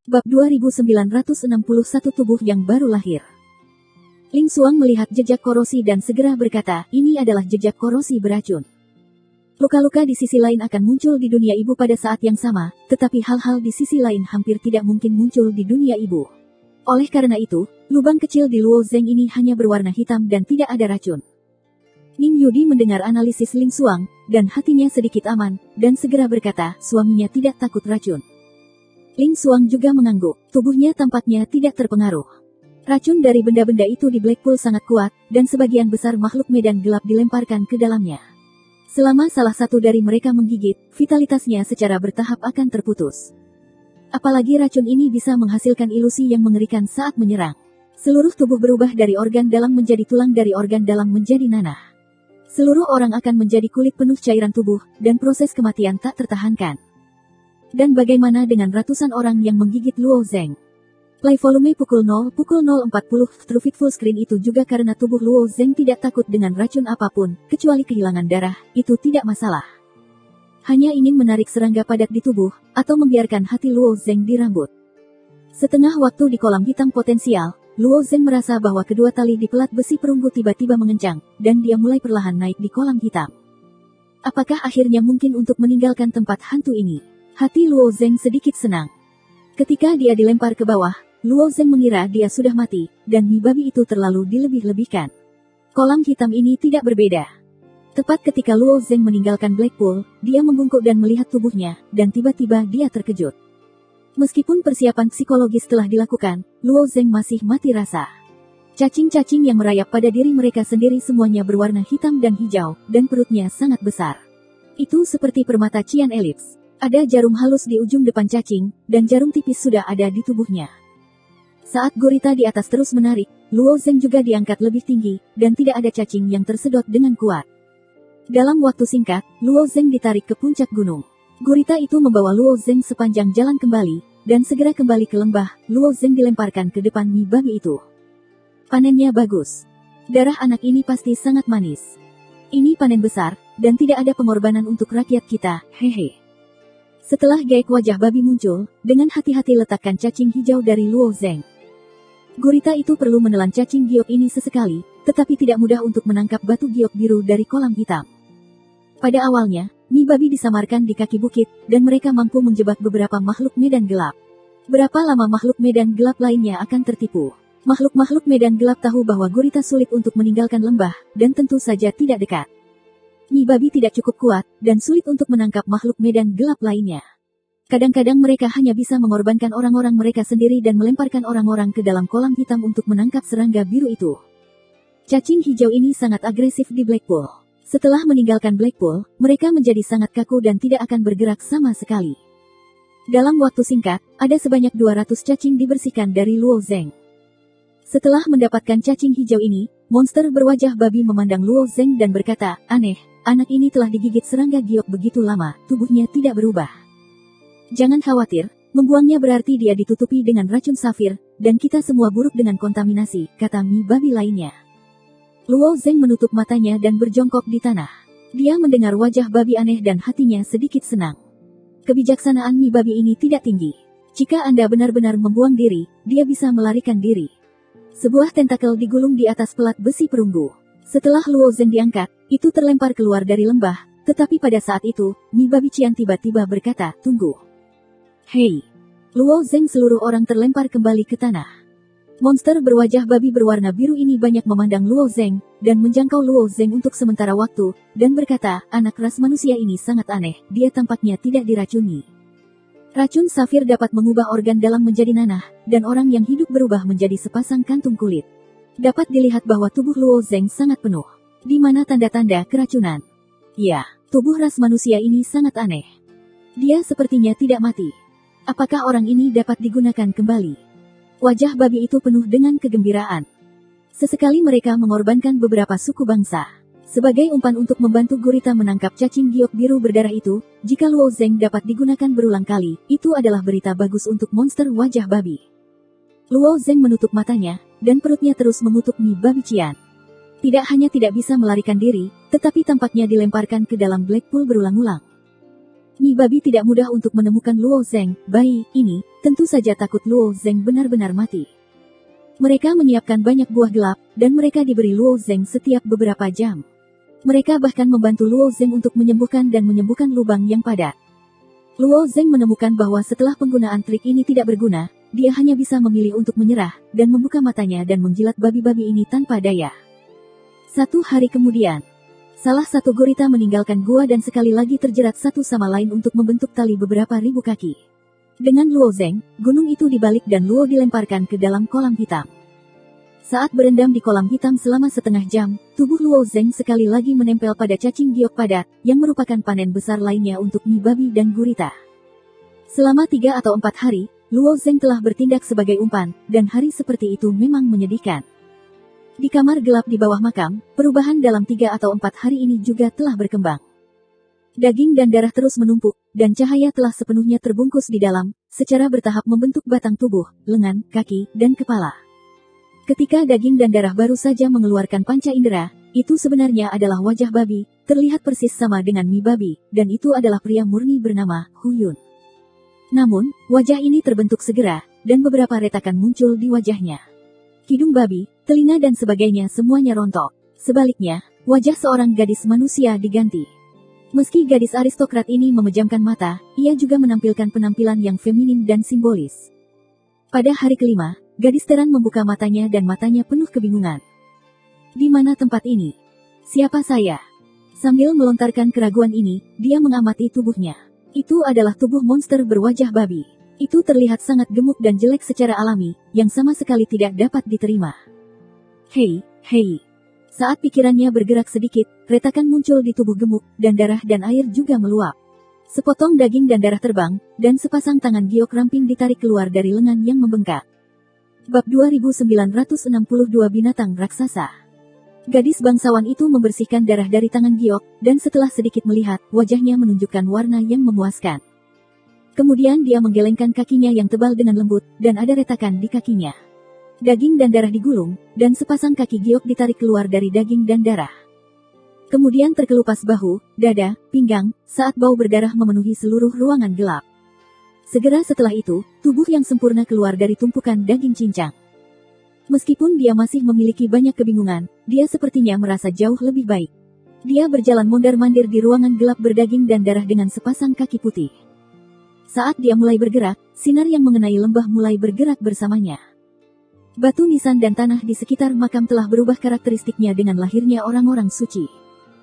Bab 2961 Tubuh yang baru lahir. Ling Xuang melihat jejak korosi dan segera berkata, ini adalah jejak korosi beracun. Luka-luka di sisi lain akan muncul di dunia ibu pada saat yang sama, tetapi hal-hal di sisi lain hampir tidak mungkin muncul di dunia ibu. Oleh karena itu, lubang kecil di Luo Zeng ini hanya berwarna hitam dan tidak ada racun. Ning Yudi mendengar analisis Ling Xuang, dan hatinya sedikit aman, dan segera berkata, suaminya tidak takut racun. Ling Xuang juga mengangguk, tubuhnya tampaknya tidak terpengaruh. Racun dari benda-benda itu di Blackpool sangat kuat, dan sebagian besar makhluk medan gelap dilemparkan ke dalamnya. Selama salah satu dari mereka menggigit, vitalitasnya secara bertahap akan terputus. Apalagi racun ini bisa menghasilkan ilusi yang mengerikan saat menyerang. Seluruh tubuh berubah dari organ dalam menjadi tulang, dari organ dalam menjadi nanah. Seluruh orang akan menjadi kulit penuh cairan tubuh, dan proses kematian tak tertahankan. Dan bagaimana dengan ratusan orang yang menggigit Luo Zeng? Play volume pukul 0:40 True Full Screen itu juga karena tubuh Luo Zeng tidak takut dengan racun apapun, kecuali kehilangan darah, itu tidak masalah. Hanya ingin menarik serangga padat di tubuh, atau membiarkan hati Luo Zeng dirambut. Setengah waktu di kolam hitam potensial, Luo Zeng merasa bahwa kedua tali di pelat besi perunggu tiba-tiba mengencang, dan dia mulai perlahan naik di kolam hitam. Apakah akhirnya mungkin untuk meninggalkan tempat hantu ini? Hati Luo Zeng sedikit senang. Ketika dia dilempar ke bawah, Luo Zeng mengira dia sudah mati, dan mie babi itu terlalu dilebih-lebihkan. Kolam hitam ini tidak berbeda. Tepat ketika Luo Zeng meninggalkan Blackpool, dia membungkuk dan melihat tubuhnya, dan tiba-tiba dia terkejut. Meskipun persiapan psikologis telah dilakukan, Luo Zeng masih mati rasa. Cacing-cacing yang merayap pada diri mereka sendiri semuanya berwarna hitam dan hijau, dan perutnya sangat besar. Itu seperti permata Cian elips. Ada jarum halus di ujung depan cacing, dan jarum tipis sudah ada di tubuhnya. Saat gurita di atas terus menarik, Luo Zeng juga diangkat lebih tinggi, dan tidak ada cacing yang tersedot dengan kuat. Dalam waktu singkat, Luo Zeng ditarik ke puncak gunung. Gurita itu membawa Luo Zeng sepanjang jalan kembali, dan segera kembali ke lembah, Luo Zeng dilemparkan ke depan mie babi itu. Panennya bagus. Darah anak ini pasti sangat manis. Ini panen besar, dan tidak ada pengorbanan untuk rakyat kita, hehe. Setelah gaik wajah babi muncul, dengan hati-hati letakkan cacing hijau dari Luo Zeng. Gurita itu perlu menelan cacing giok ini sesekali, tetapi tidak mudah untuk menangkap batu giok biru dari kolam hitam. Pada awalnya, mie babi disamarkan di kaki bukit, dan mereka mampu menjebak beberapa makhluk medan gelap. Berapa lama makhluk medan gelap lainnya akan tertipu? Makhluk-makhluk medan gelap tahu bahwa gurita sulit untuk meninggalkan lembah, dan tentu saja tidak dekat. Mie babi tidak cukup kuat, dan sulit untuk menangkap makhluk medan gelap lainnya. Kadang-kadang mereka hanya bisa mengorbankan orang-orang mereka sendiri dan melemparkan orang-orang ke dalam kolam hitam untuk menangkap serangga biru itu. Cacing hijau ini sangat agresif di Blackpool. Setelah meninggalkan Blackpool, mereka menjadi sangat kaku dan tidak akan bergerak sama sekali. Dalam waktu singkat, ada sebanyak 200 cacing dibersihkan dari Luo Zeng. Setelah mendapatkan cacing hijau ini, monster berwajah babi memandang Luo Zeng dan berkata, aneh. Anak ini telah digigit serangga giok begitu lama, tubuhnya tidak berubah. Jangan khawatir, membuangnya berarti dia ditutupi dengan racun safir, dan kita semua buruk dengan kontaminasi, kata mie babi lainnya. Luo Zeng menutup matanya dan berjongkok di tanah. Dia mendengar wajah babi aneh dan hatinya sedikit senang. Kebijaksanaan mie babi ini tidak tinggi. Jika Anda benar-benar membuang diri, dia bisa melarikan diri. Sebuah tentakel digulung di atas pelat besi perunggu. Setelah Luo Zeng diangkat, itu terlempar keluar dari lembah, tetapi pada saat itu, mie babi Cian tiba-tiba berkata, tunggu. Hei! Luo Zeng seluruh orang terlempar kembali ke tanah. Monster berwajah babi berwarna biru ini banyak memandang Luo Zeng, dan menjangkau Luo Zeng untuk sementara waktu, dan berkata, anak ras manusia ini sangat aneh, dia tampaknya tidak diracuni. Racun safir dapat mengubah organ dalam menjadi nanah, dan orang yang hidup berubah menjadi sepasang kantung kulit. Dapat dilihat bahwa tubuh Luo Zeng sangat penuh. Di mana tanda-tanda keracunan? Ya, tubuh ras manusia ini sangat aneh. Dia sepertinya tidak mati. Apakah orang ini dapat digunakan kembali? Wajah babi itu penuh dengan kegembiraan. Sesekali mereka mengorbankan beberapa suku bangsa. Sebagai umpan untuk membantu gurita menangkap cacing giok biru berdarah itu, jika Luo Zeng dapat digunakan berulang kali, itu adalah berita bagus untuk monster wajah babi. Luo Zeng menutup matanya, dan perutnya terus mengutuk mie babi Cian. Tidak hanya tidak bisa melarikan diri, tetapi tampaknya dilemparkan ke dalam Blackpool berulang-ulang. Mi babi tidak mudah untuk menemukan Luo Zeng. Bayi ini tentu saja takut Luo Zeng benar-benar mati. Mereka menyiapkan banyak buah gelap, dan mereka diberi Luo Zeng setiap beberapa jam. Mereka bahkan membantu Luo Zeng untuk menyembuhkan lubang yang padat. Luo Zeng menemukan bahwa setelah penggunaan trik ini tidak berguna, dia hanya bisa memilih untuk menyerah, dan membuka matanya dan menjilat babi-babi ini tanpa daya. 1 hari kemudian, salah satu gurita meninggalkan gua dan sekali lagi terjerat satu sama lain untuk membentuk tali beberapa ribu kaki. Dengan Luo Zeng, gunung itu dibalik dan Luo dilemparkan ke dalam kolam hitam. Saat berendam di kolam hitam selama setengah jam, tubuh Luo Zeng sekali lagi menempel pada cacing giok padat, yang merupakan panen besar lainnya untuk mi babi dan gurita. Selama 3 atau 4 hari, Luo Zeng telah bertindak sebagai umpan, dan hari seperti itu memang menyedihkan. Di kamar gelap di bawah makam, perubahan dalam 3 atau 4 hari ini juga telah berkembang. Daging dan darah terus menumpuk, dan cahaya telah sepenuhnya terbungkus di dalam, secara bertahap membentuk batang tubuh, lengan, kaki, dan kepala. Ketika daging dan darah baru saja mengeluarkan panca indera, itu sebenarnya adalah wajah babi, terlihat persis sama dengan mi babi, dan itu adalah pria murni bernama Hu Yun. Namun, wajah ini terbentuk segera, dan beberapa retakan muncul di wajahnya. Hidung babi, telinga dan sebagainya semuanya rontok. Sebaliknya, wajah seorang gadis manusia diganti. Meski gadis aristokrat ini memejamkan mata, ia juga menampilkan penampilan yang feminim dan simbolis. Pada hari kelima, gadis Teran membuka matanya dan matanya penuh kebingungan. Di mana tempat ini? Siapa saya? Sambil melontarkan keraguan ini, dia mengamati tubuhnya. Itu adalah tubuh monster berwajah babi. Itu terlihat sangat gemuk dan jelek secara alami, yang sama sekali tidak dapat diterima. Hei. Saat pikirannya bergerak sedikit, retakan muncul di tubuh gemuk, dan darah dan air juga meluap. Sepotong daging dan darah terbang, dan sepasang tangan giok ramping ditarik keluar dari lengan yang membengkak. Bab 2962 Binatang Raksasa. Gadis bangsawan itu membersihkan darah dari tangan giok, dan setelah sedikit melihat, wajahnya menunjukkan warna yang memuaskan. Kemudian dia menggelengkan kakinya yang tebal dengan lembut, dan ada retakan di kakinya. Daging dan darah digulung, dan sepasang kaki giok ditarik keluar dari daging dan darah. Kemudian terkelupas bahu, dada, pinggang, saat bau berdarah memenuhi seluruh ruangan gelap. Segera setelah itu, tubuh yang sempurna keluar dari tumpukan daging cincang. Meskipun dia masih memiliki banyak kebingungan, dia sepertinya merasa jauh lebih baik. Dia berjalan mondar-mandir di ruangan gelap berdaging dan darah dengan sepasang kaki putih. Saat dia mulai bergerak, sinar yang mengenai lembah mulai bergerak bersamanya. Batu nisan dan tanah di sekitar makam telah berubah karakteristiknya dengan lahirnya orang-orang suci.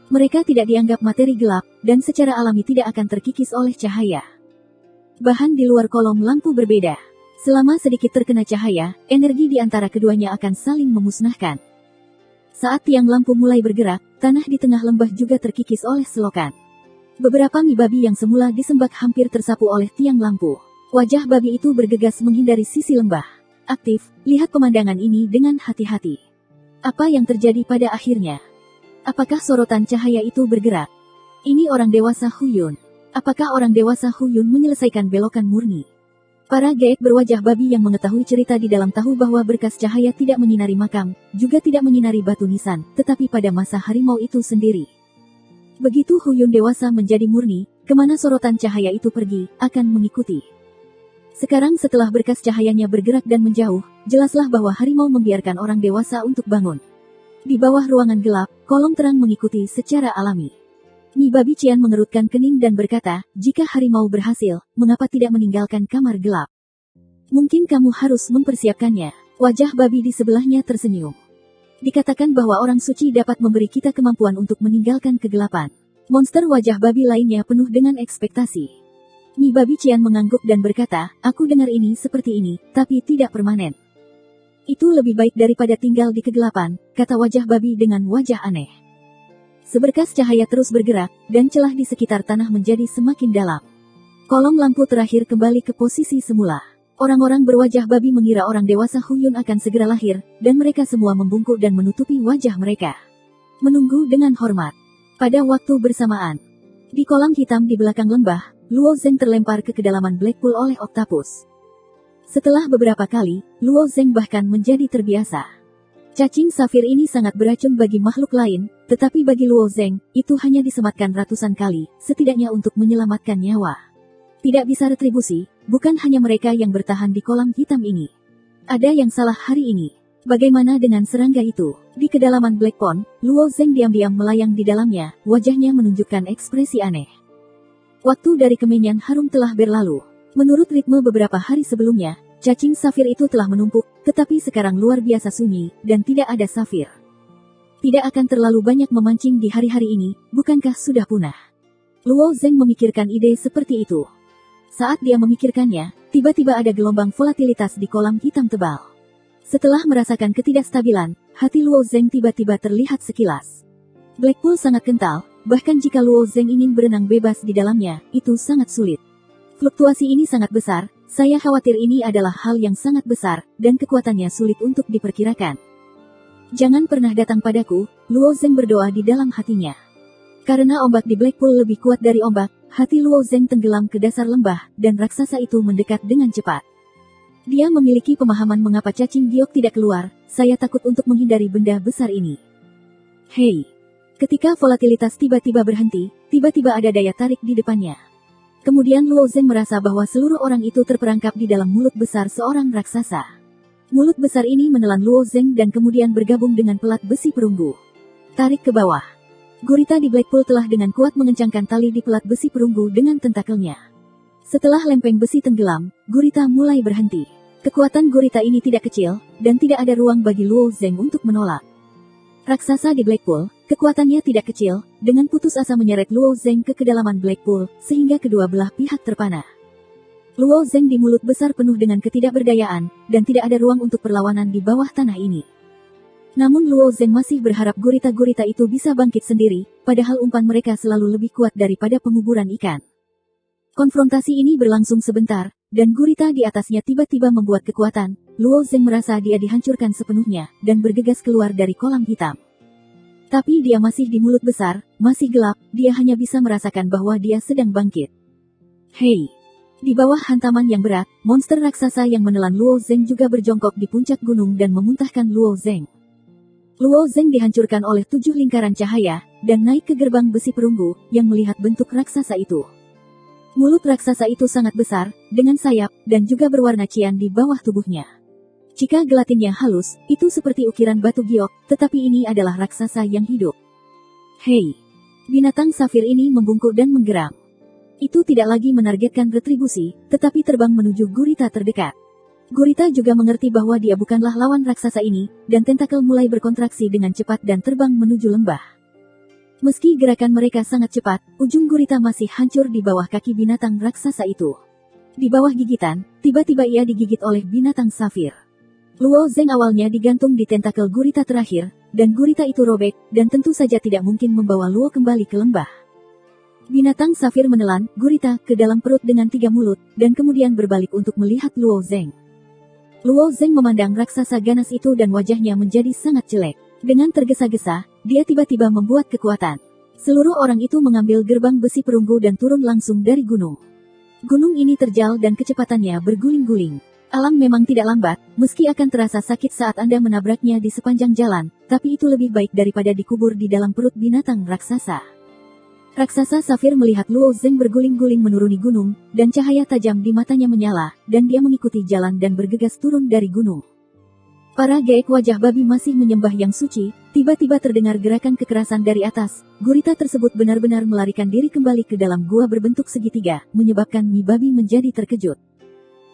Mereka tidak dianggap materi gelap, dan secara alami tidak akan terkikis oleh cahaya. Bahan di luar kolom lampu berbeda. Selama sedikit terkena cahaya, energi di antara keduanya akan saling memusnahkan. Saat tiang lampu mulai bergerak, tanah di tengah lembah juga terkikis oleh selokan. Beberapa mi babi yang semula disembah hampir tersapu oleh tiang lampu. Wajah babi itu bergegas menghindari sisi lembah. Aktif, lihat pemandangan ini dengan hati-hati. Apa yang terjadi pada akhirnya? Apakah sorotan cahaya itu bergerak? Ini orang dewasa Hu Yun. Apakah orang dewasa Hu Yun menyelesaikan belokan murni? Para gaek berwajah babi yang mengetahui cerita di dalam tahu bahwa berkas cahaya tidak menyinari makam, juga tidak menyinari batu nisan, tetapi pada masa harimau itu sendiri. Begitu Hu Yun dewasa menjadi murni, kemana sorotan cahaya itu pergi, akan mengikuti. Sekarang setelah berkas cahayanya bergerak dan menjauh, jelaslah bahwa harimau membiarkan orang dewasa untuk bangun. Di bawah ruangan gelap, kolom terang mengikuti secara alami. Mi babi Cian mengerutkan kening dan berkata, jika harimau berhasil, mengapa tidak meninggalkan kamar gelap? Mungkin kamu harus mempersiapkannya. Wajah babi di sebelahnya tersenyum. Dikatakan bahwa orang suci dapat memberi kita kemampuan untuk meninggalkan kegelapan. Monster wajah babi lainnya penuh dengan ekspektasi. Mi babi Cian mengangguk dan berkata, aku dengar ini seperti ini, tapi tidak permanen. Itu lebih baik daripada tinggal di kegelapan, kata wajah babi dengan wajah aneh. Seberkas cahaya terus bergerak, dan celah di sekitar tanah menjadi semakin dalam. Kolom lampu terakhir kembali ke posisi semula. Orang-orang berwajah babi mengira orang dewasa Hu Yun akan segera lahir, dan mereka semua membungkuk dan menutupi wajah mereka. Menunggu dengan hormat. Pada waktu bersamaan, di kolam hitam di belakang lembah, Luo Zeng terlempar ke kedalaman Blackpool oleh Octopus. Setelah beberapa kali, Luo Zeng bahkan menjadi terbiasa. Cacing safir ini sangat beracun bagi makhluk lain, tetapi bagi Luo Zeng, itu hanya disematkan ratusan kali, setidaknya untuk menyelamatkan nyawa. Tidak bisa retribusi, bukan hanya mereka yang bertahan di kolam hitam ini. Ada yang salah hari ini. Bagaimana dengan serangga itu? Di kedalaman Black Pond, Luo Zeng diam-diam melayang di dalamnya, wajahnya menunjukkan ekspresi aneh. Waktu dari kemenyan harum telah berlalu. Menurut ritme beberapa hari sebelumnya, cacing safir itu telah menumpuk, tetapi sekarang luar biasa sunyi, dan tidak ada safir. Tidak akan terlalu banyak memancing di hari-hari ini, bukankah sudah punah? Luo Zeng memikirkan ide seperti itu. Saat dia memikirkannya, tiba-tiba ada gelombang volatilitas di kolam hitam tebal. Setelah merasakan ketidakstabilan, hati Luo Zeng tiba-tiba terlihat sekilas. Black Pool sangat kental, bahkan jika Luo Zeng ingin berenang bebas di dalamnya, itu sangat sulit. Fluktuasi ini sangat besar, saya khawatir ini adalah hal yang sangat besar, dan kekuatannya sulit untuk diperkirakan. Jangan pernah datang padaku, Luo Zeng berdoa di dalam hatinya. Karena ombak di Black Pool lebih kuat dari ombak, hati Luo Zeng tenggelam ke dasar lembah, dan raksasa itu mendekat dengan cepat. Dia memiliki pemahaman mengapa cacing giok tidak keluar, saya takut untuk menghindari benda besar ini. Hei! Ketika volatilitas tiba-tiba berhenti, tiba-tiba ada daya tarik di depannya. Kemudian Luo Zeng merasa bahwa seluruh orang itu terperangkap di dalam mulut besar seorang raksasa. Mulut besar ini menelan Luo Zeng dan kemudian bergabung dengan pelat besi perunggu. Tarik ke bawah. Gurita di Black Pool telah dengan kuat mengencangkan tali di pelat besi perunggu dengan tentakelnya. Setelah lempeng besi tenggelam, gurita mulai berhenti. Kekuatan gurita ini tidak kecil, dan tidak ada ruang bagi Luo Zeng untuk menolak. Raksasa di Black Pool, kekuatannya tidak kecil, dengan putus asa menyeret Luo Zeng ke kedalaman Black Pool, sehingga kedua belah pihak terpana. Luo Zeng di mulut besar penuh dengan ketidakberdayaan, dan tidak ada ruang untuk perlawanan di bawah tanah ini. Namun Luo Zeng masih berharap gurita-gurita itu bisa bangkit sendiri, padahal umpan mereka selalu lebih kuat daripada penguburan ikan. Konfrontasi ini berlangsung sebentar, dan gurita di atasnya tiba-tiba membuat kekuatan. Luo Zeng merasa dia dihancurkan sepenuhnya, dan bergegas keluar dari kolam hitam. Tapi dia masih di mulut besar, masih gelap, dia hanya bisa merasakan bahwa dia sedang bangkit. Hei! Di bawah hantaman yang berat, monster raksasa yang menelan Luo Zeng juga berjongkok di puncak gunung dan memuntahkan Luo Zeng. Luo Zeng dihancurkan oleh 7 lingkaran cahaya, dan naik ke gerbang besi perunggu, yang melihat bentuk raksasa itu. Mulut raksasa itu sangat besar, dengan sayap, dan juga berwarna cian di bawah tubuhnya. Jika gelatinnya halus, itu seperti ukiran batu giok, tetapi ini adalah raksasa yang hidup. Hei! Binatang safir ini membungkuk dan menggeram. Itu tidak lagi menargetkan retribusi, tetapi terbang menuju gurita terdekat. Gurita juga mengerti bahwa dia bukanlah lawan raksasa ini, dan tentakel mulai berkontraksi dengan cepat dan terbang menuju lembah. Meski gerakan mereka sangat cepat, ujung gurita masih hancur di bawah kaki binatang raksasa itu. Di bawah gigitan, tiba-tiba ia digigit oleh binatang safir. Luo Zeng awalnya digantung di tentakel gurita terakhir, dan gurita itu robek, dan tentu saja tidak mungkin membawa Luo kembali ke lembah. Binatang safir menelan gurita ke dalam perut dengan 3 mulut, dan kemudian berbalik untuk melihat Luo Zeng. Luo Zeng memandang raksasa ganas itu dan wajahnya menjadi sangat jelek. Dengan tergesa-gesa, dia tiba-tiba membuat kekuatan. Seluruh orang itu mengambil gerbang besi perunggu dan turun langsung dari gunung. Gunung ini terjal dan kecepatannya berguling-guling. Alam memang tidak lambat, meski akan terasa sakit saat Anda menabraknya di sepanjang jalan, tapi itu lebih baik daripada dikubur di dalam perut binatang raksasa. Raksasa safir melihat Luo Zeng berguling-guling menuruni gunung, dan cahaya tajam di matanya menyala, dan dia mengikuti jalan dan bergegas turun dari gunung. Para gaek wajah babi masih menyembah yang suci, tiba-tiba terdengar gerakan kekerasan dari atas. Gurita tersebut benar-benar melarikan diri kembali ke dalam gua berbentuk segitiga, menyebabkan Mi babi menjadi terkejut.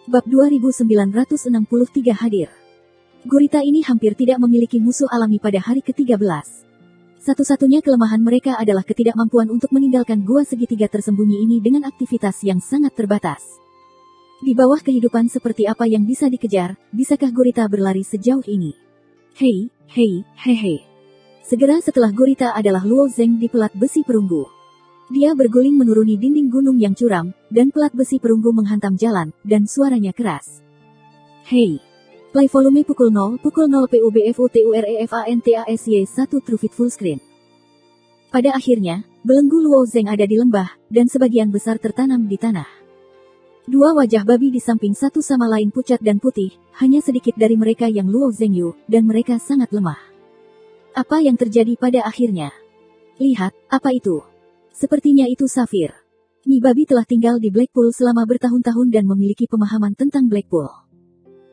Bab 2963 hadir. Gurita ini hampir tidak memiliki musuh alami pada hari ke-13. Satu-satunya kelemahan mereka adalah ketidakmampuan untuk meninggalkan gua segitiga tersembunyi ini dengan aktivitas yang sangat terbatas. Di bawah kehidupan seperti apa yang bisa dikejar, bisakah gurita berlari sejauh ini? Hei, hei, hehe. Segera setelah gurita adalah Luo Zeng di pelat besi perunggu. Dia berguling menuruni dinding gunung yang curam, dan pelat besi perunggu menghantam jalan, dan suaranya keras. Hei! Play volume pukul 0 PUBFUTUREFANTASY 1 True Fit Full Screen. Pada akhirnya, belenggu Luo Zeng ada di lembah, dan sebagian besar tertanam di tanah. Dua wajah babi di samping satu sama lain pucat dan putih, hanya sedikit dari mereka yang Luo Zhengyu, dan mereka sangat lemah. Apa yang terjadi pada akhirnya? Lihat, apa itu? Sepertinya itu Safir. Mi babi telah tinggal di Blackpool selama bertahun-tahun dan memiliki pemahaman tentang Blackpool.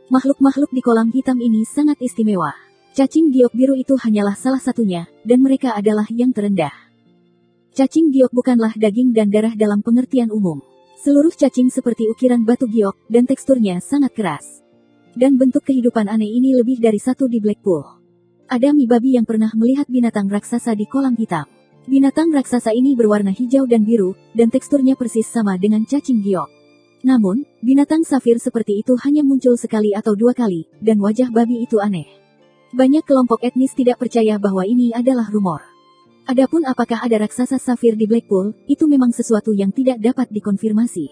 Makhluk-makhluk di kolam hitam ini sangat istimewa. Cacing giok biru itu hanyalah salah satunya, dan mereka adalah yang terendah. Cacing giok bukanlah daging dan darah dalam pengertian umum. Seluruh cacing seperti ukiran batu giok, dan teksturnya sangat keras. Dan bentuk kehidupan aneh ini lebih dari satu di Blackpool. Ada mi babi yang pernah melihat binatang raksasa di kolam hitam. Binatang raksasa ini berwarna hijau dan biru, dan teksturnya persis sama dengan cacing giok. Namun, binatang safir seperti itu hanya muncul sekali atau dua kali, dan wajah babi itu aneh. Banyak kelompok etnis tidak percaya bahwa ini adalah rumor. Adapun apakah ada raksasa safir di Blackpool, itu memang sesuatu yang tidak dapat dikonfirmasi.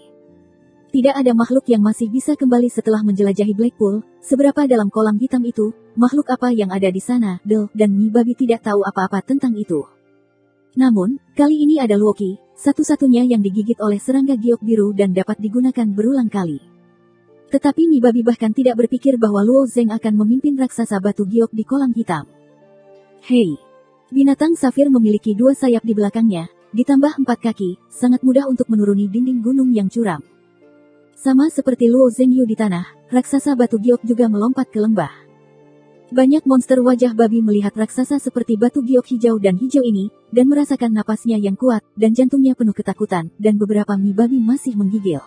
Tidak ada makhluk yang masih bisa kembali setelah menjelajahi Blackpool. Seberapa dalam kolam hitam itu, makhluk apa yang ada di sana, dan mi babi tidak tahu apa-apa tentang itu. Namun, kali ini ada Luoki, satu-satunya yang digigit oleh serangga giok biru dan dapat digunakan berulang kali. Tetapi mi babi bahkan tidak berpikir bahwa Luo Zheng akan memimpin raksasa batu giok di kolam hitam. Hei! Binatang safir memiliki dua sayap di belakangnya, ditambah 4 kaki, sangat mudah untuk menuruni dinding gunung yang curam. Sama seperti Luo Zhengyu di tanah, raksasa batu giok juga melompat ke lembah. Banyak monster wajah babi melihat raksasa seperti batu giok hijau dan hijau ini, dan merasakan napasnya yang kuat, dan jantungnya penuh ketakutan, dan beberapa mi babi masih menggigil.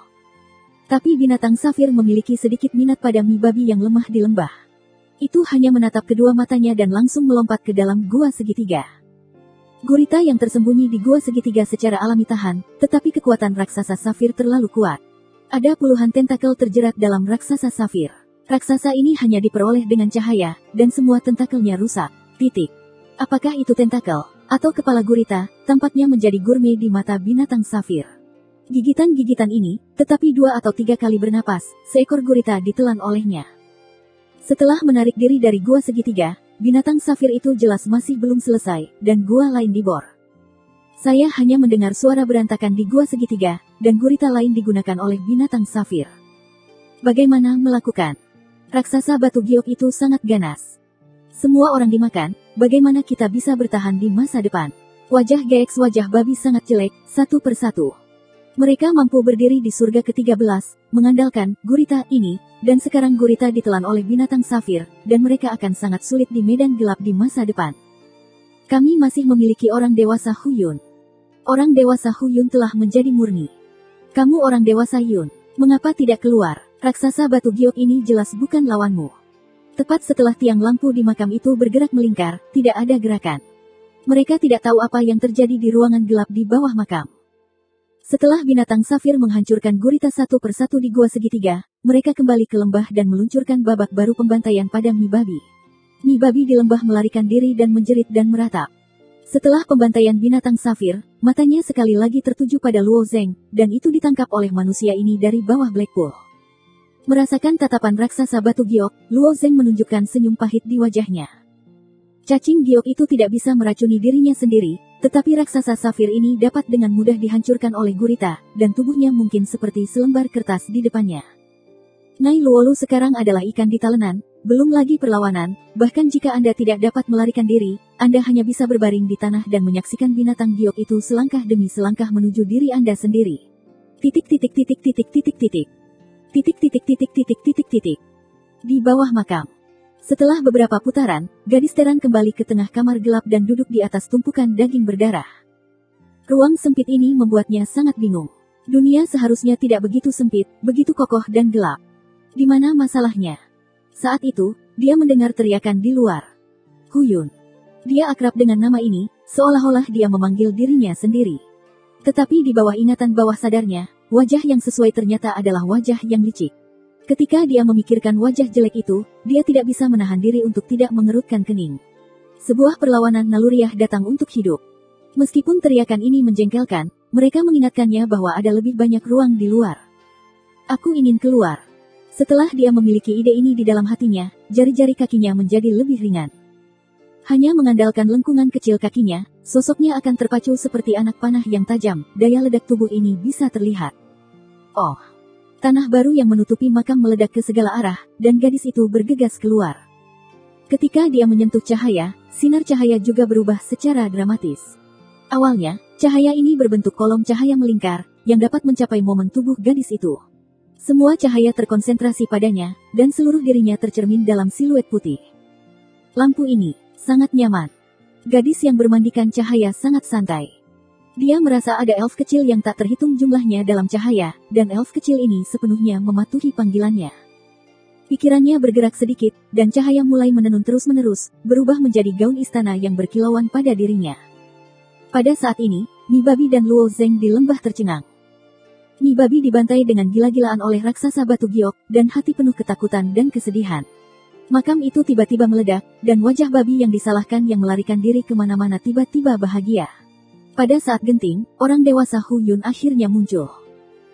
Tapi binatang safir memiliki sedikit minat pada mi babi yang lemah di lembah. Itu hanya menatap kedua matanya dan langsung melompat ke dalam gua segitiga. Gurita yang tersembunyi di gua segitiga secara alami tahan, tetapi kekuatan raksasa safir terlalu kuat. Ada puluhan tentakel terjerat dalam raksasa safir. Raksasa ini hanya diperoleh dengan cahaya, dan semua tentakelnya rusak. Apakah itu tentakel, atau kepala gurita, tampaknya menjadi gurme di mata binatang safir. Gigitan-gigitan ini, tetapi 2 atau 3 kali bernapas, seekor gurita ditelan olehnya. Setelah menarik diri dari gua segitiga, binatang safir itu jelas masih belum selesai, dan gua lain dibor. Saya hanya mendengar suara berantakan di gua segitiga, dan gurita lain digunakan oleh binatang safir. Bagaimana melakukan? Raksasa batu giok itu sangat ganas. Semua orang dimakan, bagaimana kita bisa bertahan di masa depan? Wajah Gex wajah babi sangat jelek, satu persatu. Mereka mampu berdiri di surga ke-13, mengandalkan gurita ini, dan sekarang gurita ditelan oleh binatang safir, dan mereka akan sangat sulit di medan gelap di masa depan. Kami masih memiliki orang dewasa Huyun. Orang dewasa Huyun telah menjadi murni. Kamu orang dewasa Yun, mengapa tidak keluar? Raksasa batu giok ini jelas bukan lawanmu. Tepat setelah tiang lampu di makam itu bergerak melingkar, tidak ada gerakan. Mereka tidak tahu apa yang terjadi di ruangan gelap di bawah makam. Setelah binatang safir menghancurkan gurita satu persatu di gua segitiga, mereka kembali ke lembah dan meluncurkan babak baru pembantaian pada mi babi. Mi babi di lembah melarikan diri dan menjerit dan meratap. Setelah pembantaian binatang safir, matanya sekali lagi tertuju pada Luo Zheng, dan itu ditangkap oleh manusia ini dari bawah Blackpool. Merasakan tatapan raksasa batu giok, Luo Zheng menunjukkan senyum pahit di wajahnya. Cacing giok itu tidak bisa meracuni dirinya sendiri, tetapi raksasa safir ini dapat dengan mudah dihancurkan oleh gurita, dan tubuhnya mungkin seperti selembar kertas di depannya. Nai Luolu sekarang adalah ikan di talenan, belum lagi perlawanan, bahkan jika Anda tidak dapat melarikan diri, Anda hanya bisa berbaring di tanah dan menyaksikan binatang giok itu selangkah demi selangkah menuju diri Anda sendiri. Di bawah makam. Setelah beberapa putaran, gadis Teran kembali ke tengah kamar gelap dan duduk di atas tumpukan daging berdarah. Ruang sempit ini membuatnya sangat bingung. Dunia seharusnya tidak begitu sempit, begitu kokoh dan gelap. Di mana masalahnya? Saat itu, dia mendengar teriakan di luar. Huyun. Dia akrab dengan nama ini, seolah-olah dia memanggil dirinya sendiri. Tetapi di bawah ingatan bawah sadarnya, wajah yang sesuai ternyata adalah wajah yang licik. Ketika dia memikirkan wajah jelek itu, dia tidak bisa menahan diri untuk tidak mengerutkan kening. Sebuah perlawanan naluriah datang untuk hidup. Meskipun teriakan ini menjengkelkan, mereka mengingatkannya bahwa ada lebih banyak ruang di luar. Aku ingin keluar. Setelah dia memiliki ide ini di dalam hatinya, jari-jari kakinya menjadi lebih ringan. Hanya mengandalkan lengkungan kecil kakinya, sosoknya akan terpacu seperti anak panah yang tajam, daya ledak tubuh ini bisa terlihat. Oh! Tanah baru yang menutupi makam meledak ke segala arah, dan gadis itu bergegas keluar. Ketika dia menyentuh cahaya, sinar cahaya juga berubah secara dramatis. Awalnya, cahaya ini berbentuk kolom cahaya melingkar, yang dapat mencapai momen tubuh gadis itu. Semua cahaya terkonsentrasi padanya, dan seluruh dirinya tercermin dalam siluet putih. Lampu ini sangat nyaman. Gadis yang bermandikan cahaya sangat santai. Dia merasa ada elf kecil yang tak terhitung jumlahnya dalam cahaya, dan elf kecil ini sepenuhnya mematuhi panggilannya. Pikirannya bergerak sedikit, dan cahaya mulai menenun terus-menerus, berubah menjadi gaun istana yang berkilauan pada dirinya. Pada saat ini, Mi Babi dan Luo Zeng di lembah tercengang. Mi Babi dibantai dengan gila-gilaan oleh raksasa batu giok, dan hati penuh ketakutan dan kesedihan. Makam itu tiba-tiba meledak, dan wajah babi yang disalahkan yang melarikan diri kemana-mana tiba-tiba bahagia. Pada saat genting, orang dewasa Hu Yun akhirnya muncul.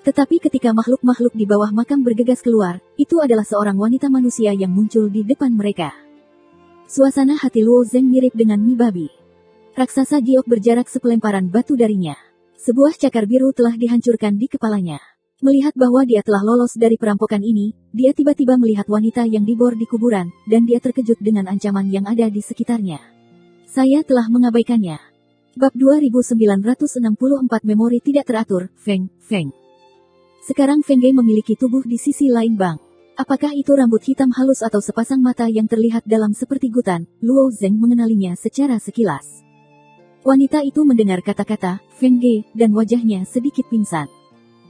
Tetapi ketika makhluk-makhluk di bawah makam bergegas keluar, itu adalah seorang wanita manusia yang muncul di depan mereka. Suasana hati Luo Zeng mirip dengan Mi Babi. Raksasa giok berjarak sepelemparan batu darinya. Sebuah cakar biru telah dihancurkan di kepalanya. Melihat bahwa dia telah lolos dari perampokan ini, dia tiba-tiba melihat wanita yang dibor di kuburan, dan dia terkejut dengan ancaman yang ada di sekitarnya. Saya telah mengabaikannya. Bab 2964 Memori tidak teratur, Feng. Sekarang Feng Ge memiliki tubuh di sisi lain Bang. Apakah itu rambut hitam halus atau sepasang mata yang terlihat dalam seperti gutan? Luo Zeng mengenalinya secara sekilas. Wanita itu mendengar kata-kata Feng Ge, dan wajahnya sedikit pingsan.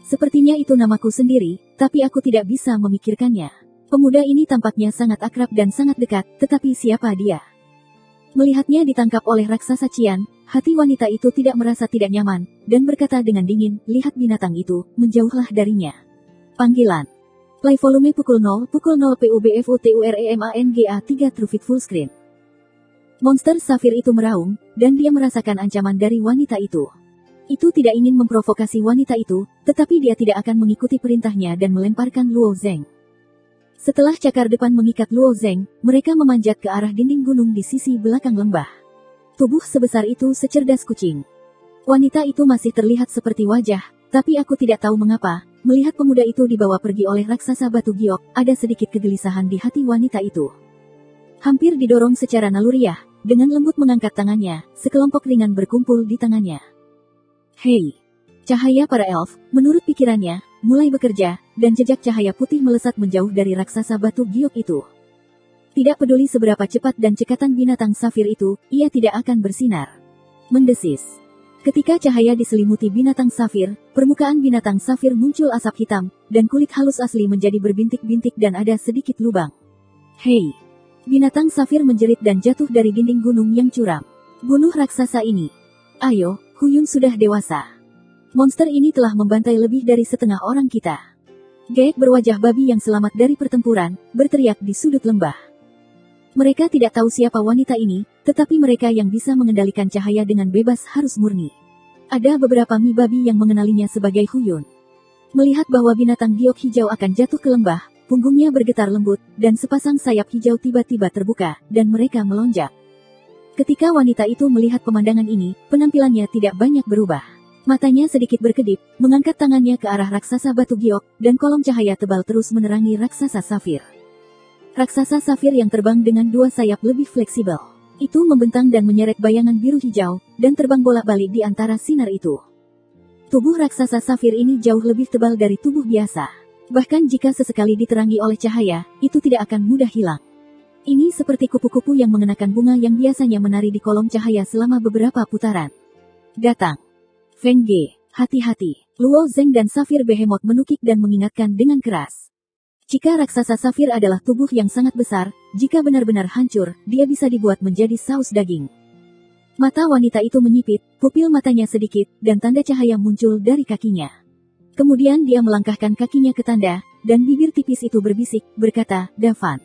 Sepertinya itu namaku sendiri, tapi aku tidak bisa memikirkannya. Pemuda ini tampaknya sangat akrab dan sangat dekat, tetapi siapa dia? Melihatnya ditangkap oleh raksasa Cian, hati wanita itu tidak merasa tidak nyaman, dan berkata dengan dingin, lihat binatang itu, menjauhlah darinya. Panggilan. Play volume pukul 0 PUBFOTUREMANGA 3 True Fit Full Screen. Monster safir itu meraung, dan dia merasakan ancaman dari wanita itu. Itu tidak ingin memprovokasi wanita itu, tetapi dia tidak akan mengikuti perintahnya dan melemparkan Luo Zeng. Setelah cakar depan mengikat Luo Zeng, mereka memanjat ke arah dinding gunung di sisi belakang lembah. Tubuh sebesar itu secerdas kucing. Wanita itu masih terlihat seperti wajah, tapi aku tidak tahu mengapa, melihat pemuda itu dibawa pergi oleh raksasa batu giok, ada sedikit kegelisahan di hati wanita itu. Hampir didorong secara naluriah, dengan lembut mengangkat tangannya, sekelompok ringan berkumpul di tangannya. Hei! Cahaya para elf, menurut pikirannya, mulai bekerja, dan jejak cahaya putih melesat menjauh dari raksasa batu giok itu. Tidak peduli seberapa cepat dan cekatan binatang safir itu, ia tidak akan bersinar. Mendesis. Ketika cahaya diselimuti binatang safir, permukaan binatang safir muncul asap hitam, dan kulit halus asli menjadi berbintik-bintik dan ada sedikit lubang. Hei! Binatang safir menjerit dan jatuh dari dinding gunung yang curam. Bunuh raksasa ini. Ayo, Hu Yun sudah dewasa. Monster ini telah membantai lebih dari setengah orang kita. Gaek berwajah babi yang selamat dari pertempuran, berteriak di sudut lembah. Mereka tidak tahu siapa wanita ini, tetapi mereka yang bisa mengendalikan cahaya dengan bebas harus murni. Ada beberapa Mi Babi yang mengenalinya sebagai Hu Yun. Melihat bahwa binatang giok hijau akan jatuh ke lembah, punggungnya bergetar lembut, dan sepasang sayap hijau tiba-tiba terbuka, dan mereka melonjak. Ketika wanita itu melihat pemandangan ini, penampilannya tidak banyak berubah. Matanya sedikit berkedip, mengangkat tangannya ke arah raksasa batu giok, dan kolom cahaya tebal terus menerangi raksasa safir. Raksasa safir yang terbang dengan dua sayap lebih fleksibel. Itu membentang dan menyeret bayangan biru hijau, dan terbang bolak-balik di antara sinar itu. Tubuh raksasa safir ini jauh lebih tebal dari tubuh biasa. Bahkan jika sesekali diterangi oleh cahaya, itu tidak akan mudah hilang. Ini seperti kupu-kupu yang mengenakan bunga yang biasanya menari di kolom cahaya selama beberapa putaran. Datang. Feng Ge, hati-hati. Luo Zeng dan Safir Behemoth menukik dan mengingatkan dengan keras. Jika raksasa safir adalah tubuh yang sangat besar, jika benar-benar hancur, dia bisa dibuat menjadi saus daging. Mata wanita itu menyipit, pupil matanya sedikit, dan tanda cahaya muncul dari kakinya. Kemudian dia melangkahkan kakinya ke tanda, dan bibir tipis itu berbisik, berkata, Davan.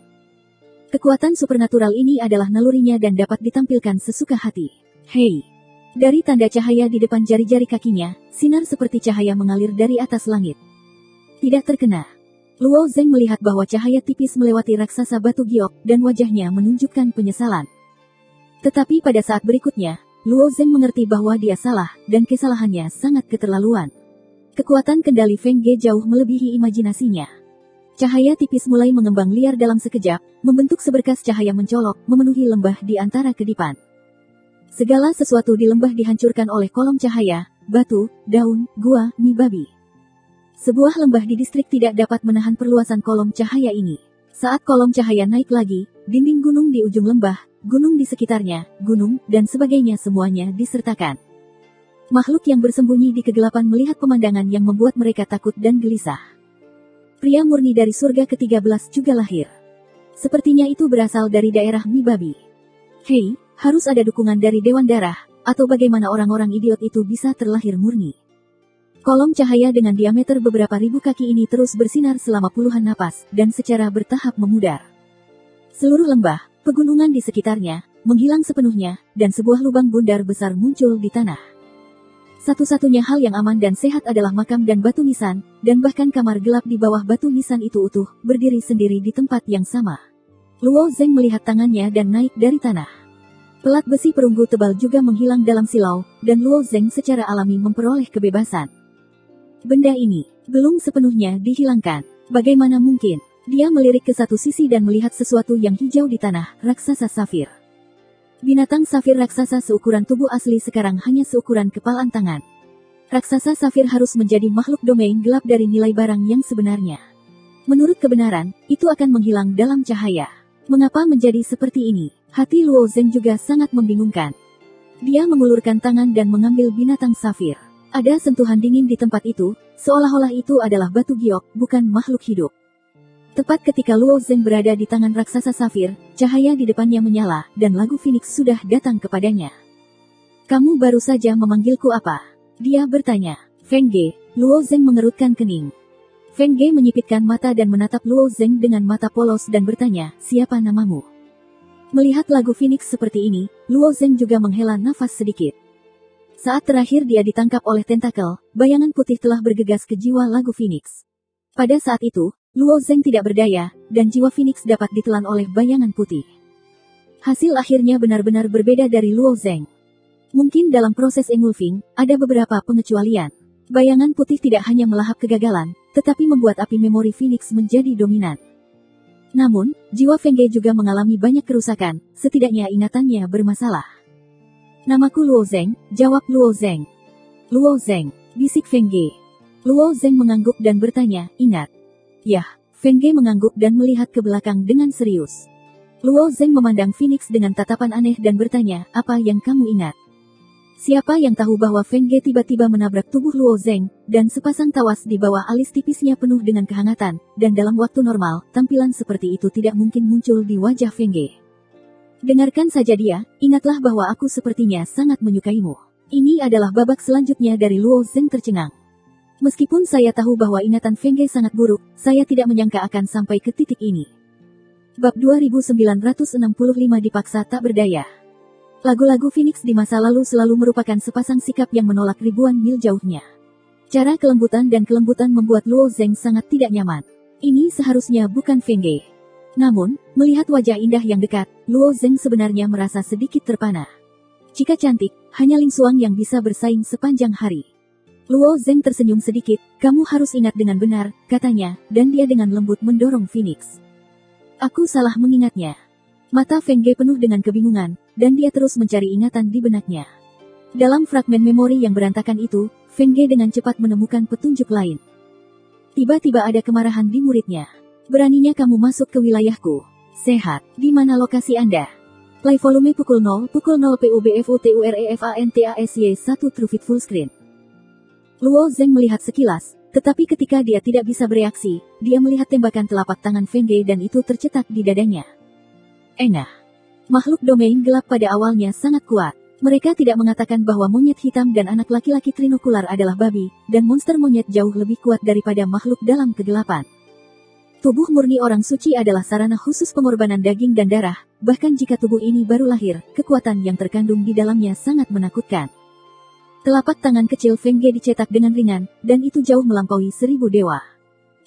Kekuatan supernatural ini adalah nalurinya dan dapat ditampilkan sesuka hati. Hei! Dari tanda cahaya di depan jari-jari kakinya, sinar seperti cahaya mengalir dari atas langit. Tidak terkena. Luo Zeng melihat bahwa cahaya tipis melewati raksasa batu giok, dan wajahnya menunjukkan penyesalan. Tetapi pada saat berikutnya, Luo Zeng mengerti bahwa dia salah, dan kesalahannya sangat keterlaluan. Kekuatan kendali Feng Ge jauh melebihi imajinasinya. Cahaya tipis mulai mengembang liar dalam sekejap, membentuk seberkas cahaya mencolok, memenuhi lembah di antara kedipan. Segala sesuatu di lembah dihancurkan oleh kolom cahaya, batu, daun, gua, mie babi. Sebuah lembah di distrik tidak dapat menahan perluasan kolom cahaya ini. Saat kolom cahaya naik lagi, dinding gunung di ujung lembah, gunung di sekitarnya, gunung, dan sebagainya semuanya disertakan. Makhluk yang bersembunyi di kegelapan melihat pemandangan yang membuat mereka takut dan gelisah. Pria murni dari surga ke-13 juga lahir. Sepertinya itu berasal dari daerah mie babi. Hei, harus ada dukungan dari Dewan Darah, atau bagaimana orang-orang idiot itu bisa terlahir murni. Kolom cahaya dengan diameter beberapa ribu kaki ini terus bersinar selama puluhan napas, dan secara bertahap memudar. Seluruh lembah, pegunungan di sekitarnya, menghilang sepenuhnya, dan sebuah lubang bundar besar muncul di tanah. Satu-satunya hal yang aman dan sehat adalah makam dan batu nisan, dan bahkan kamar gelap di bawah batu nisan itu utuh, berdiri sendiri di tempat yang sama. Luo Zeng melihat tangannya dan naik dari tanah. Pelat besi perunggu tebal juga menghilang dalam silau, dan Luo Zeng secara alami memperoleh kebebasan. Benda ini belum sepenuhnya dihilangkan. Bagaimana mungkin? Dia melirik ke satu sisi dan melihat sesuatu yang hijau di tanah, raksasa safir. Binatang safir raksasa seukuran tubuh asli sekarang hanya seukuran kepalan tangan. Raksasa safir harus menjadi makhluk domain gelap dari nilai barang yang sebenarnya. Menurut kebenaran, itu akan menghilang dalam cahaya. Mengapa menjadi seperti ini? Hati Luo Zeng juga sangat membingungkan. Dia mengulurkan tangan dan mengambil binatang safir. Ada sentuhan dingin di tempat itu, seolah-olah itu adalah batu giok, bukan makhluk hidup. Tepat ketika Luo Zeng berada di tangan raksasa safir, cahaya di depannya menyala, dan lagu Phoenix sudah datang kepadanya. Kamu baru saja memanggilku apa? Dia bertanya. Feng Ge. Luo Zeng mengerutkan kening. Feng Ge menyipitkan mata dan menatap Luo Zeng dengan mata polos dan bertanya, siapa namamu? Melihat lagu Phoenix seperti ini, Luo Zeng juga menghela nafas sedikit. Saat terakhir dia ditangkap oleh tentakel, bayangan putih telah bergegas ke jiwa lagu Phoenix. Pada saat itu, Luo Zeng tidak berdaya, dan jiwa Phoenix dapat ditelan oleh bayangan putih. Hasil akhirnya benar-benar berbeda dari Luo Zeng. Mungkin dalam proses engulfing, ada beberapa pengecualian. Bayangan putih tidak hanya melahap kegagalan, tetapi membuat api memori Phoenix menjadi dominan. Namun, jiwa Feng Ge juga mengalami banyak kerusakan, setidaknya ingatannya bermasalah. Namaku Luo Zeng, jawab Luo Zeng. Luo Zeng, bisik Feng Ge. Luo Zeng mengangguk dan bertanya, ingat. Yah, Feng Ge mengangguk dan melihat ke belakang dengan serius. Luo Zeng memandang Phoenix dengan tatapan aneh dan bertanya, apa yang kamu ingat? Siapa yang tahu bahwa Feng Ge tiba-tiba menabrak tubuh Luo Zeng, dan sepasang tawas di bawah alis tipisnya penuh dengan kehangatan, dan dalam waktu normal, tampilan seperti itu tidak mungkin muncul di wajah Feng Ge. Dengarkan saja dia, ingatlah bahwa aku sepertinya sangat menyukaimu. Ini adalah babak selanjutnya dari Luo Zeng tercengang. Meskipun saya tahu bahwa ingatan Feng Ge sangat buruk, saya tidak menyangka akan sampai ke titik ini. Bab 2965 dipaksa tak berdaya. Lagu-lagu Phoenix di masa lalu selalu merupakan sepasang sikap yang menolak ribuan mil jauhnya. Cara kelembutan dan kelembutan membuat Luo Zeng sangat tidak nyaman. Ini seharusnya bukan Feng Ge. Namun, melihat wajah indah yang dekat, Luo Zeng sebenarnya merasa sedikit terpana. Jika cantik, hanya Ling Xuang yang bisa bersaing sepanjang hari. Luo Zeng tersenyum sedikit, kamu harus ingat dengan benar, katanya, dan dia dengan lembut mendorong Phoenix. Aku salah mengingatnya. Mata Feng Ge penuh dengan kebingungan, dan dia terus mencari ingatan di benaknya. Dalam fragmen memori yang berantakan itu, Feng Ge dengan cepat menemukan petunjuk lain. Tiba-tiba ada kemarahan di muridnya. Beraninya kamu masuk ke wilayahku. Sehat, di mana lokasi Anda? Play volume pukul 0 PUBFUTUREFANTASY 1 True Fit Full Screen. Luo Zeng melihat sekilas, tetapi ketika dia tidak bisa bereaksi, dia melihat tembakan telapak tangan Feng Ge dan itu tercetak di dadanya. Engah. Makhluk domain gelap pada awalnya sangat kuat. Mereka tidak mengatakan bahwa monyet hitam dan anak laki-laki trinokular adalah babi, dan monster monyet jauh lebih kuat daripada makhluk dalam kegelapan. Tubuh murni orang suci adalah sarana khusus pengorbanan daging dan darah, bahkan jika tubuh ini baru lahir, kekuatan yang terkandung di dalamnya sangat menakutkan. Telapak tangan kecil Feng Ge dicetak dengan ringan, dan itu jauh melampaui 1000 dewa.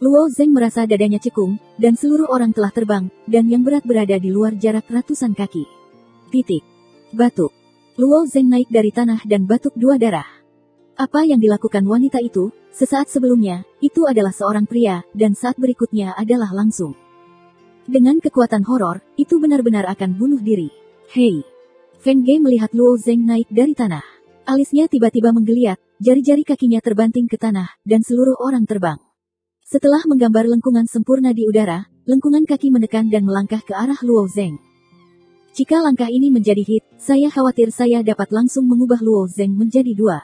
Luo Zeng merasa dadanya cekung, dan seluruh orang telah terbang, dan yang berat berada di luar jarak ratusan kaki. Titik. Batuk. Luo Zeng naik dari tanah dan batuk 2 darah. Apa yang dilakukan wanita itu, sesaat sebelumnya, itu adalah seorang pria, dan saat berikutnya adalah langsung. Dengan kekuatan horor, itu benar-benar akan bunuh diri. Hei! Feng Ge melihat Luo Zeng naik dari tanah. Alisnya tiba-tiba menggeliat, jari-jari kakinya terbanting ke tanah, dan seluruh orang terbang. Setelah menggambar lengkungan sempurna di udara, lengkungan kaki menekan dan melangkah ke arah Luo Zeng. Jika langkah ini menjadi hit, saya khawatir saya dapat langsung mengubah Luo Zeng menjadi dua.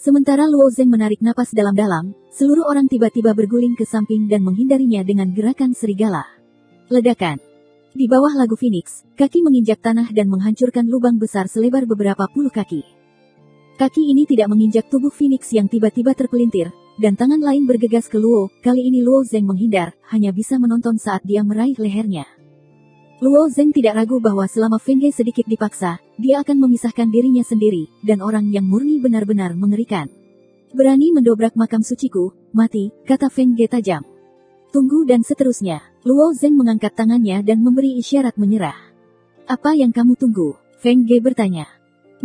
Sementara Luo Zeng menarik napas dalam-dalam, seluruh orang tiba-tiba berguling ke samping dan menghindarinya dengan gerakan serigala. Ledakan. Di bawah lagu Phoenix, kaki menginjak tanah dan menghancurkan lubang besar selebar beberapa puluh kaki. Kaki ini tidak menginjak tubuh Phoenix yang tiba-tiba terpelintir, dan tangan lain bergegas ke Luo. Kali ini Luo Zeng menghindar, hanya bisa menonton saat dia meraih lehernya. Luo Zeng tidak ragu bahwa selama Feng Ge sedikit dipaksa, dia akan memisahkan dirinya sendiri, dan orang yang murni benar-benar mengerikan. Berani mendobrak makam suciku, mati, kata Feng Ge tajam. Tunggu dan seterusnya. Luo Zeng mengangkat tangannya dan memberi isyarat menyerah. Apa yang kamu tunggu? Feng Ge bertanya.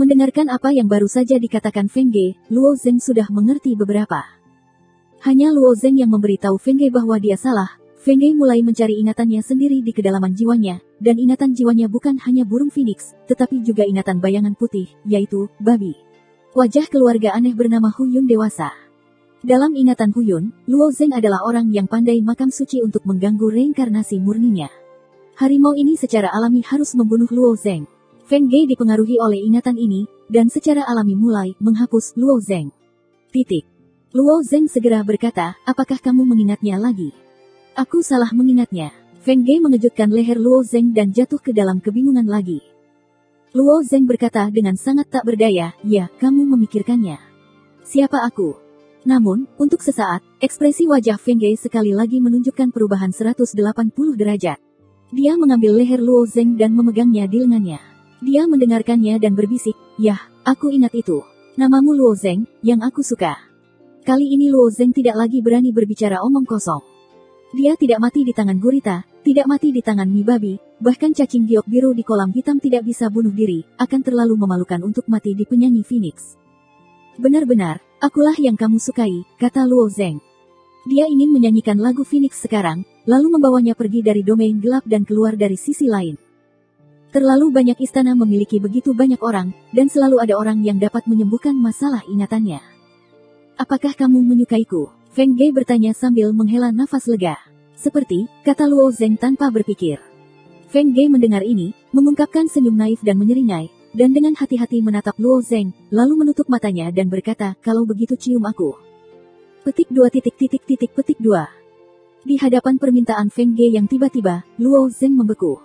Mendengarkan apa yang baru saja dikatakan Feng Ge, Luo Zeng sudah mengerti beberapa. Hanya Luo Zeng yang memberitahu Feng Ge bahwa dia salah. Feng Ge mulai mencari ingatannya sendiri di kedalaman jiwanya, dan ingatan jiwanya bukan hanya burung Phoenix, tetapi juga ingatan bayangan putih, yaitu babi. Wajah keluarga aneh bernama Huyun dewasa. Dalam ingatan Huyun, Luo Zeng adalah orang yang pandai makam suci untuk mengganggu reinkarnasi murninya. Harimau ini secara alami harus membunuh Luo Zeng. Feng Ge dipengaruhi oleh ingatan ini, dan secara alami mulai menghapus Luo Zeng. Titik. Luo Zeng segera berkata, apakah kamu mengingatnya lagi? Aku salah mengingatnya. Feng Ge mengejutkan leher Luo Zeng dan jatuh ke dalam kebingungan lagi. Luo Zeng berkata dengan sangat tak berdaya, ya, kamu memikirkannya. Siapa aku? Namun, untuk sesaat, ekspresi wajah Feng Ge sekali lagi menunjukkan perubahan 180 derajat. Dia mengambil leher Luo Zeng dan memegangnya di lengannya. Dia mendengarkannya dan berbisik, yah, aku ingat itu. Namamu Luo Zeng, yang aku suka. Kali ini Luo Zeng tidak lagi berani berbicara omong kosong. Dia tidak mati di tangan gurita, tidak mati di tangan mi babi, bahkan cacing giok biru di kolam hitam tidak bisa bunuh diri, akan terlalu memalukan untuk mati di penyanyi Phoenix. Benar-benar, akulah yang kamu sukai, kata Luo Zeng. Dia ingin menyanyikan lagu Phoenix sekarang, lalu membawanya pergi dari domain gelap dan keluar dari sisi lain. Terlalu banyak istana memiliki begitu banyak orang, dan selalu ada orang yang dapat menyembuhkan masalah ingatannya. Apakah kamu menyukaiku? Feng Ge bertanya sambil menghela nafas lega. Seperti, kata Luo Zeng tanpa berpikir. Feng Ge mendengar ini, mengungkapkan senyum naif dan menyeringai, dan dengan hati-hati menatap Luo Zeng, lalu menutup matanya dan berkata, kalau begitu cium aku. Petik 2 petik 2. Di hadapan permintaan Feng Ge yang tiba-tiba, Luo Zeng membeku.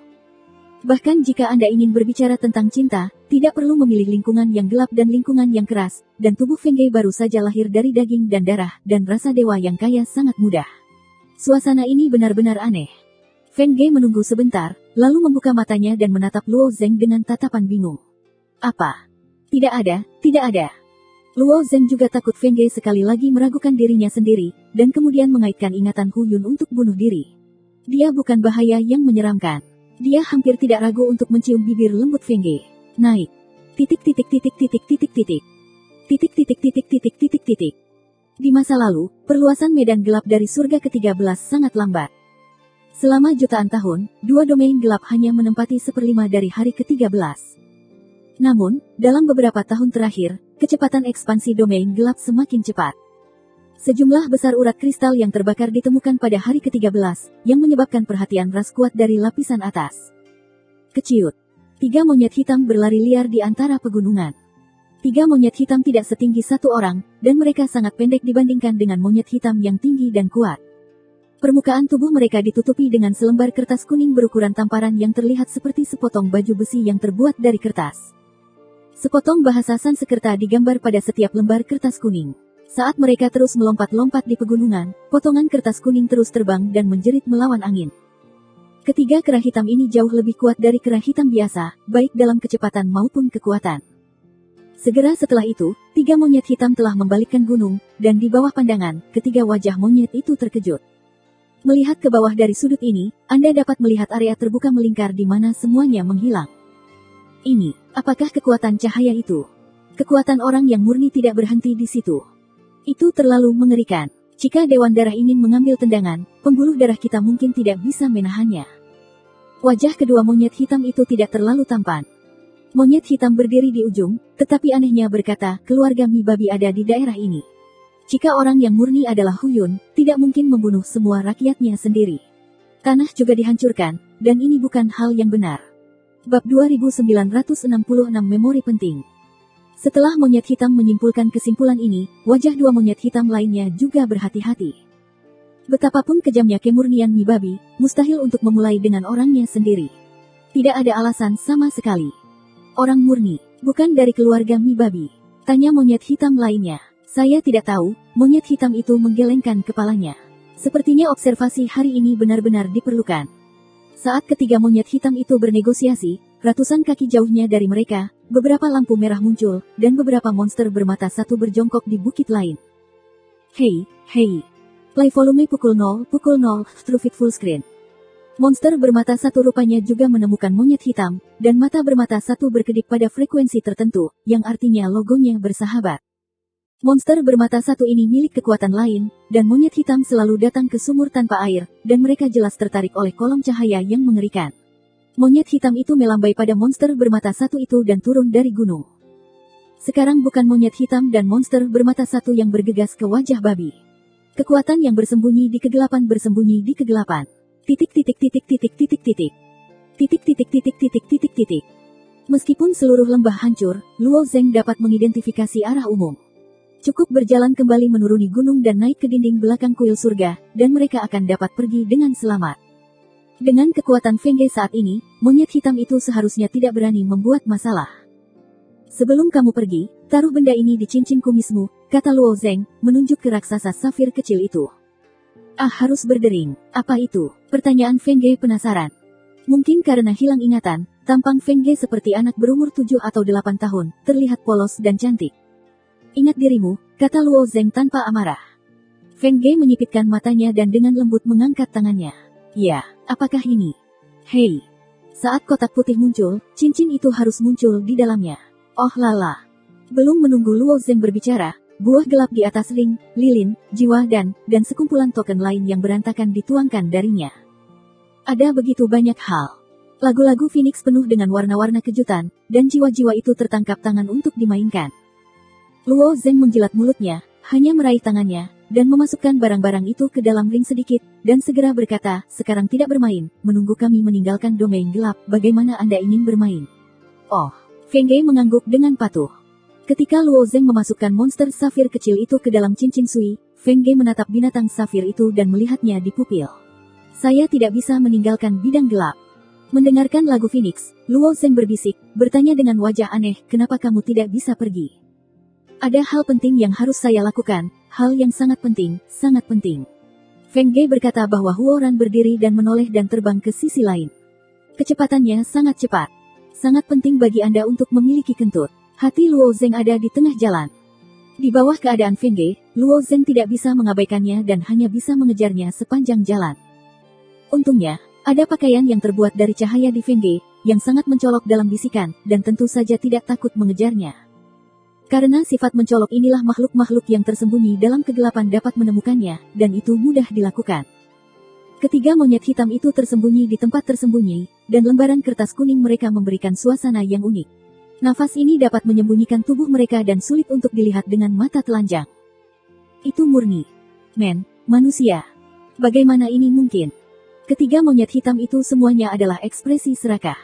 Bahkan jika Anda ingin berbicara tentang cinta, tidak perlu memilih lingkungan yang gelap dan lingkungan yang keras, dan tubuh Feng Ge baru saja lahir dari daging dan darah, dan rasa dewa yang kaya sangat mudah. Suasana ini benar-benar aneh. Feng Ge menunggu sebentar, lalu membuka matanya dan menatap Luo Zeng dengan tatapan bingung. Apa? Tidak ada, tidak ada. Luo Zeng juga takut Feng Ge sekali lagi meragukan dirinya sendiri, dan kemudian mengaitkan ingatan Huyun untuk bunuh diri. Dia bukan bahaya yang menyeramkan. Dia hampir tidak ragu untuk mencium bibir lembut Feng Ge. Naik. Di masa lalu, perluasan medan gelap dari surga ke-13 sangat lambat. Selama jutaan tahun, dua domain gelap hanya menempati 1/5 dari hari ke-13. Namun, dalam beberapa tahun terakhir, kecepatan ekspansi domain gelap semakin cepat. Sejumlah besar urat kristal yang terbakar ditemukan pada hari ke-13, yang menyebabkan perhatian ras kuat dari lapisan atas. Keciut. 3 monyet hitam berlari liar di antara pegunungan. 3 monyet hitam tidak setinggi satu orang, dan mereka sangat pendek dibandingkan dengan monyet hitam yang tinggi dan kuat. Permukaan tubuh mereka ditutupi dengan selembar kertas kuning berukuran tamparan yang terlihat seperti sepotong baju besi yang terbuat dari kertas. Sepotong bahasa Sanskerta digambar pada setiap lembar kertas kuning. Saat mereka terus melompat-lompat di pegunungan, potongan kertas kuning terus terbang dan menjerit melawan angin. Ketiga kera hitam ini jauh lebih kuat dari kera hitam biasa, baik dalam kecepatan maupun kekuatan. Segera setelah itu, 3 monyet hitam telah membalikkan gunung, dan di bawah pandangan, ketiga wajah monyet itu terkejut. Melihat ke bawah dari sudut ini, Anda dapat melihat area terbuka melingkar di mana semuanya menghilang. Ini, apakah kekuatan cahaya itu? Kekuatan orang yang murni tidak berhenti di situ. Itu terlalu mengerikan. Jika Dewan Darah ingin mengambil tendangan, pembuluh darah kita mungkin tidak bisa menahannya. Wajah kedua monyet hitam itu tidak terlalu tampan. Monyet hitam berdiri di ujung, tetapi anehnya berkata, keluarga Mibabi ada di daerah ini. Jika orang yang murni adalah Huyun, tidak mungkin membunuh semua rakyatnya sendiri. Tanah juga dihancurkan, dan ini bukan hal yang benar. Bab 2966 Memori penting. Setelah monyet hitam menyimpulkan kesimpulan ini, wajah dua monyet hitam lainnya juga berhati-hati. Betapapun kejamnya kemurnian Mibabi, mustahil untuk memulai dengan orangnya sendiri. Tidak ada alasan sama sekali. Orang murni, bukan dari keluarga Mibabi. Tanya monyet hitam lainnya. Saya tidak tahu, monyet hitam itu menggelengkan kepalanya. Sepertinya observasi hari ini benar-benar diperlukan. Saat ketiga monyet hitam itu bernegosiasi, ratusan kaki jauhnya dari mereka, beberapa lampu merah muncul, dan beberapa monster bermata satu berjongkok di bukit lain. Hei. Play volume pukul 0, through fit full screen. Monster bermata satu rupanya juga menemukan monyet hitam, dan mata bermata satu berkedip pada frekuensi tertentu, yang artinya logonya bersahabat. Monster bermata satu ini milik kekuatan lain, dan monyet hitam selalu datang ke sumur tanpa air, dan mereka jelas tertarik oleh kolom cahaya yang mengerikan. Monyet hitam itu melambai pada monster bermata satu itu dan turun dari gunung. Sekarang bukan monyet hitam dan monster bermata satu yang bergegas ke wajah babi. Kekuatan yang bersembunyi di kegelapan bersembunyi di kegelapan. Meskipun seluruh lembah hancur, Luo Zeng dapat mengidentifikasi arah umum. Cukup berjalan kembali menuruni gunung dan naik ke dinding belakang kuil surga, dan mereka akan dapat pergi dengan selamat. Dengan kekuatan Feng Ge saat ini, monyet hitam itu seharusnya tidak berani membuat masalah. Sebelum kamu pergi, taruh benda ini di cincin kumismu, kata Luo Zeng, menunjuk ke raksasa safir kecil itu. Harus berdering. Apa itu? Pertanyaan Feng Ge penasaran. Mungkin karena hilang ingatan, tampang Feng Ge seperti anak berumur 7 atau 8 tahun, terlihat polos dan cantik. Ingat dirimu, kata Luo Zeng tanpa amarah. Feng Ge menyipitkan matanya dan dengan lembut mengangkat tangannya. Ya, apakah ini? Hei. Saat kotak putih muncul, cincin itu harus muncul di dalamnya. Oh lala. Belum menunggu Luo Zeng berbicara, buah gelap di atas ring, lilin, jiwa dan sekumpulan token lain yang berantakan dituangkan darinya. Ada begitu banyak hal. Lagu-lagu Phoenix penuh dengan warna-warna kejutan, dan jiwa-jiwa itu tertangkap tangan untuk dimainkan. Luo Zeng menjilat mulutnya, hanya meraih tangannya, dan memasukkan barang-barang itu ke dalam ring sedikit, dan segera berkata, sekarang tidak bermain, menunggu kami meninggalkan domain gelap, bagaimana Anda ingin bermain? Oh, Feng Ge mengangguk dengan patuh. Ketika Luo Zeng memasukkan monster safir kecil itu ke dalam cincin sui, Feng Ge menatap binatang safir itu dan melihatnya di pupil. Saya tidak bisa meninggalkan bidang gelap. Mendengarkan lagu Phoenix, Luo Zeng berbisik, bertanya dengan wajah aneh, kenapa kamu tidak bisa pergi? Ada hal penting yang harus saya lakukan, hal yang sangat penting, sangat penting. Feng Ge berkata bahwa Huoran berdiri dan menoleh dan terbang ke sisi lain. Kecepatannya sangat cepat. Sangat penting bagi Anda untuk memiliki kentut. Hati Luo Zeng ada di tengah jalan. Di bawah keadaan Feng Ge, Luo Zeng tidak bisa mengabaikannya dan hanya bisa mengejarnya sepanjang jalan. Untungnya, ada pakaian yang terbuat dari cahaya di Feng Ge, yang sangat mencolok dalam bisikan, dan tentu saja tidak takut mengejarnya. Karena sifat mencolok inilah makhluk-makhluk yang tersembunyi dalam kegelapan dapat menemukannya, dan itu mudah dilakukan. Ketiga monyet hitam itu tersembunyi di tempat tersembunyi, dan lembaran kertas kuning mereka memberikan suasana yang unik. Nafas ini dapat menyembunyikan tubuh mereka dan sulit untuk dilihat dengan mata telanjang. Itu murni. Manusia. Bagaimana ini mungkin? Ketiga monyet hitam itu semuanya adalah ekspresi serakah.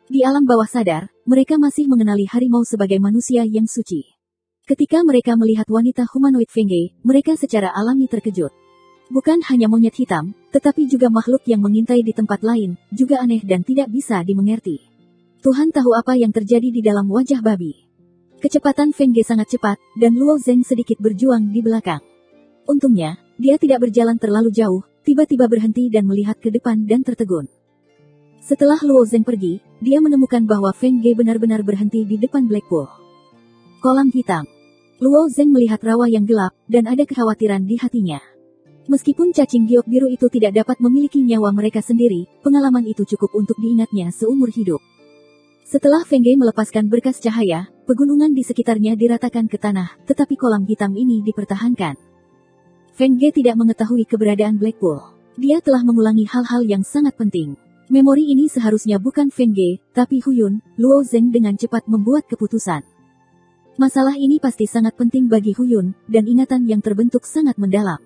Di alam bawah sadar, mereka masih mengenali harimau sebagai manusia yang suci. Ketika mereka melihat wanita humanoid Feng Ge, mereka secara alami terkejut. Bukan hanya monyet hitam, tetapi juga makhluk yang mengintai di tempat lain, juga aneh dan tidak bisa dimengerti. Tuhan tahu apa yang terjadi di dalam wajah babi. Kecepatan Feng Ge sangat cepat, dan Luo Zeng sedikit berjuang di belakang. Untungnya, dia tidak berjalan terlalu jauh, tiba-tiba berhenti dan melihat ke depan dan tertegun. Setelah Luo Zeng pergi, dia menemukan bahwa Feng Ge benar-benar berhenti di depan Blackpool. Kolam hitam. Luo Zeng melihat rawa yang gelap, dan ada kekhawatiran di hatinya. Meskipun cacing giok biru itu tidak dapat memiliki nyawa mereka sendiri, pengalaman itu cukup untuk diingatnya seumur hidup. Setelah Feng Ge melepaskan berkas cahaya, pegunungan di sekitarnya diratakan ke tanah, tetapi kolam hitam ini dipertahankan. Feng Ge tidak mengetahui keberadaan Blackpool. Dia telah mengulangi hal-hal yang sangat penting. Memori ini seharusnya bukan Feng Ge, tapi Huyun. Luo Zeng dengan cepat membuat keputusan. Masalah ini pasti sangat penting bagi Huyun, dan ingatan yang terbentuk sangat mendalam.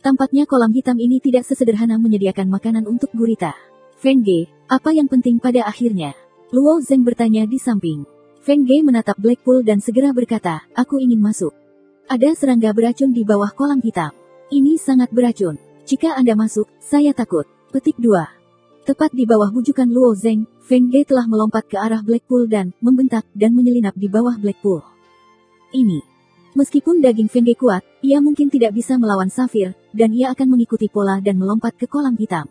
Tampaknya kolam hitam ini tidak sesederhana menyediakan makanan untuk gurita. Feng Ge, apa yang penting pada akhirnya? Luo Zeng bertanya di samping. Feng Ge menatap Blackpool dan segera berkata, aku ingin masuk. Ada serangga beracun di bawah kolam hitam. Ini sangat beracun. Jika Anda masuk, saya takut. Petik 2. Tepat di bawah bujukan Luo Zeng, Feng Ge telah melompat ke arah Blackpool dan membentak dan menyelinap di bawah Blackpool. Ini. Meskipun daging Feng Ge kuat, ia mungkin tidak bisa melawan Safir, dan ia akan mengikuti pola dan melompat ke kolam hitam.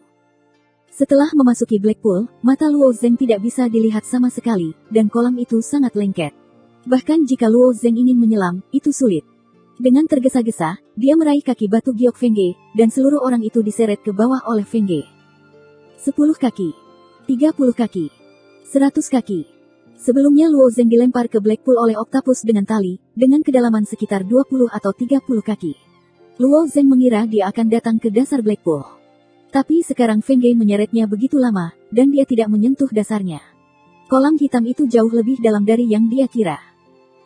Setelah memasuki Blackpool, mata Luo Zeng tidak bisa dilihat sama sekali, dan kolam itu sangat lengket. Bahkan jika Luo Zeng ingin menyelam, itu sulit. Dengan tergesa-gesa, dia meraih kaki batu giok Feng Ge, dan seluruh orang itu diseret ke bawah oleh Feng Ge. 10 kaki, 30 kaki, 100 kaki. Sebelumnya Luo Zeng dilempar ke Blackpool oleh oktapus dengan tali, dengan kedalaman sekitar 20 atau 30 kaki. Luo Zeng mengira dia akan datang ke dasar Blackpool. Tapi sekarang Feng Ge menyeretnya begitu lama, dan dia tidak menyentuh dasarnya. Kolam hitam itu jauh lebih dalam dari yang dia kira.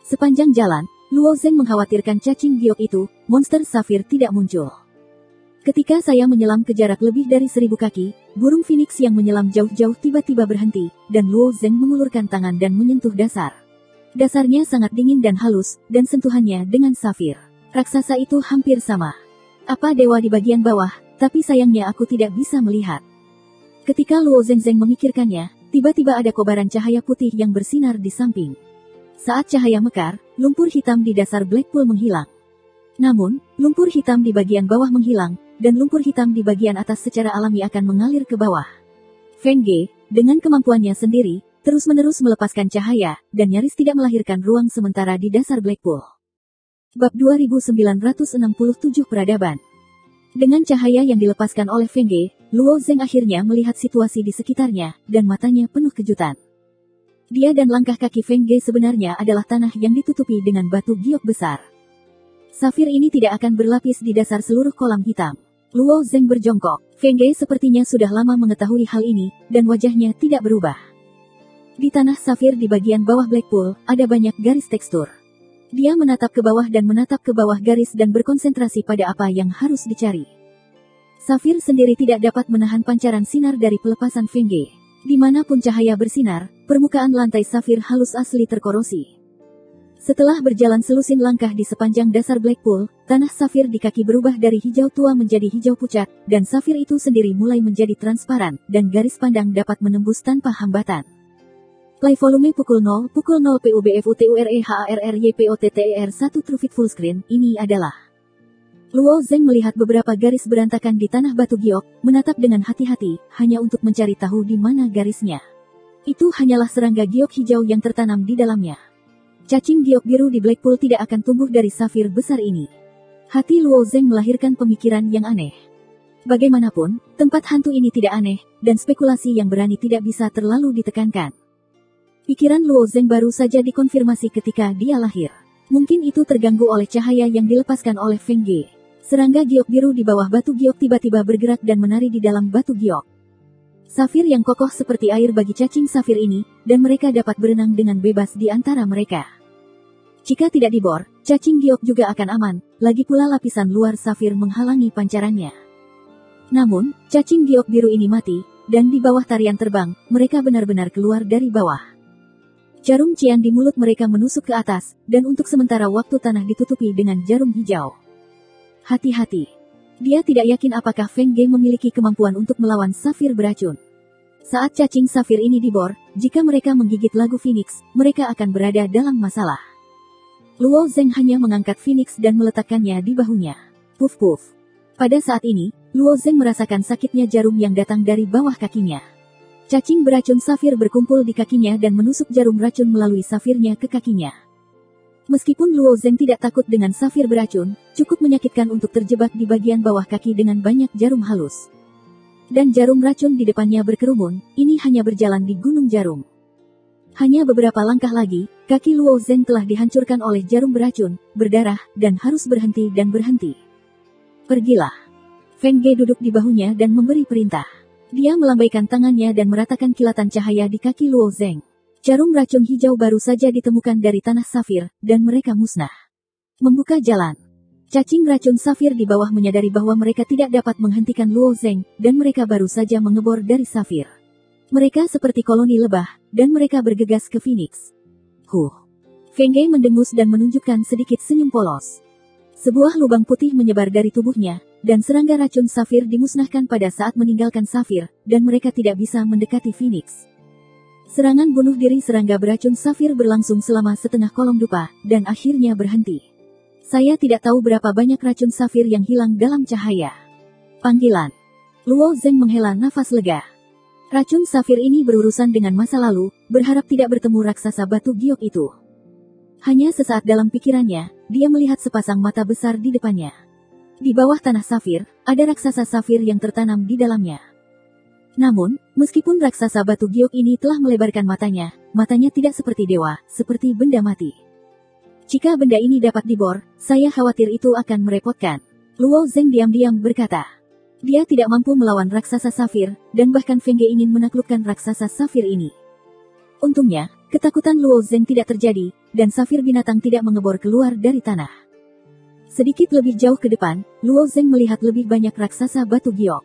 Sepanjang jalan, Luo Zeng mengkhawatirkan cacing giok itu, monster Safir tidak muncul. Ketika saya menyelam ke jarak lebih dari 1000 kaki, burung phoenix yang menyelam jauh-jauh tiba-tiba berhenti, dan Luo Zeng mengulurkan tangan dan menyentuh dasar. Dasarnya sangat dingin dan halus, dan sentuhannya dengan Safir. Raksasa itu hampir sama. Apa dewa di bagian bawah? Tapi sayangnya aku tidak bisa melihat. Ketika Luo Zeng memikirkannya, tiba-tiba ada kobaran cahaya putih yang bersinar di samping. Saat cahaya mekar, lumpur hitam di dasar Blackpool menghilang. Namun, lumpur hitam di bagian bawah menghilang, dan lumpur hitam di bagian atas secara alami akan mengalir ke bawah. Feng Ge, dengan kemampuannya sendiri, terus-menerus melepaskan cahaya, dan nyaris tidak melahirkan ruang sementara di dasar Blackpool. Bab 2967 Peradaban. Dengan cahaya yang dilepaskan oleh Feng Ge, Luo Zeng akhirnya melihat situasi di sekitarnya, dan matanya penuh kejutan. Dia dan langkah kaki Feng Ge sebenarnya adalah tanah yang ditutupi dengan batu giok besar. Safir ini tidak akan berlapis di dasar seluruh kolam hitam. Luo Zeng berjongkok. Feng Ge sepertinya sudah lama mengetahui hal ini, dan wajahnya tidak berubah. Di tanah safir di bagian bawah Blackpool, ada banyak garis tekstur. Dia menatap ke bawah dan menatap ke bawah garis dan berkonsentrasi pada apa yang harus dicari. Safir sendiri tidak dapat menahan pancaran sinar dari pelepasan Feng Ge. Dimanapun cahaya bersinar, permukaan lantai safir halus asli terkorosi. Setelah berjalan selusin langkah di sepanjang dasar Blackpool, tanah safir di kaki berubah dari hijau tua menjadi hijau pucat, dan safir itu sendiri mulai menjadi transparan, dan garis pandang dapat menembus tanpa hambatan. Play volume pukul 0 PUBFUTUREHARRYPOTTER1 True Fit Full Screen. Ini adalah Luo Zeng melihat beberapa garis berantakan di tanah batu giok, menatap dengan hati-hati, hanya untuk mencari tahu di mana garisnya. Itu hanyalah serangga giok hijau yang tertanam di dalamnya. Cacing giok biru di Blackpool tidak akan tumbuh dari safir besar ini. Hati Luo Zeng melahirkan pemikiran yang aneh. Bagaimanapun, tempat hantu ini tidak aneh, dan spekulasi yang berani tidak bisa terlalu ditekankan. Pikiran Luo Zeng baru saja dikonfirmasi ketika dia lahir. Mungkin itu terganggu oleh cahaya yang dilepaskan oleh Feng Ge. Serangga giok biru di bawah batu giok tiba-tiba bergerak dan menari di dalam batu giok. Safir yang kokoh seperti air bagi cacing safir ini, dan mereka dapat berenang dengan bebas di antara mereka. Jika tidak dibor, cacing giok juga akan aman, lagi pula lapisan luar safir menghalangi pancarannya. Namun, cacing giok biru ini mati, dan di bawah tarian terbang, mereka benar-benar keluar dari bawah. Jarum cian di mulut mereka menusuk ke atas, dan untuk sementara waktu tanah ditutupi dengan jarum hijau. Hati-hati. Dia tidak yakin apakah Feng Ge memiliki kemampuan untuk melawan safir beracun. Saat cacing safir ini dibor, jika mereka menggigit lagu Phoenix, mereka akan berada dalam masalah. Luo Zeng hanya mengangkat Phoenix dan meletakkannya di bahunya. Puf-puf. Pada saat ini, Luo Zeng merasakan sakitnya jarum yang datang dari bawah kakinya. Cacing beracun safir berkumpul di kakinya dan menusuk jarum racun melalui safirnya ke kakinya. Meskipun Luo Zeng tidak takut dengan safir beracun, cukup menyakitkan untuk terjebak di bagian bawah kaki dengan banyak jarum halus. Dan jarum racun di depannya berkerumun, ini hanya berjalan di gunung jarum. Hanya beberapa langkah lagi, kaki Luo Zeng telah dihancurkan oleh jarum beracun, berdarah, dan harus berhenti dan berhenti. Pergilah. Feng Ge duduk di bahunya dan memberi perintah. Dia melambaikan tangannya dan meratakan kilatan cahaya di kaki Luo Zeng. Jarum racun hijau baru saja ditemukan dari tanah safir, dan mereka musnah. Membuka jalan. Cacing racun safir di bawah menyadari bahwa mereka tidak dapat menghentikan Luo Zeng, dan mereka baru saja mengebor dari safir. Mereka seperti koloni lebah, dan mereka bergegas ke Phoenix. Feng Ge mendengus dan menunjukkan sedikit senyum polos. Sebuah lubang putih menyebar dari tubuhnya, dan serangga racun safir dimusnahkan pada saat meninggalkan safir, dan mereka tidak bisa mendekati Phoenix. Serangan bunuh diri serangga beracun safir berlangsung selama setengah kolom dupa, dan akhirnya berhenti. Saya tidak tahu berapa banyak racun safir yang hilang dalam cahaya. Panggilan. Luo Zeng menghela nafas lega. Racun safir ini berurusan dengan masa lalu, berharap tidak bertemu raksasa batu giok itu. Hanya sesaat dalam pikirannya, dia melihat sepasang mata besar di depannya. Di bawah tanah safir, ada raksasa safir yang tertanam di dalamnya. Namun, meskipun raksasa batu giok ini telah melebarkan matanya, matanya tidak seperti dewa, seperti benda mati. Jika benda ini dapat dibor, saya khawatir itu akan merepotkan. Luo Zeng diam-diam berkata. Dia tidak mampu melawan raksasa safir, dan bahkan Feng Ge ingin menaklukkan raksasa safir ini. Untungnya, ketakutan Luo Zeng tidak terjadi, dan safir binatang tidak mengebor keluar dari tanah. Sedikit lebih jauh ke depan, Luo Zeng melihat lebih banyak raksasa batu giok.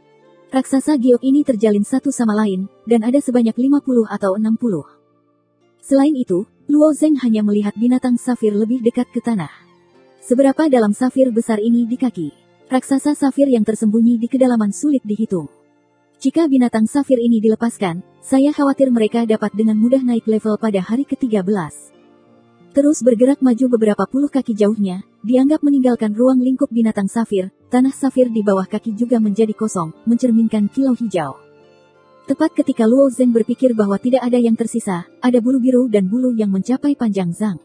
Raksasa giok ini terjalin satu sama lain, dan ada sebanyak 50 atau 60. Selain itu, Luo Zeng hanya melihat binatang safir lebih dekat ke tanah. Seberapa dalam safir besar ini di kaki? Raksasa safir yang tersembunyi di kedalaman sulit dihitung. Jika binatang safir ini dilepaskan, saya khawatir mereka dapat dengan mudah naik level pada hari ke-13. Terus bergerak maju beberapa puluh kaki jauhnya, dianggap meninggalkan ruang lingkup binatang safir, tanah safir di bawah kaki juga menjadi kosong, mencerminkan kilau hijau. Tepat ketika Luo Zeng berpikir bahwa tidak ada yang tersisa, ada bulu biru dan bulu yang mencapai panjang Zhang.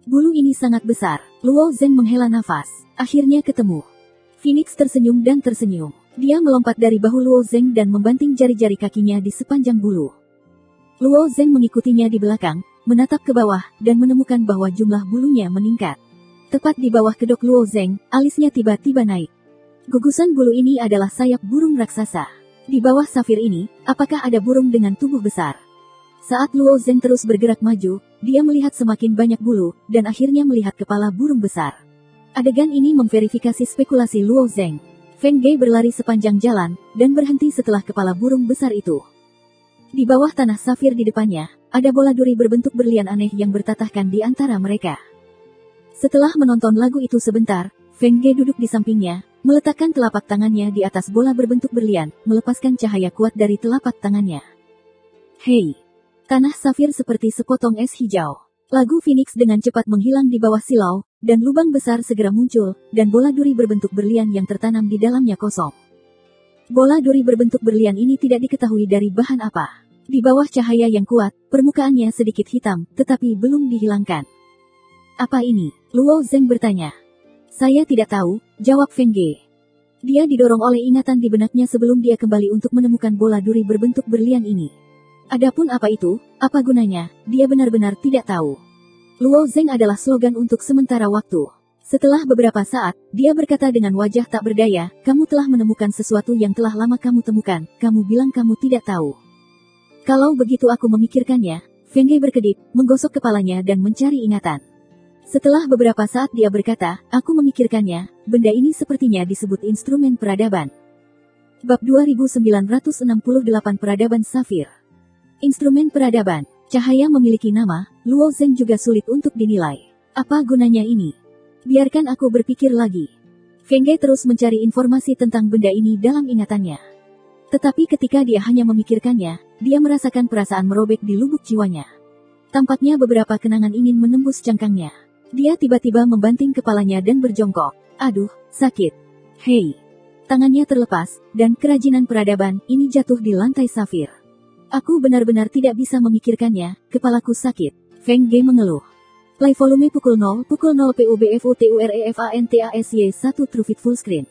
Bulu ini sangat besar, Luo Zeng menghela nafas, akhirnya ketemu. Phoenix tersenyum dan tersenyum. Dia melompat dari bahu Luo Zeng dan membanting jari-jari kakinya di sepanjang bulu. Luo Zeng mengikutinya di belakang, menatap ke bawah, dan menemukan bahwa jumlah bulunya meningkat. Tepat di bawah kedok Luo Zeng, alisnya tiba-tiba naik. Gugusan bulu ini adalah sayap burung raksasa. Di bawah safir ini, apakah ada burung dengan tubuh besar? Saat Luo Zeng terus bergerak maju, dia melihat semakin banyak bulu, dan akhirnya melihat kepala burung besar. Adegan ini memverifikasi spekulasi Luo Zeng. Feng Ge berlari sepanjang jalan, dan berhenti setelah kepala burung besar itu. Di bawah tanah safir di depannya, ada bola duri berbentuk berlian aneh yang bertatahkan di antara mereka. Setelah menonton lagu itu sebentar, Feng Ge duduk di sampingnya, meletakkan telapak tangannya di atas bola berbentuk berlian, melepaskan cahaya kuat dari telapak tangannya. Hei! Tanah safir seperti sepotong es hijau. Lagu Phoenix dengan cepat menghilang di bawah silau, dan lubang besar segera muncul, dan bola duri berbentuk berlian yang tertanam di dalamnya kosong. Bola duri berbentuk berlian ini tidak diketahui dari bahan apa. Di bawah cahaya yang kuat, permukaannya sedikit hitam, tetapi belum dihilangkan. Apa ini? Luo Zeng bertanya. Saya tidak tahu, jawab Feng Ge. Dia didorong oleh ingatan di benaknya sebelum dia kembali untuk menemukan bola duri berbentuk berlian ini. Adapun apa itu, apa gunanya, dia benar-benar tidak tahu. Luo Zeng adalah slogan untuk sementara waktu. Setelah beberapa saat, dia berkata dengan wajah tak berdaya, kamu telah menemukan sesuatu yang telah lama kamu temukan, kamu bilang kamu tidak tahu. Kalau begitu aku memikirkannya, Feng Ge berkedip, menggosok kepalanya dan mencari ingatan. Setelah beberapa saat dia berkata, aku memikirkannya, benda ini sepertinya disebut instrumen peradaban. Bab 2968 Peradaban Safir. Instrumen peradaban. Cahaya memiliki nama, Luo Zeng juga sulit untuk dinilai. Apa gunanya ini? Biarkan aku berpikir lagi. Feng Ge terus mencari informasi tentang benda ini dalam ingatannya. Tetapi ketika dia hanya memikirkannya, dia merasakan perasaan merobek di lubuk jiwanya. Tampaknya beberapa kenangan ingin menembus cangkangnya. Dia tiba-tiba membanting kepalanya dan berjongkok. Aduh, sakit. Hei. Tangannya terlepas, dan kerajinan peradaban ini jatuh di lantai safir. Aku benar-benar tidak bisa memikirkannya, kepalaku sakit. Feng Ge mengeluh. Play volume pukul 0 PUBFUTUREFANTASY 1 True Fit Full Screen.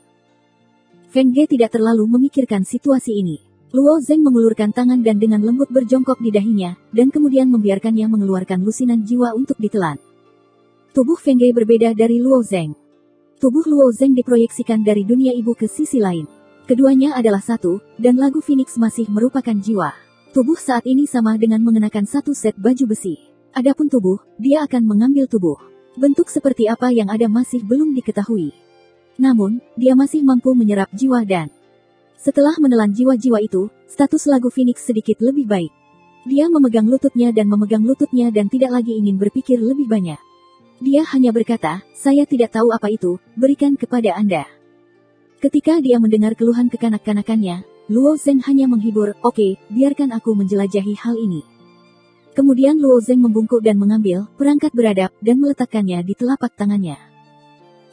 Feng Ge tidak terlalu memikirkan situasi ini. Luo Zeng mengulurkan tangan dan dengan lembut berjongkok di dahinya, dan kemudian membiarkannya mengeluarkan lusinan jiwa untuk ditelan. Tubuh Feng Ge berbeda dari Luo Zeng. Tubuh Luo Zeng diproyeksikan dari dunia ibu ke sisi lain. Keduanya adalah satu, dan lagu Phoenix masih merupakan jiwa. Tubuh saat ini sama dengan mengenakan satu set baju besi. Adapun tubuh, dia akan mengambil tubuh. Bentuk seperti apa yang ada masih belum diketahui. Namun, dia masih mampu menyerap jiwa dan setelah menelan jiwa-jiwa itu, status lagu Phoenix sedikit lebih baik. Dia memegang lututnya dan tidak lagi ingin berpikir lebih banyak. Dia hanya berkata, saya tidak tahu apa itu, berikan kepada Anda. Ketika dia mendengar keluhan kekanak-kanakannya, Luo Zeng hanya menghibur, oke, biarkan aku menjelajahi hal ini. Kemudian Luo Zeng membungkuk dan mengambil perangkat beradab dan meletakkannya di telapak tangannya.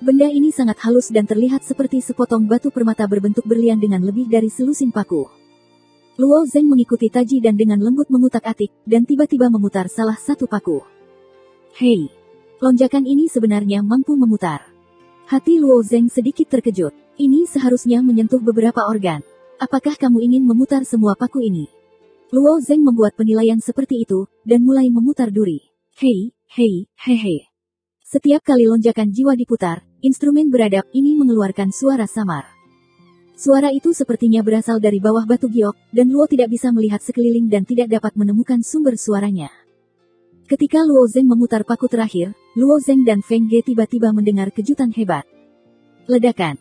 Benda ini sangat halus dan terlihat seperti sepotong batu permata berbentuk berlian dengan lebih dari selusin paku. Luo Zeng mengikuti Taji dan dengan lembut mengutak-atik, dan tiba-tiba memutar salah satu paku. Hei! Lonjakan ini sebenarnya mampu memutar. Hati Luo Zeng sedikit terkejut. Ini seharusnya menyentuh beberapa organ. Apakah kamu ingin memutar semua paku ini? Luo Zeng membuat penilaian seperti itu, dan mulai memutar duri. Hei, hei, hehe. Setiap kali lonjakan jiwa diputar, instrumen beradab ini mengeluarkan suara samar. Suara itu sepertinya berasal dari bawah batu giok, dan Luo tidak bisa melihat sekeliling dan tidak dapat menemukan sumber suaranya. Ketika Luo Zeng memutar paku terakhir, Luo Zeng dan Feng Ge tiba-tiba mendengar kejutan hebat. Ledakan.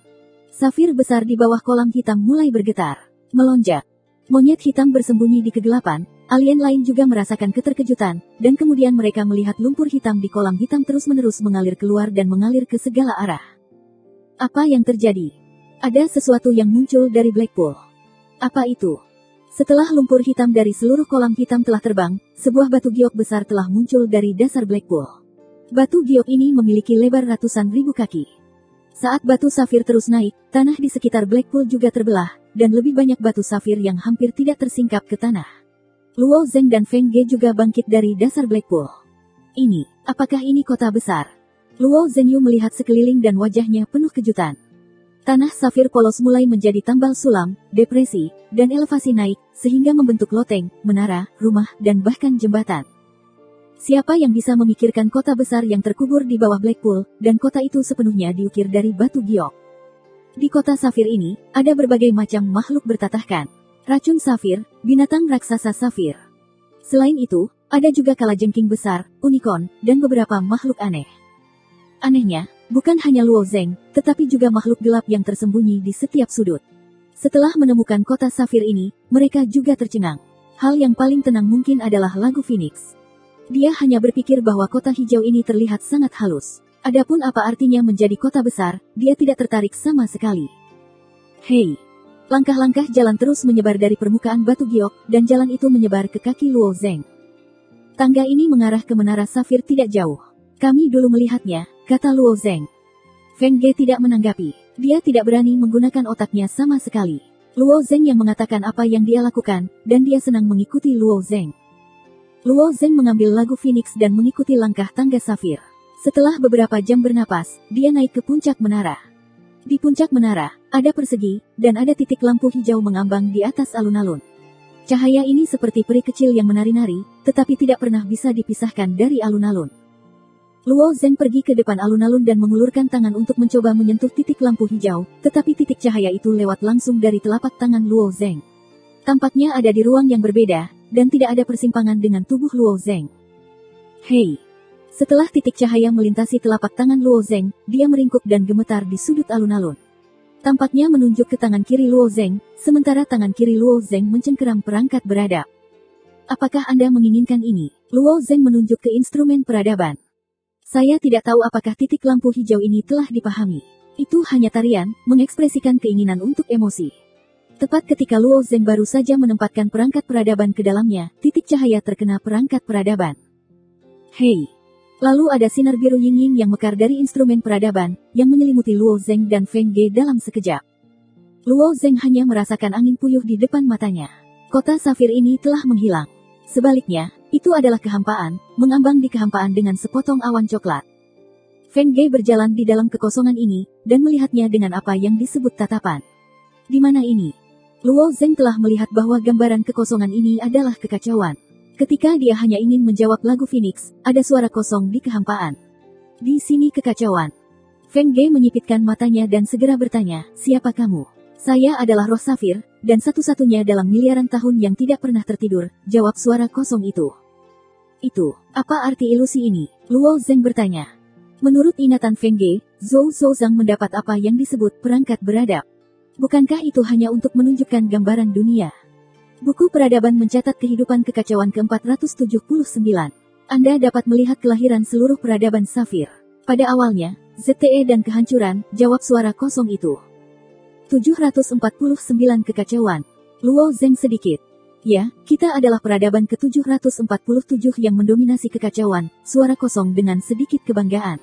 Safir besar di bawah kolam hitam mulai bergetar. Melonjak. Monyet hitam bersembunyi di kegelapan. Alien lain juga merasakan keterkejutan, dan kemudian mereka melihat lumpur hitam di kolam hitam terus-menerus mengalir keluar dan mengalir ke segala arah. Apa yang terjadi? Ada sesuatu yang muncul dari Blackpool. Apa itu? Setelah lumpur hitam dari seluruh kolam hitam telah terbang, sebuah batu giok besar telah muncul dari dasar Blackpool. Batu giok ini memiliki lebar ratusan ribu kaki. Saat batu safir terus naik, tanah di sekitar Blackpool juga terbelah, dan lebih banyak batu safir yang hampir tidak tersingkap ke tanah. Luo Zeng dan Feng Ge juga bangkit dari dasar Blackpool. Apakah ini kota besar? Luo Zengyu melihat sekeliling dan wajahnya penuh kejutan. Tanah safir polos mulai menjadi tambal sulam, depresi, dan elevasi naik, sehingga membentuk loteng, menara, rumah, dan bahkan jembatan. Siapa yang bisa memikirkan kota besar yang terkubur di bawah Blackpool, dan kota itu sepenuhnya diukir dari batu giok? Di kota safir ini, ada berbagai macam makhluk bertatahkan. Racun safir, binatang raksasa safir. Selain itu, ada juga kalajengking besar, unicorn, dan beberapa makhluk aneh. Anehnya, bukan hanya Luo Zeng, tetapi juga makhluk gelap yang tersembunyi di setiap sudut. Setelah menemukan kota safir ini, mereka juga tercengang. Hal yang paling tenang mungkin adalah lagu Phoenix. Dia hanya berpikir bahwa kota hijau ini terlihat sangat halus. Adapun apa artinya menjadi kota besar, dia tidak tertarik sama sekali. Hei! Langkah-langkah jalan terus menyebar dari permukaan batu giok, dan jalan itu menyebar ke kaki Luo Zeng. Tangga ini mengarah ke menara safir tidak jauh. Kami dulu melihatnya, kata Luo Zeng. Feng Ge tidak menanggapi. Dia tidak berani menggunakan otaknya sama sekali. Luo Zeng yang mengatakan apa yang dia lakukan, dan dia senang mengikuti Luo Zeng. Luo Zeng mengambil lagu Phoenix dan mengikuti langkah tangga safir. Setelah beberapa jam bernapas, dia naik ke puncak menara. Di puncak menara, ada persegi, dan ada titik lampu hijau mengambang di atas alun-alun. Cahaya ini seperti peri kecil yang menari-nari, tetapi tidak pernah bisa dipisahkan dari alun-alun. Luo Zeng pergi ke depan alun-alun dan mengulurkan tangan untuk mencoba menyentuh titik lampu hijau, tetapi titik cahaya itu lewat langsung dari telapak tangan Luo Zeng. Tampaknya ada di ruang yang berbeda, dan tidak ada persimpangan dengan tubuh Luo Zeng. Hei! Setelah titik cahaya melintasi telapak tangan Luo Zeng, dia meringkuk dan gemetar di sudut alun-alun. Tampaknya menunjuk ke tangan kiri Luo Zeng, sementara tangan kiri Luo Zeng mencengkeram perangkat beradab. Apakah Anda menginginkan ini? Luo Zeng menunjuk ke instrumen peradaban. Saya tidak tahu apakah titik lampu hijau ini telah dipahami. Itu hanya tarian, mengekspresikan keinginan untuk emosi. Tepat ketika Luo Zeng baru saja menempatkan perangkat peradaban ke dalamnya, titik cahaya terkena perangkat peradaban. Hei! Lalu ada sinar biru yin-yin yang mekar dari instrumen peradaban, yang menyelimuti Luo Zeng dan Feng Ge dalam sekejap. Luo Zeng hanya merasakan angin puyuh di depan matanya. Kota safir ini telah menghilang. Sebaliknya, itu adalah kehampaan, mengambang di kehampaan dengan sepotong awan coklat. Feng Ge berjalan di dalam kekosongan ini, dan melihatnya dengan apa yang disebut tatapan. Di mana ini? Luo Zeng telah melihat bahwa gambaran kekosongan ini adalah kekacauan. Ketika dia hanya ingin menjawab lagu Phoenix, ada suara kosong di kehampaan. Di sini kekacauan. Feng Ge menyipitkan matanya dan segera bertanya, siapa kamu? Saya adalah Roh Safir, dan satu-satunya dalam miliaran tahun yang tidak pernah tertidur, jawab suara kosong itu. Itu, apa arti ilusi ini? Luo Zeng bertanya. Menurut ingatan Feng Ge, Zhou Zhouzang mendapat apa yang disebut perangkat beradab. Bukankah itu hanya untuk menunjukkan gambaran dunia? Buku peradaban mencatat kehidupan kekacauan ke-479. Anda dapat melihat kelahiran seluruh peradaban Safir. Pada awalnya, ZTE dan kehancuran, jawab suara kosong itu. 749 kekacauan. Luo Zeng sedikit. Ya, kita adalah peradaban ke-747 yang mendominasi kekacauan, suara kosong dengan sedikit kebanggaan.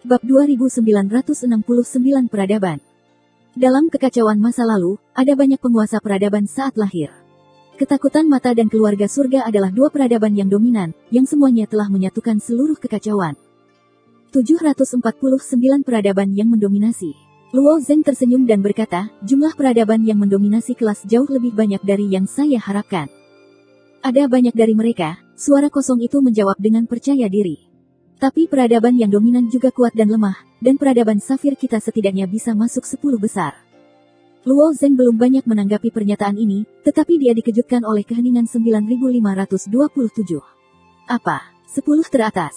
Bab 2969 Peradaban. Dalam kekacauan masa lalu, ada banyak penguasa peradaban saat lahir. Ketakutan mata dan keluarga surga adalah dua peradaban yang dominan, yang semuanya telah menyatukan seluruh kekacauan. 749 peradaban yang mendominasi. Luo Zeng tersenyum dan berkata, jumlah peradaban yang mendominasi kelas jauh lebih banyak dari yang saya harapkan. Ada banyak dari mereka, suara kosong itu menjawab dengan percaya diri. Tapi peradaban yang dominan juga kuat dan lemah, dan peradaban Safir kita setidaknya bisa masuk 10 besar. Luo Zeng belum banyak menanggapi pernyataan ini, tetapi dia dikejutkan oleh keheningan 9527. Apa? 10 teratas?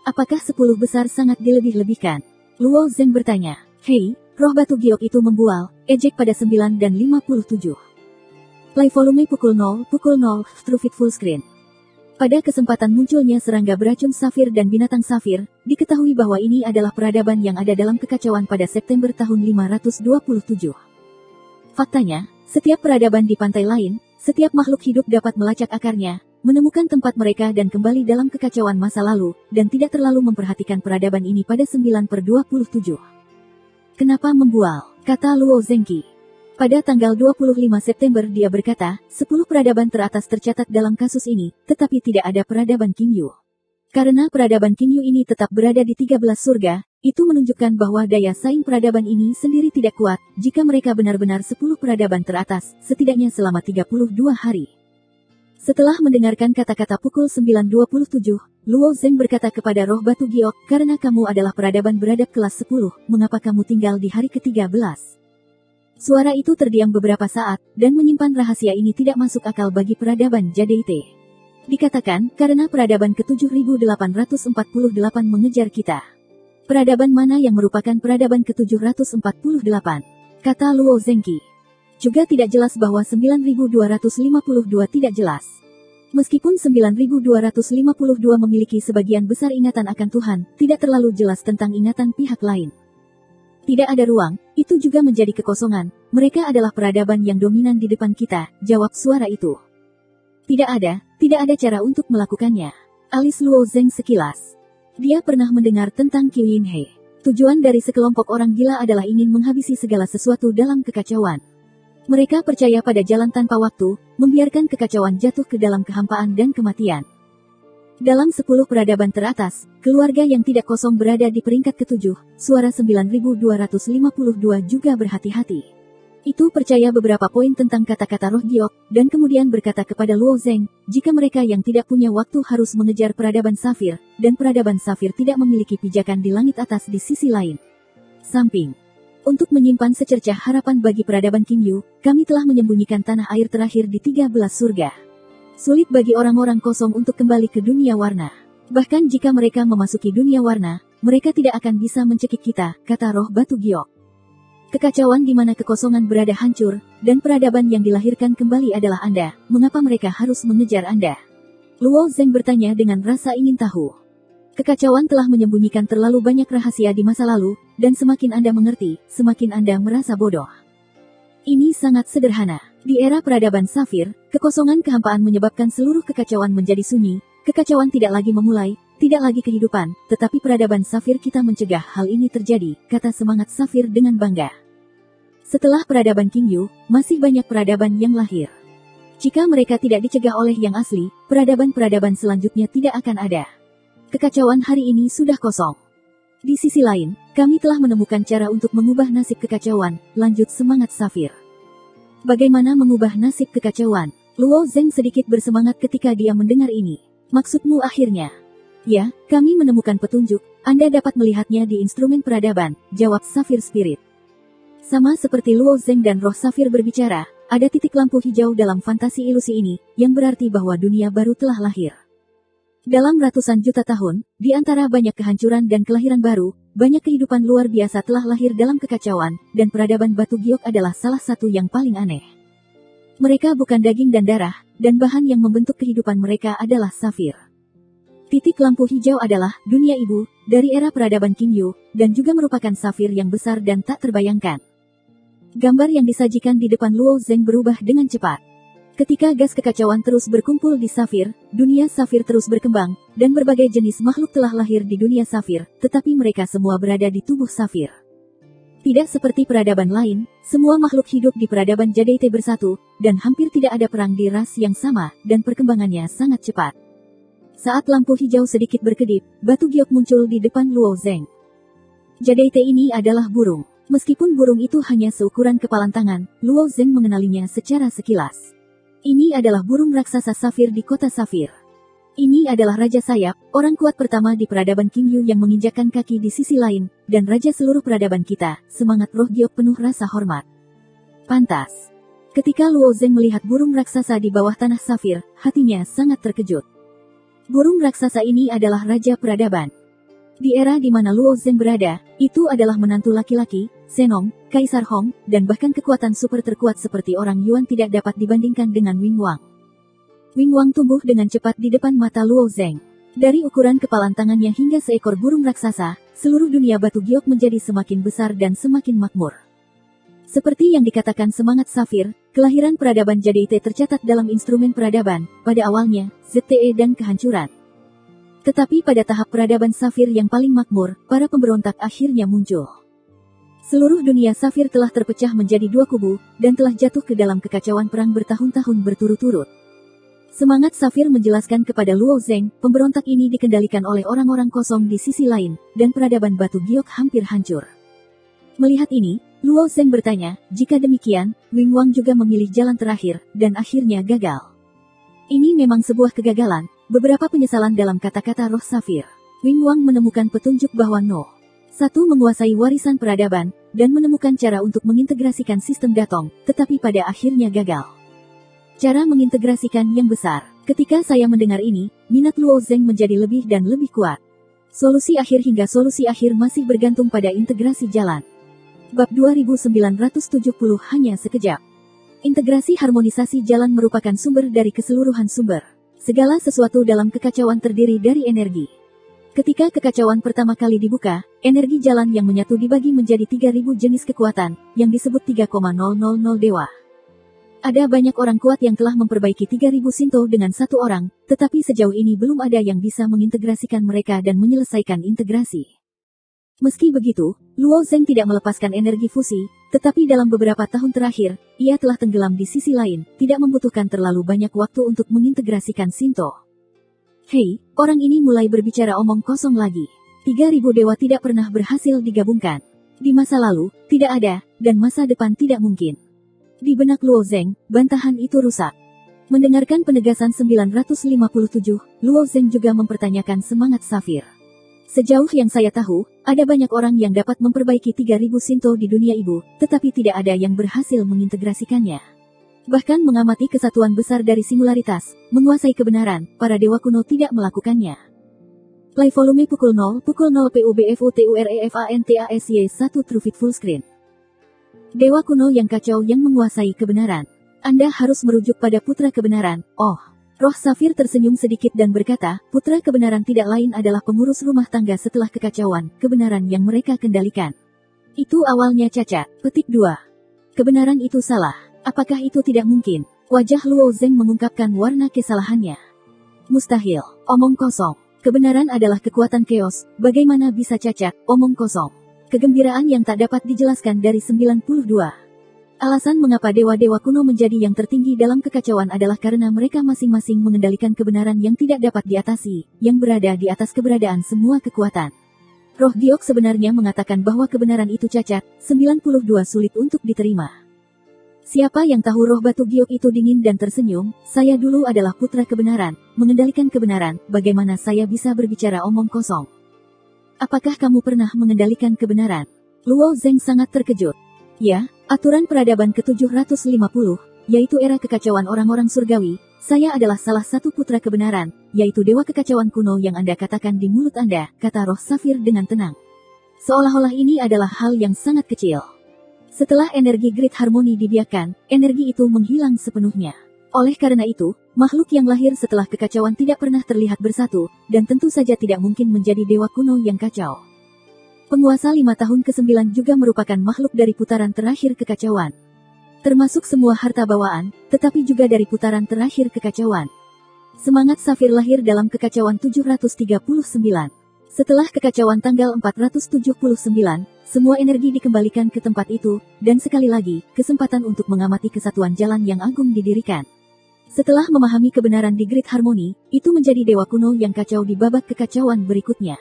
Apakah 10 besar sangat dilebih-lebihkan? Luo Zeng bertanya. Hei, roh batu giok itu membual, ejek pada 9 dan 57. Play volume pukul 0, true fit full screen. Pada kesempatan munculnya serangga beracun safir dan binatang safir, diketahui bahwa ini adalah peradaban yang ada dalam kekacauan pada September tahun 527. Faktanya, setiap peradaban di pantai lain, setiap makhluk hidup dapat melacak akarnya, menemukan tempat mereka dan kembali dalam kekacauan masa lalu, dan tidak terlalu memperhatikan peradaban ini pada 9/27. Kenapa membual? Kata Luo Zengqi. Pada tanggal 25 September dia berkata, 10 peradaban teratas tercatat dalam kasus ini, tetapi tidak ada peradaban Qingyu. Karena peradaban Qingyu ini tetap berada di 13 surga, itu menunjukkan bahwa daya saing peradaban ini sendiri tidak kuat, jika mereka benar-benar 10 peradaban teratas, setidaknya selama 32 hari. Setelah mendengarkan kata-kata pukul 9.27, Luo Zeng berkata kepada roh batu giok, karena kamu adalah peradaban beradab kelas 10, mengapa kamu tinggal di hari ke-13? Suara itu terdiam beberapa saat, dan menyimpan rahasia ini tidak masuk akal bagi peradaban Jadeite. Dikatakan, karena peradaban ke-7848 mengejar kita. Peradaban mana yang merupakan peradaban ke-748? Kata Luo Zengqi. Juga tidak jelas bahwa 9252 tidak jelas. Meskipun 9252 memiliki sebagian besar ingatan akan Tuhan, tidak terlalu jelas tentang ingatan pihak lain. Tidak ada ruang, itu juga menjadi kekosongan, mereka adalah peradaban yang dominan di depan kita, jawab suara itu. Tidak ada cara untuk melakukannya. Alis Luo Zeng sekilas. Dia pernah mendengar tentang Qiu Yinhe. Tujuan dari sekelompok orang gila adalah ingin menghabisi segala sesuatu dalam kekacauan. Mereka percaya pada jalan tanpa waktu, membiarkan kekacauan jatuh ke dalam kehampaan dan kematian. Dalam 10 peradaban teratas, keluarga yang tidak kosong berada di peringkat ke-7, suara 9252 juga berhati-hati. Itu percaya beberapa poin tentang kata-kata roh giok, dan kemudian berkata kepada Luo Zeng, jika mereka yang tidak punya waktu harus mengejar peradaban safir, dan peradaban safir tidak memiliki pijakan di langit atas di sisi lain. Samping. Untuk menyimpan secercah harapan bagi peradaban Qingyu, kami telah menyembunyikan tanah air terakhir di 13 surga. Sulit bagi orang-orang kosong untuk kembali ke dunia warna. Bahkan jika mereka memasuki dunia warna, mereka tidak akan bisa mencekik kita, kata roh batu giok. Kekacauan di mana kekosongan berada hancur, dan peradaban yang dilahirkan kembali adalah Anda, mengapa mereka harus mengejar Anda? Luo Zeng bertanya dengan rasa ingin tahu. Kekacauan telah menyembunyikan terlalu banyak rahasia di masa lalu, dan semakin Anda mengerti, semakin Anda merasa bodoh. Ini sangat sederhana. Di era peradaban safir, kekosongan kehampaan menyebabkan seluruh kekacauan menjadi sunyi, kekacauan tidak lagi memulai, tidak lagi kehidupan, tetapi peradaban safir kita mencegah hal ini terjadi, kata semangat safir dengan bangga. Setelah peradaban Qingyu, masih banyak peradaban yang lahir. Jika mereka tidak dicegah oleh yang asli, peradaban-peradaban selanjutnya tidak akan ada. Kekacauan hari ini sudah kosong. Di sisi lain, kami telah menemukan cara untuk mengubah nasib kekacauan, lanjut semangat safir. Bagaimana mengubah nasib kekacauan? Luo Zeng sedikit bersemangat ketika dia mendengar ini. Maksudmu akhirnya? Ya, kami menemukan petunjuk. Anda dapat melihatnya di instrumen peradaban, jawab Safir Spirit. Sama seperti Luo Zeng dan roh Safir berbicara, ada titik lampu hijau dalam fantasi ilusi ini, yang berarti bahwa dunia baru telah lahir. Dalam ratusan juta tahun, di antara banyak kehancuran dan kelahiran baru, banyak kehidupan luar biasa telah lahir dalam kekacauan, dan peradaban batu giok adalah salah satu yang paling aneh. Mereka bukan daging dan darah, dan bahan yang membentuk kehidupan mereka adalah safir. Titik lampu hijau adalah dunia ibu, dari era peradaban Qingyu, dan juga merupakan safir yang besar dan tak terbayangkan. Gambar yang disajikan di depan Luo Zeng berubah dengan cepat. Ketika gas kekacauan terus berkumpul di safir, dunia safir terus berkembang, dan berbagai jenis makhluk telah lahir di dunia safir, tetapi mereka semua berada di tubuh safir. Tidak seperti peradaban lain, semua makhluk hidup di peradaban Jadaite bersatu, dan hampir tidak ada perang di ras yang sama, dan perkembangannya sangat cepat. Saat lampu hijau sedikit berkedip, batu giok muncul di depan Luo Zeng. Jadaite ini adalah burung. Meskipun burung itu hanya seukuran kepalan tangan, Luo Zeng mengenalinya secara sekilas. Ini adalah burung raksasa safir di kota safir. Ini adalah Raja Sayap, orang kuat pertama di peradaban Qingyu yang menginjakkan kaki di sisi lain, dan Raja seluruh peradaban kita, semangat roh giok penuh rasa hormat. Pantas. Ketika Luo Zeng melihat burung raksasa di bawah tanah safir, hatinya sangat terkejut. Burung raksasa ini adalah Raja Peradaban. Di era di mana Luo Zeng berada, itu adalah menantu laki-laki, Senong, Kaisar Hong, dan bahkan kekuatan super terkuat seperti orang Yuan tidak dapat dibandingkan dengan Wing Wang. Wing Wang tumbuh dengan cepat di depan mata Luo Zeng. Dari ukuran kepalan tangannya hingga seekor burung raksasa, seluruh dunia batu giok menjadi semakin besar dan semakin makmur. Seperti yang dikatakan semangat safir, kelahiran peradaban Jadaite tercatat dalam instrumen peradaban, pada awalnya, ZTE dan kehancuran. Tetapi pada tahap peradaban safir yang paling makmur, para pemberontak akhirnya muncul. Seluruh dunia safir telah terpecah menjadi dua kubu, dan telah jatuh ke dalam kekacauan perang bertahun-tahun berturut-turut. Semangat safir menjelaskan kepada Luo Zeng, pemberontak ini dikendalikan oleh orang-orang kosong di sisi lain, dan peradaban batu giok hampir hancur. Melihat ini, Luo Zeng bertanya, jika demikian, Wing Wang juga memilih jalan terakhir, dan akhirnya gagal. Ini memang sebuah kegagalan, beberapa penyesalan dalam kata-kata roh safir. Wing Wang menemukan petunjuk bahwa No. 1 menguasai warisan peradaban, dan menemukan cara untuk mengintegrasikan sistem datong, tetapi pada akhirnya gagal. Cara mengintegrasikan yang besar. Ketika saya mendengar ini, minat Luo Zeng menjadi lebih dan lebih kuat. Solusi akhir hingga solusi akhir masih bergantung pada integrasi jalan. Bab 2970 hanya sekejap. Integrasi harmonisasi jalan merupakan sumber dari keseluruhan sumber. Segala sesuatu dalam kekacauan terdiri dari energi. Ketika kekacauan pertama kali dibuka, energi jalan yang menyatu dibagi menjadi 3000 jenis kekuatan, yang disebut 3,000 dewa. Ada banyak orang kuat yang telah memperbaiki 3000 Shinto dengan satu orang, tetapi sejauh ini belum ada yang bisa mengintegrasikan mereka dan menyelesaikan integrasi. Meski begitu, Luo Zeng tidak melepaskan energi fusi, tetapi dalam beberapa tahun terakhir, ia telah tenggelam di sisi lain, tidak membutuhkan terlalu banyak waktu untuk mengintegrasikan Shinto. Hei, orang ini mulai berbicara omong kosong lagi. 3000 dewa tidak pernah berhasil digabungkan. Di masa lalu, tidak ada, dan masa depan tidak mungkin. Di benak Luo Zeng, bantahan itu rusak. Mendengarkan penegasan 957, Luo Zeng juga mempertanyakan semangat safir. Sejauh yang saya tahu, ada banyak orang yang dapat memperbaiki 3000 Shinto di dunia ibu, tetapi tidak ada yang berhasil mengintegrasikannya. Bahkan mengamati kesatuan besar dari singularitas, menguasai kebenaran, para dewa kuno tidak melakukannya. Play volume pukul 0 PUBFUTUREFANTASY 1 True Fit Full Screen. Dewa kuno yang kacau yang menguasai kebenaran. Anda harus merujuk pada putra kebenaran, oh. Roh Safir tersenyum sedikit dan berkata, putra kebenaran tidak lain adalah pengurus rumah tangga setelah kekacauan, kebenaran yang mereka kendalikan. Itu awalnya cacat. Petik 2. Kebenaran itu salah. Apakah itu tidak mungkin? Wajah Luo Zeng mengungkapkan warna kesalahannya. Mustahil. Omong kosong. Kebenaran adalah kekuatan keos, bagaimana bisa cacat, omong kosong. Kegembiraan yang tak dapat dijelaskan dari 92. Alasan mengapa dewa-dewa kuno menjadi yang tertinggi dalam kekacauan adalah karena mereka masing-masing mengendalikan kebenaran yang tidak dapat diatasi, yang berada di atas keberadaan semua kekuatan. Roh giok sebenarnya mengatakan bahwa kebenaran itu cacat, 92 sulit untuk diterima. Siapa yang tahu roh batu giok itu dingin dan tersenyum, saya dulu adalah putra kebenaran, mengendalikan kebenaran, bagaimana saya bisa berbicara omong kosong? Apakah kamu pernah mengendalikan kebenaran? Luo Zeng sangat terkejut. Ya, aturan peradaban ke-750, yaitu era kekacauan orang-orang surgawi, saya adalah salah satu putra kebenaran, yaitu dewa kekacauan kuno yang Anda katakan di mulut Anda, kata roh safir dengan tenang. Seolah-olah ini adalah hal yang sangat kecil. Setelah energi Great Harmony dibiarkan, energi itu menghilang sepenuhnya. Oleh karena itu, makhluk yang lahir setelah kekacauan tidak pernah terlihat bersatu, dan tentu saja tidak mungkin menjadi dewa kuno yang kacau. Penguasa 5 tahun ke-9 juga merupakan makhluk dari putaran terakhir kekacauan. Termasuk semua harta bawaan, tetapi juga dari putaran terakhir kekacauan. Semangat Safir lahir dalam kekacauan 739. Setelah kekacauan tanggal 479, semua energi dikembalikan ke tempat itu, dan sekali lagi, kesempatan untuk mengamati kesatuan jalan yang agung didirikan. Setelah memahami kebenaran di Great Harmony, itu menjadi dewa kuno yang kacau di babak kekacauan berikutnya.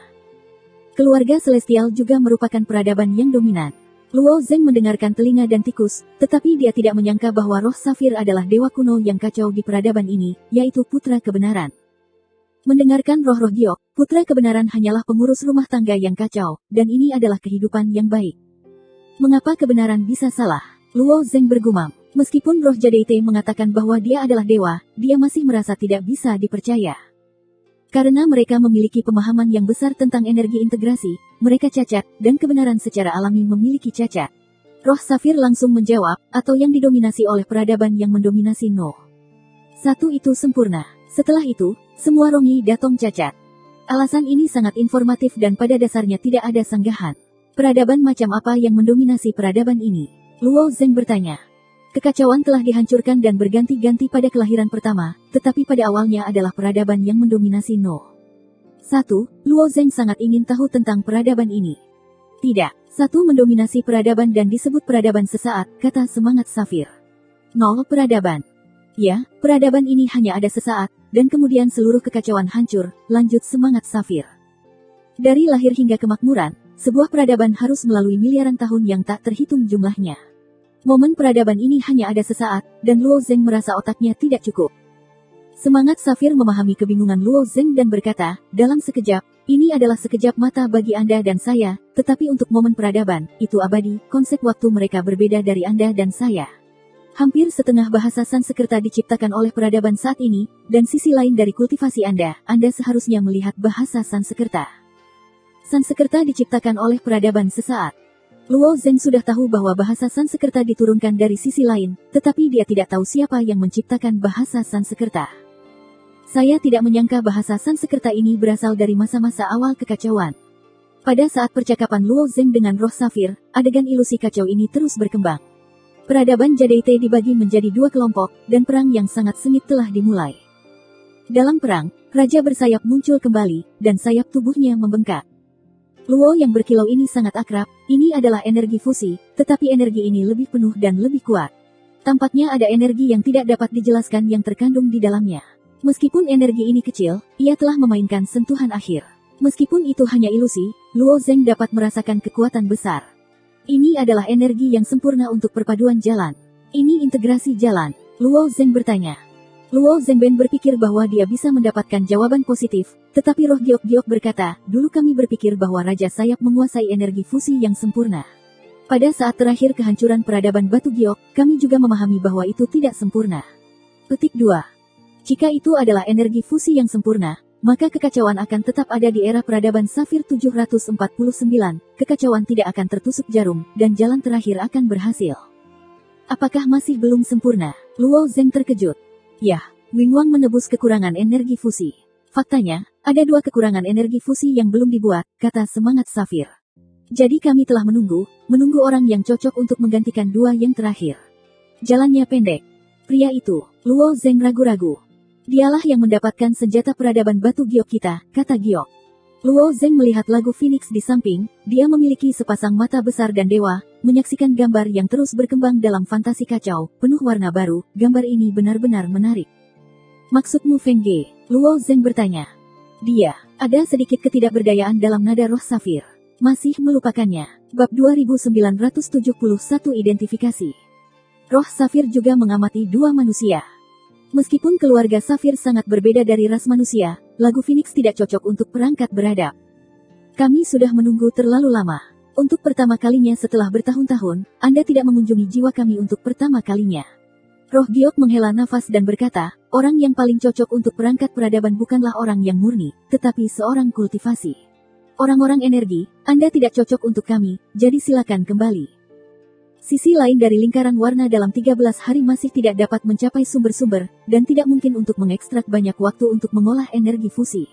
Keluarga Celestial juga merupakan peradaban yang dominan. Luo Zeng mendengarkan telinga dan tikus, tetapi dia tidak menyangka bahwa roh Safir adalah dewa kuno yang kacau di peradaban ini, yaitu putra kebenaran. Mendengarkan roh-roh giok, putra kebenaran hanyalah pengurus rumah tangga yang kacau, dan ini adalah kehidupan yang baik. Mengapa kebenaran bisa salah? Luo Zeng bergumam. Meskipun roh Jadeite mengatakan bahwa dia adalah dewa, dia masih merasa tidak bisa dipercaya. Karena mereka memiliki pemahaman yang besar tentang energi integrasi, mereka cacat, dan kebenaran secara alami memiliki cacat. Roh Safir langsung menjawab, atau yang didominasi oleh peradaban yang mendominasi No. Satu itu sempurna. Setelah itu, semua Rongi Datong cacat. Alasan ini sangat informatif dan pada dasarnya tidak ada sanggahan. Peradaban macam apa yang mendominasi peradaban ini? Luo Zeng bertanya. Kekacauan telah dihancurkan dan berganti-ganti pada kelahiran pertama, tetapi pada awalnya adalah peradaban yang mendominasi No. 1. Luo Zeng sangat ingin tahu tentang peradaban ini. Tidak, satu mendominasi peradaban dan disebut peradaban sesaat, kata semangat Safir. 0 peradaban. Ya, peradaban ini hanya ada sesaat, dan kemudian seluruh kekacauan hancur, lanjut semangat Safir. Dari lahir hingga kemakmuran, sebuah peradaban harus melalui miliaran tahun yang tak terhitung jumlahnya. Momen peradaban ini hanya ada sesaat, dan Luo Zeng merasa otaknya tidak cukup. Semangat Safir memahami kebingungan Luo Zeng dan berkata, dalam sekejap, ini adalah sekejap mata bagi Anda dan saya, tetapi untuk momen peradaban, itu abadi, konsep waktu mereka berbeda dari Anda dan saya. Hampir setengah bahasa Sanskerta diciptakan oleh peradaban saat ini, dan sisi lain dari kultivasi Anda seharusnya melihat bahasa Sanskerta. Sanskerta diciptakan oleh peradaban sesaat. Luo Zeng sudah tahu bahwa bahasa Sanskerta diturunkan dari sisi lain, tetapi dia tidak tahu siapa yang menciptakan bahasa Sanskerta. Saya tidak menyangka bahasa Sanskerta ini berasal dari masa-masa awal kekacauan. Pada saat percakapan Luo Zeng dengan roh Safir, adegan ilusi kacau ini terus berkembang. Peradaban Jadeite dibagi menjadi dua kelompok, dan perang yang sangat sengit telah dimulai. Dalam perang, Raja bersayap muncul kembali, dan sayap tubuhnya membengkak. Luo yang berkilau ini sangat akrab, ini adalah energi fusi, tetapi energi ini lebih penuh dan lebih kuat. Tampaknya ada energi yang tidak dapat dijelaskan yang terkandung di dalamnya. Meskipun energi ini kecil, ia telah memainkan sentuhan akhir. Meskipun itu hanya ilusi, Luo Zeng dapat merasakan kekuatan besar. Ini adalah energi yang sempurna untuk perpaduan jalan. Ini integrasi jalan. Luo Zeng bertanya. Luo Zengben berpikir bahwa dia bisa mendapatkan jawaban positif, tetapi roh giok-giok berkata, dulu kami berpikir bahwa Raja Sayap menguasai energi fusi yang sempurna. Pada saat terakhir kehancuran peradaban batu giok, kami juga memahami bahwa itu tidak sempurna. Petik 2. Jika itu adalah energi fusi yang sempurna, maka kekacauan akan tetap ada di era peradaban Safir 749, kekacauan tidak akan tertusuk jarum, dan jalan terakhir akan berhasil. Apakah masih belum sempurna? Luo Zeng terkejut. Ya, Wing Wang menebus kekurangan energi fusi. Faktanya, ada 2 kekurangan energi fusi yang belum dibuat, kata semangat Safir. Jadi kami telah menunggu orang yang cocok untuk menggantikan 2 yang terakhir. Jalannya pendek. Pria itu, Luo Zeng ragu-ragu. Dialah yang mendapatkan senjata peradaban batu giok kita, kata giok. Luo Zeng melihat lagu Phoenix di samping, dia memiliki sepasang mata besar dan dewa, menyaksikan gambar yang terus berkembang dalam fantasi kacau, penuh warna baru, gambar ini benar-benar menarik. Maksudmu Feng Ge? Luo Zeng bertanya. Dia, ada sedikit ketidakberdayaan dalam nada roh Safir. Masih melupakannya. Bab 2971 Identifikasi. roh Safir juga mengamati dua manusia. Meskipun keluarga Safir sangat berbeda dari ras manusia, lagu Phoenix tidak cocok untuk perangkat beradab. Kami sudah menunggu terlalu lama. Untuk pertama kalinya setelah bertahun-tahun, Anda tidak mengunjungi jiwa kami untuk pertama kalinya. Roh Giok menghela nafas dan berkata, orang yang paling cocok untuk perangkat peradaban bukanlah orang yang murni, tetapi seorang kultivasi. Orang-orang energi, Anda tidak cocok untuk kami, jadi silakan kembali. Sisi lain dari lingkaran warna dalam 13 hari masih tidak dapat mencapai sumber-sumber, dan tidak mungkin untuk mengekstrak banyak waktu untuk mengolah energi fusi.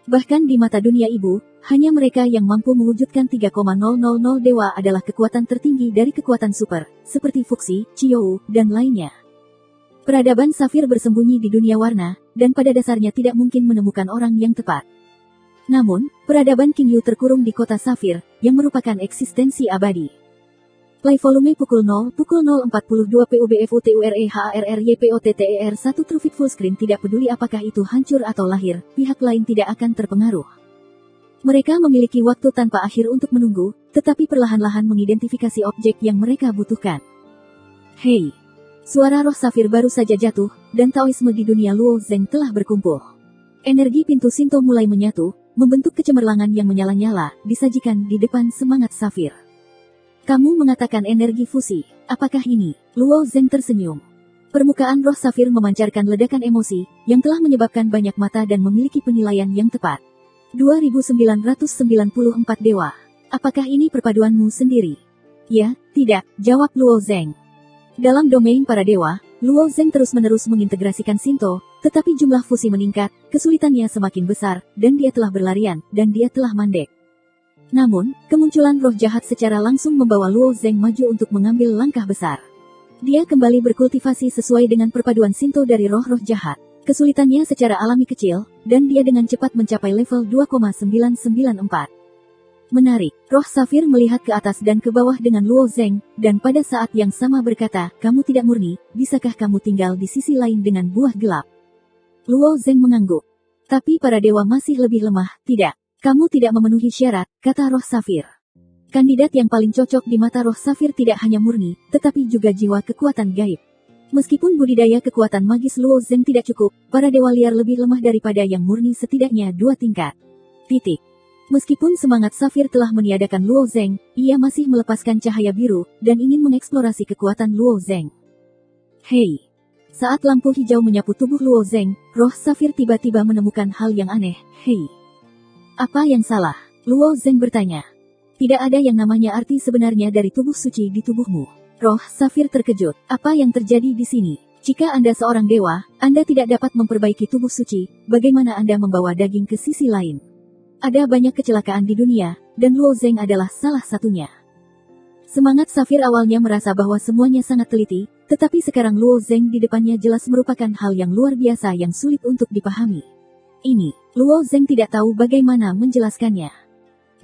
Bahkan di mata dunia ibu, hanya mereka yang mampu mewujudkan 3,000 dewa adalah kekuatan tertinggi dari kekuatan super, seperti Fuxi, Chiyou, dan lainnya. Peradaban Safir bersembunyi di dunia warna, dan pada dasarnya tidak mungkin menemukan orang yang tepat. Namun, peradaban King Yu terkurung di kota Safir, yang merupakan eksistensi abadi. Play volume pukul 0:42 PUBFUTUREHARRYPOTTER 1 True Fit Full Screen. Tidak peduli apakah itu hancur atau lahir, pihak lain tidak akan terpengaruh. Mereka memiliki waktu tanpa akhir untuk menunggu, tetapi perlahan-lahan mengidentifikasi objek yang mereka butuhkan. Hei! Suara roh Safir baru saja jatuh, dan Taoisme di dunia Luo Zeng telah berkumpul. Energi pintu Shinto mulai menyatu, membentuk kecemerlangan yang menyala-nyala, disajikan di depan semangat Safir. Kamu mengatakan energi fusi, apakah ini? Luo Zeng tersenyum. Permukaan roh Safir memancarkan ledakan emosi, yang telah menyebabkan banyak mata dan memiliki penilaian yang tepat. 2994 dewa. Apakah ini perpaduanmu sendiri? Ya, tidak, jawab Luo Zeng. Dalam domain para dewa, Luo Zeng terus-menerus mengintegrasikan Shinto, tetapi jumlah fusi meningkat, kesulitannya semakin besar, dan dia telah berlarian, dan dia telah mandek. Namun, kemunculan roh jahat secara langsung membawa Luo Zeng maju untuk mengambil langkah besar. Dia kembali berkultivasi sesuai dengan perpaduan Shinto dari roh-roh jahat. Kesulitannya secara alami kecil, dan dia dengan cepat mencapai level 2,994. Menarik, roh Safir melihat ke atas dan ke bawah dengan Luo Zeng, dan pada saat yang sama berkata, kamu tidak murni, bisakah kamu tinggal di sisi lain dengan buah gelap? Luo Zeng mengangguk. Tapi para dewa masih lebih lemah, tidak. Kamu tidak memenuhi syarat, kata roh Safir. Kandidat yang paling cocok di mata roh Safir tidak hanya murni, tetapi juga jiwa kekuatan gaib. Meskipun budidaya kekuatan magis Luo Zeng tidak cukup, para dewa liar lebih lemah daripada yang murni setidaknya 2 tingkat. Titik. Meskipun semangat Safir telah meniadakan Luo Zeng, ia masih melepaskan cahaya biru, dan ingin mengeksplorasi kekuatan Luo Zeng. Hei! Saat lampu hijau menyapu tubuh Luo Zeng, roh Safir tiba-tiba menemukan hal yang aneh. Hei! Apa yang salah? Luo Zeng bertanya. Tidak ada yang namanya arti sebenarnya dari tubuh suci di tubuhmu. Roh Safir terkejut. Apa yang terjadi di sini? Jika Anda seorang dewa, Anda tidak dapat memperbaiki tubuh suci, bagaimana Anda membawa daging ke sisi lain? Ada banyak kecelakaan di dunia, dan Luo Zeng adalah salah satunya. Semangat Safir awalnya merasa bahwa semuanya sangat teliti, tetapi sekarang Luo Zeng di depannya jelas merupakan hal yang luar biasa yang sulit untuk dipahami. Ini, Luo Zeng tidak tahu bagaimana menjelaskannya.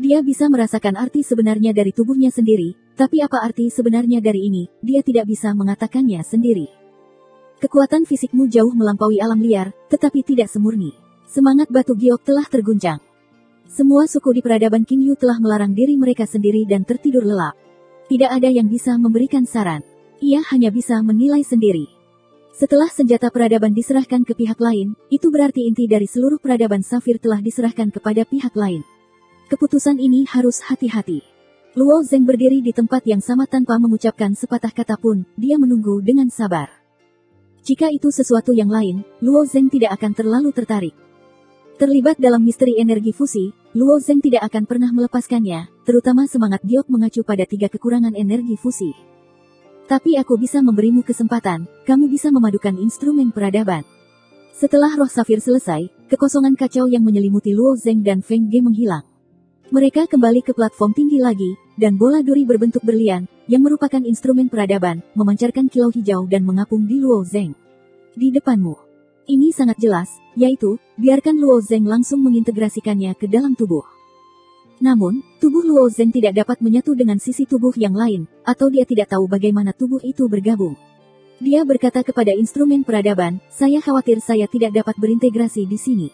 Dia bisa merasakan arti sebenarnya dari tubuhnya sendiri, tapi apa arti sebenarnya dari ini, dia tidak bisa mengatakannya sendiri. Kekuatan fisikmu jauh melampaui alam liar, tetapi tidak semurni. Semangat batu giok telah terguncang. Semua suku di peradaban King Yu telah melarang diri mereka sendiri dan tertidur lelap. Tidak ada yang bisa memberikan saran. Ia hanya bisa menilai sendiri. Setelah senjata peradaban diserahkan ke pihak lain, itu berarti inti dari seluruh peradaban Safir telah diserahkan kepada pihak lain. Keputusan ini harus hati-hati. Luo Zeng berdiri di tempat yang sama tanpa mengucapkan sepatah kata pun, dia menunggu dengan sabar. Jika itu sesuatu yang lain, Luo Zeng tidak akan terlalu tertarik. Terlibat dalam misteri energi fusi, Luo Zeng tidak akan pernah melepaskannya, terutama semangat giok mengacu pada 3 kekurangan energi fusi. Tapi aku bisa memberimu kesempatan, kamu bisa memadukan instrumen peradaban. Setelah roh Safir selesai, kekosongan kacau yang menyelimuti Luo Zeng dan Feng Ge menghilang. Mereka kembali ke platform tinggi lagi, dan bola duri berbentuk berlian, yang merupakan instrumen peradaban, memancarkan kilau hijau dan mengapung di Luo Zeng. Di depanmu. Ini sangat jelas, yaitu, biarkan Luo Zeng langsung mengintegrasikannya ke dalam tubuh. Namun, tubuh Luo Zeng tidak dapat menyatu dengan sisi tubuh yang lain, atau dia tidak tahu bagaimana tubuh itu bergabung. Dia berkata kepada instrumen peradaban, saya khawatir saya tidak dapat berintegrasi di sini.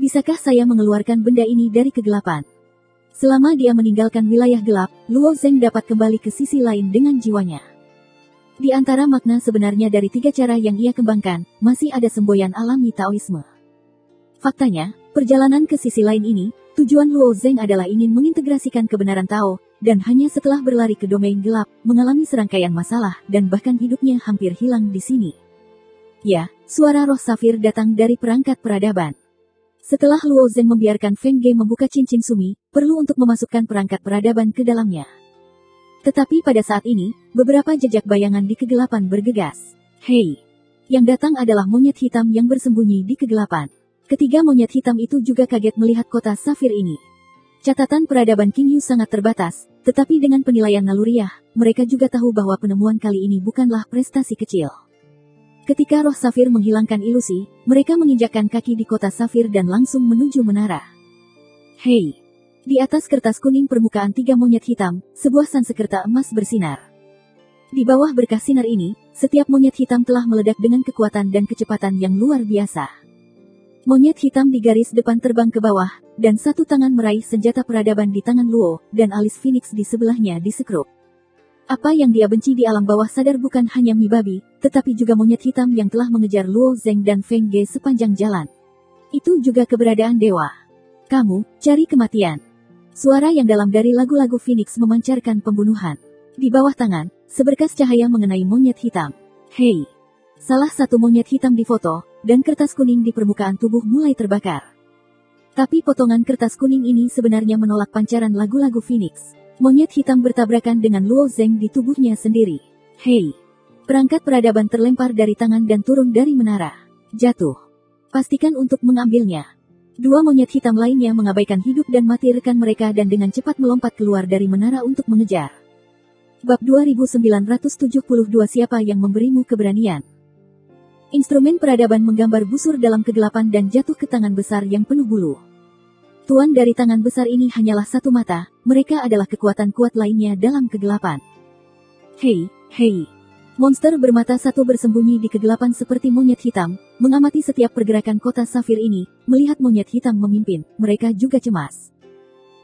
Bisakah saya mengeluarkan benda ini dari kegelapan? Selama dia meninggalkan wilayah gelap, Luo Zeng dapat kembali ke sisi lain dengan jiwanya. Di antara makna sebenarnya dari tiga cara yang ia kembangkan, masih ada semboyan alami Taoisme. Faktanya, perjalanan ke sisi lain ini, tujuan Luo Zeng adalah ingin mengintegrasikan kebenaran Tao, dan hanya setelah berlari ke domain gelap, mengalami serangkaian masalah, dan bahkan hidupnya hampir hilang di sini. Ya, suara roh safir datang dari perangkat peradaban. Setelah Luo Zeng membiarkan Feng Ge membuka cincin sumi, perlu untuk memasukkan perangkat peradaban ke dalamnya. Tetapi pada saat ini, beberapa jejak bayangan di kegelapan bergegas. Hei! Yang datang adalah monyet hitam yang bersembunyi di kegelapan. Ketiga monyet hitam itu juga kaget melihat kota safir ini. Catatan peradaban King Yu sangat terbatas, tetapi dengan penilaian naluriah, mereka juga tahu bahwa penemuan kali ini bukanlah prestasi kecil. Ketika roh safir menghilangkan ilusi, mereka menginjakkan kaki di kota safir dan langsung menuju menara. Hei! Di atas kertas kuning permukaan tiga monyet hitam, sebuah sansekerta emas bersinar. Di bawah berkah sinar ini, setiap monyet hitam telah meledak dengan kekuatan dan kecepatan yang luar biasa. Monyet hitam di garis depan terbang ke bawah, dan satu tangan meraih senjata peradaban di tangan Luo, dan alis Phoenix di sebelahnya disekrup. Apa yang dia benci di alam bawah sadar bukan hanya Mibabi, tetapi juga monyet hitam yang telah mengejar Luo Zeng dan Feng Ge sepanjang jalan. Itu juga keberadaan dewa. Kamu, cari kematian. Suara yang dalam dari lagu-lagu Phoenix memancarkan pembunuhan. Di bawah tangan, seberkas cahaya mengenai monyet hitam. Hei! Salah satu monyet hitam difoto, dan kertas kuning di permukaan tubuh mulai terbakar. Tapi potongan kertas kuning ini sebenarnya menolak pancaran lagu-lagu Phoenix. Monyet hitam bertabrakan dengan Luo Zeng di tubuhnya sendiri. Hei! Perangkat peradaban terlempar dari tangan dan turun dari menara. Jatuh. Pastikan untuk mengambilnya. Dua monyet hitam lainnya mengabaikan hidup dan mati rekan mereka dan dengan cepat melompat keluar dari menara untuk mengejar. Bab 2972 Siapa yang memberimu keberanian? Instrumen peradaban menggambar busur dalam kegelapan dan jatuh ke tangan besar yang penuh bulu. Tuan dari tangan besar ini hanyalah satu mata, mereka adalah kekuatan kuat lainnya dalam kegelapan. Hei, hei. Monster bermata satu bersembunyi di kegelapan seperti monyet hitam, mengamati setiap pergerakan kota safir ini, melihat monyet hitam memimpin, mereka juga cemas.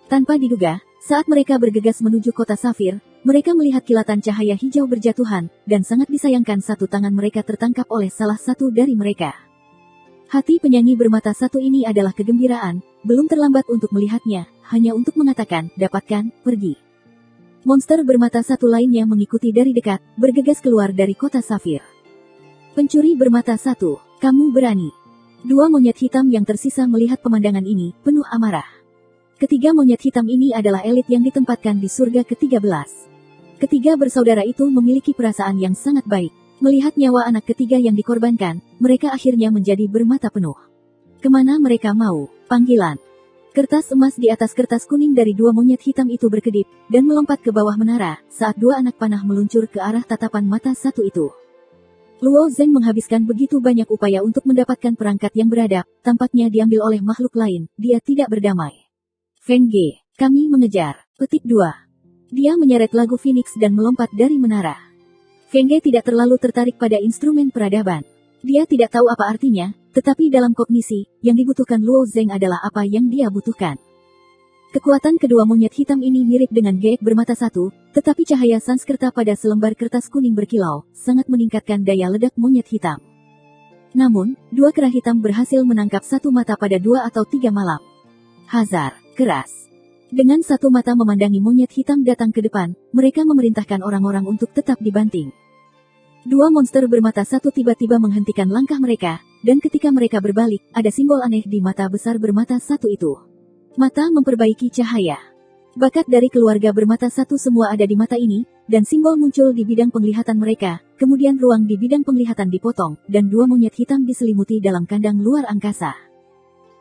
Tanpa diduga, saat mereka bergegas menuju kota safir, mereka melihat kilatan cahaya hijau berjatuhan, dan sangat disayangkan satu tangan mereka tertangkap oleh salah satu dari mereka. Hati penyanyi bermata satu ini adalah kegembiraan, belum terlambat untuk melihatnya, hanya untuk mengatakan, dapatkan, pergi. Monster bermata satu lainnya mengikuti dari dekat, bergegas keluar dari kota safir. Pencuri bermata satu, kamu berani. Dua monyet hitam yang tersisa melihat pemandangan ini, penuh amarah. Ketiga monyet hitam ini adalah elit yang ditempatkan di surga ke-13. Ketiga bersaudara itu memiliki perasaan yang sangat baik. Melihat nyawa anak ketiga yang dikorbankan, mereka akhirnya menjadi bermata penuh. Kemana mereka mau? Panggilan. Kertas emas di atas kertas kuning dari dua monyet hitam itu berkedip, dan melompat ke bawah menara, saat dua anak panah meluncur ke arah tatapan mata satu itu. Luo Zeng menghabiskan begitu banyak upaya untuk mendapatkan perangkat yang beradab, tampaknya diambil oleh makhluk lain, dia tidak berdamai. Feng Ge, kami mengejar. Petik 2. Dia menyeret lagu Phoenix dan melompat dari menara. Feng Ge tidak terlalu tertarik pada instrumen peradaban. Dia tidak tahu apa artinya, tetapi dalam kognisi, yang dibutuhkan Luo Zeng adalah apa yang dia butuhkan. Kekuatan kedua monyet hitam ini mirip dengan Geek bermata satu, tetapi cahaya Sanskerta pada selembar kertas kuning berkilau, sangat meningkatkan daya ledak monyet hitam. Namun, dua kera hitam berhasil menangkap satu mata pada 2 atau 3 malam. Hazar, keras. Dengan satu mata memandangi monyet hitam datang ke depan, mereka memerintahkan orang-orang untuk tetap dibanting. Dua monster bermata satu tiba-tiba menghentikan langkah mereka, dan ketika mereka berbalik, ada simbol aneh di mata besar bermata satu itu. Mata memperbaiki cahaya. Bakat dari keluarga bermata satu semua ada di mata ini, dan simbol muncul di bidang penglihatan mereka, kemudian ruang di bidang penglihatan dipotong, dan dua monyet hitam diselimuti dalam kandang luar angkasa.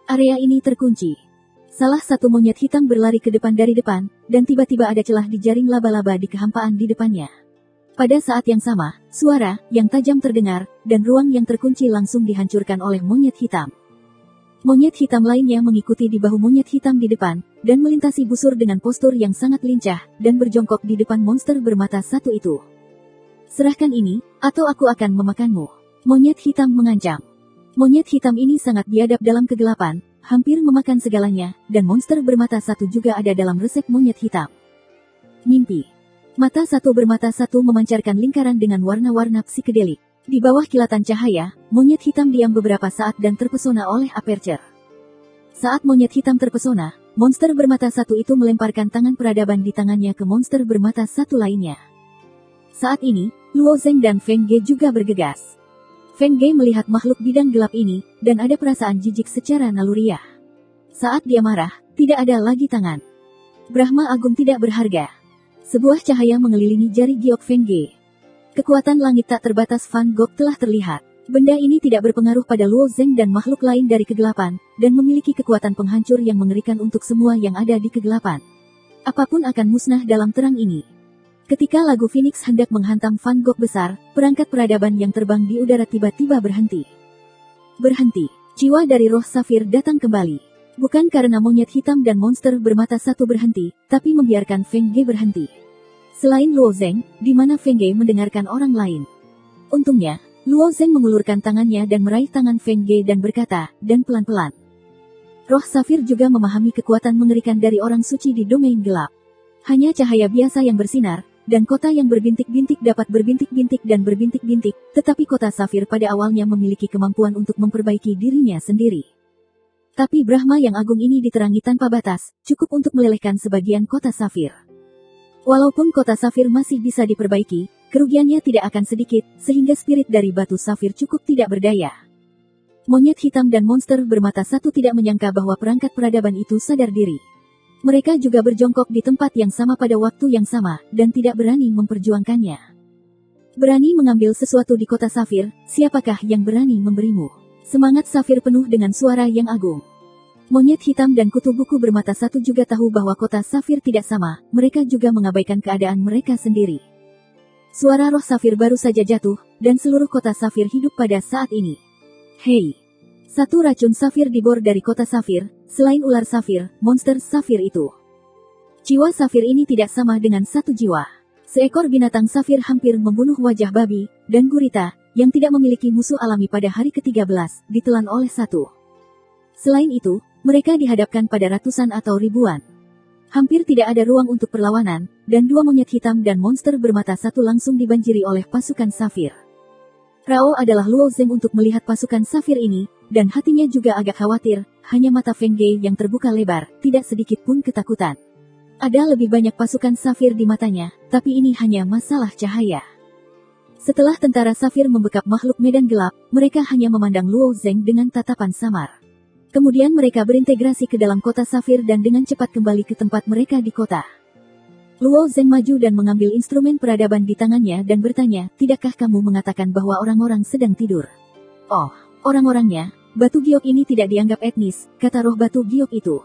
Area ini terkunci. Salah satu monyet hitam berlari ke depan dari depan, dan tiba-tiba ada celah di jaring laba-laba di kehampaan di depannya. Pada saat yang sama, suara yang tajam terdengar, dan ruang yang terkunci langsung dihancurkan oleh monyet hitam. Monyet hitam lainnya mengikuti di bahu monyet hitam di depan, dan melintasi busur dengan postur yang sangat lincah, dan berjongkok di depan monster bermata satu itu. Serahkan ini, atau aku akan memakanmu. Monyet hitam mengancam. Monyet hitam ini sangat biadab dalam kegelapan, hampir memakan segalanya, dan monster bermata satu juga ada dalam resep monyet hitam. Mimpi. Mata satu bermata satu memancarkan lingkaran dengan warna-warna psikedelik. Di bawah kilatan cahaya, monyet hitam diam beberapa saat dan terpesona oleh aperture. Saat monyet hitam terpesona, monster bermata satu itu melemparkan tangan peradaban di tangannya ke monster bermata satu lainnya. Saat ini, Luo Zeng dan Feng Ge juga bergegas. Feng Ge melihat makhluk bidang gelap ini, dan ada perasaan jijik secara naluriah. Saat dia marah, tidak ada lagi tangan. Brahma Agung tidak berharga. Sebuah cahaya mengelilingi jari giok Feng Ge. Kekuatan langit tak terbatas Van Gogh telah terlihat. Benda ini tidak berpengaruh pada Luo Zeng dan makhluk lain dari kegelapan, dan memiliki kekuatan penghancur yang mengerikan untuk semua yang ada di kegelapan. Apapun akan musnah dalam terang ini. Ketika lagu Phoenix hendak menghantam Van Gogh besar, perangkat peradaban yang terbang di udara tiba-tiba berhenti. Berhenti. Jiwa dari roh Safir datang kembali. Bukan karena monyet hitam dan monster bermata satu berhenti, tapi membiarkan Feng Ge berhenti. Selain Luo Zeng, di mana Feng Ge mendengarkan orang lain. Untungnya, Luo Zeng mengulurkan tangannya dan meraih tangan Feng Ge dan berkata, dan pelan-pelan. Roh Safir juga memahami kekuatan mengerikan dari orang suci di domain gelap. Hanya cahaya biasa yang bersinar, dan kota yang berbintik-bintik dapat berbintik-bintik dan berbintik-bintik, tetapi kota Safir pada awalnya memiliki kemampuan untuk memperbaiki dirinya sendiri. Tapi Brahma yang agung ini diterangi tanpa batas, cukup untuk melelehkan sebagian kota Safir. Walaupun kota Safir masih bisa diperbaiki, kerugiannya tidak akan sedikit, sehingga spirit dari batu Safir cukup tidak berdaya. Monyet hitam dan monster bermata satu tidak menyangka bahwa perangkat peradaban itu sadar diri. Mereka juga berjongkok di tempat yang sama pada waktu yang sama, dan tidak berani memperjuangkannya. Berani mengambil sesuatu di kota Safir, siapakah yang berani memberimu? Semangat Safir penuh dengan suara yang agung. Monyet hitam dan kutu buku bermata satu juga tahu bahwa kota Safir tidak sama, mereka juga mengabaikan keadaan mereka sendiri. Suara roh Safir baru saja jatuh, dan seluruh kota Safir hidup pada saat ini. Hei! Satu racun Safir dibor dari kota Safir, selain ular Safir, monster Safir itu. Jiwa Safir ini tidak sama dengan satu jiwa. Seekor binatang Safir hampir membunuh wajah babi, dan gurita, yang tidak memiliki musuh alami pada hari ke-13, ditelan oleh satu. Selain itu, mereka dihadapkan pada ratusan atau ribuan. Hampir tidak ada ruang untuk perlawanan, dan dua monyet hitam dan monster bermata satu langsung dibanjiri oleh pasukan Safir. Rao adalah Luo Zeng untuk melihat pasukan Safir ini, dan hatinya juga agak khawatir, hanya mata Feng Ge yang terbuka lebar, tidak sedikit pun ketakutan. Ada lebih banyak pasukan Safir di matanya, tapi ini hanya masalah cahaya. Setelah tentara Safir membekap makhluk medan gelap, mereka hanya memandang Luo Zeng dengan tatapan samar. Kemudian mereka berintegrasi ke dalam kota Safir dan dengan cepat kembali ke tempat mereka di kota. Luo Zeng maju dan mengambil instrumen peradaban di tangannya dan bertanya, tidakkah kamu mengatakan bahwa orang-orang sedang tidur? Oh, orang-orangnya, batu giok ini tidak dianggap etnis, kata roh batu giok itu.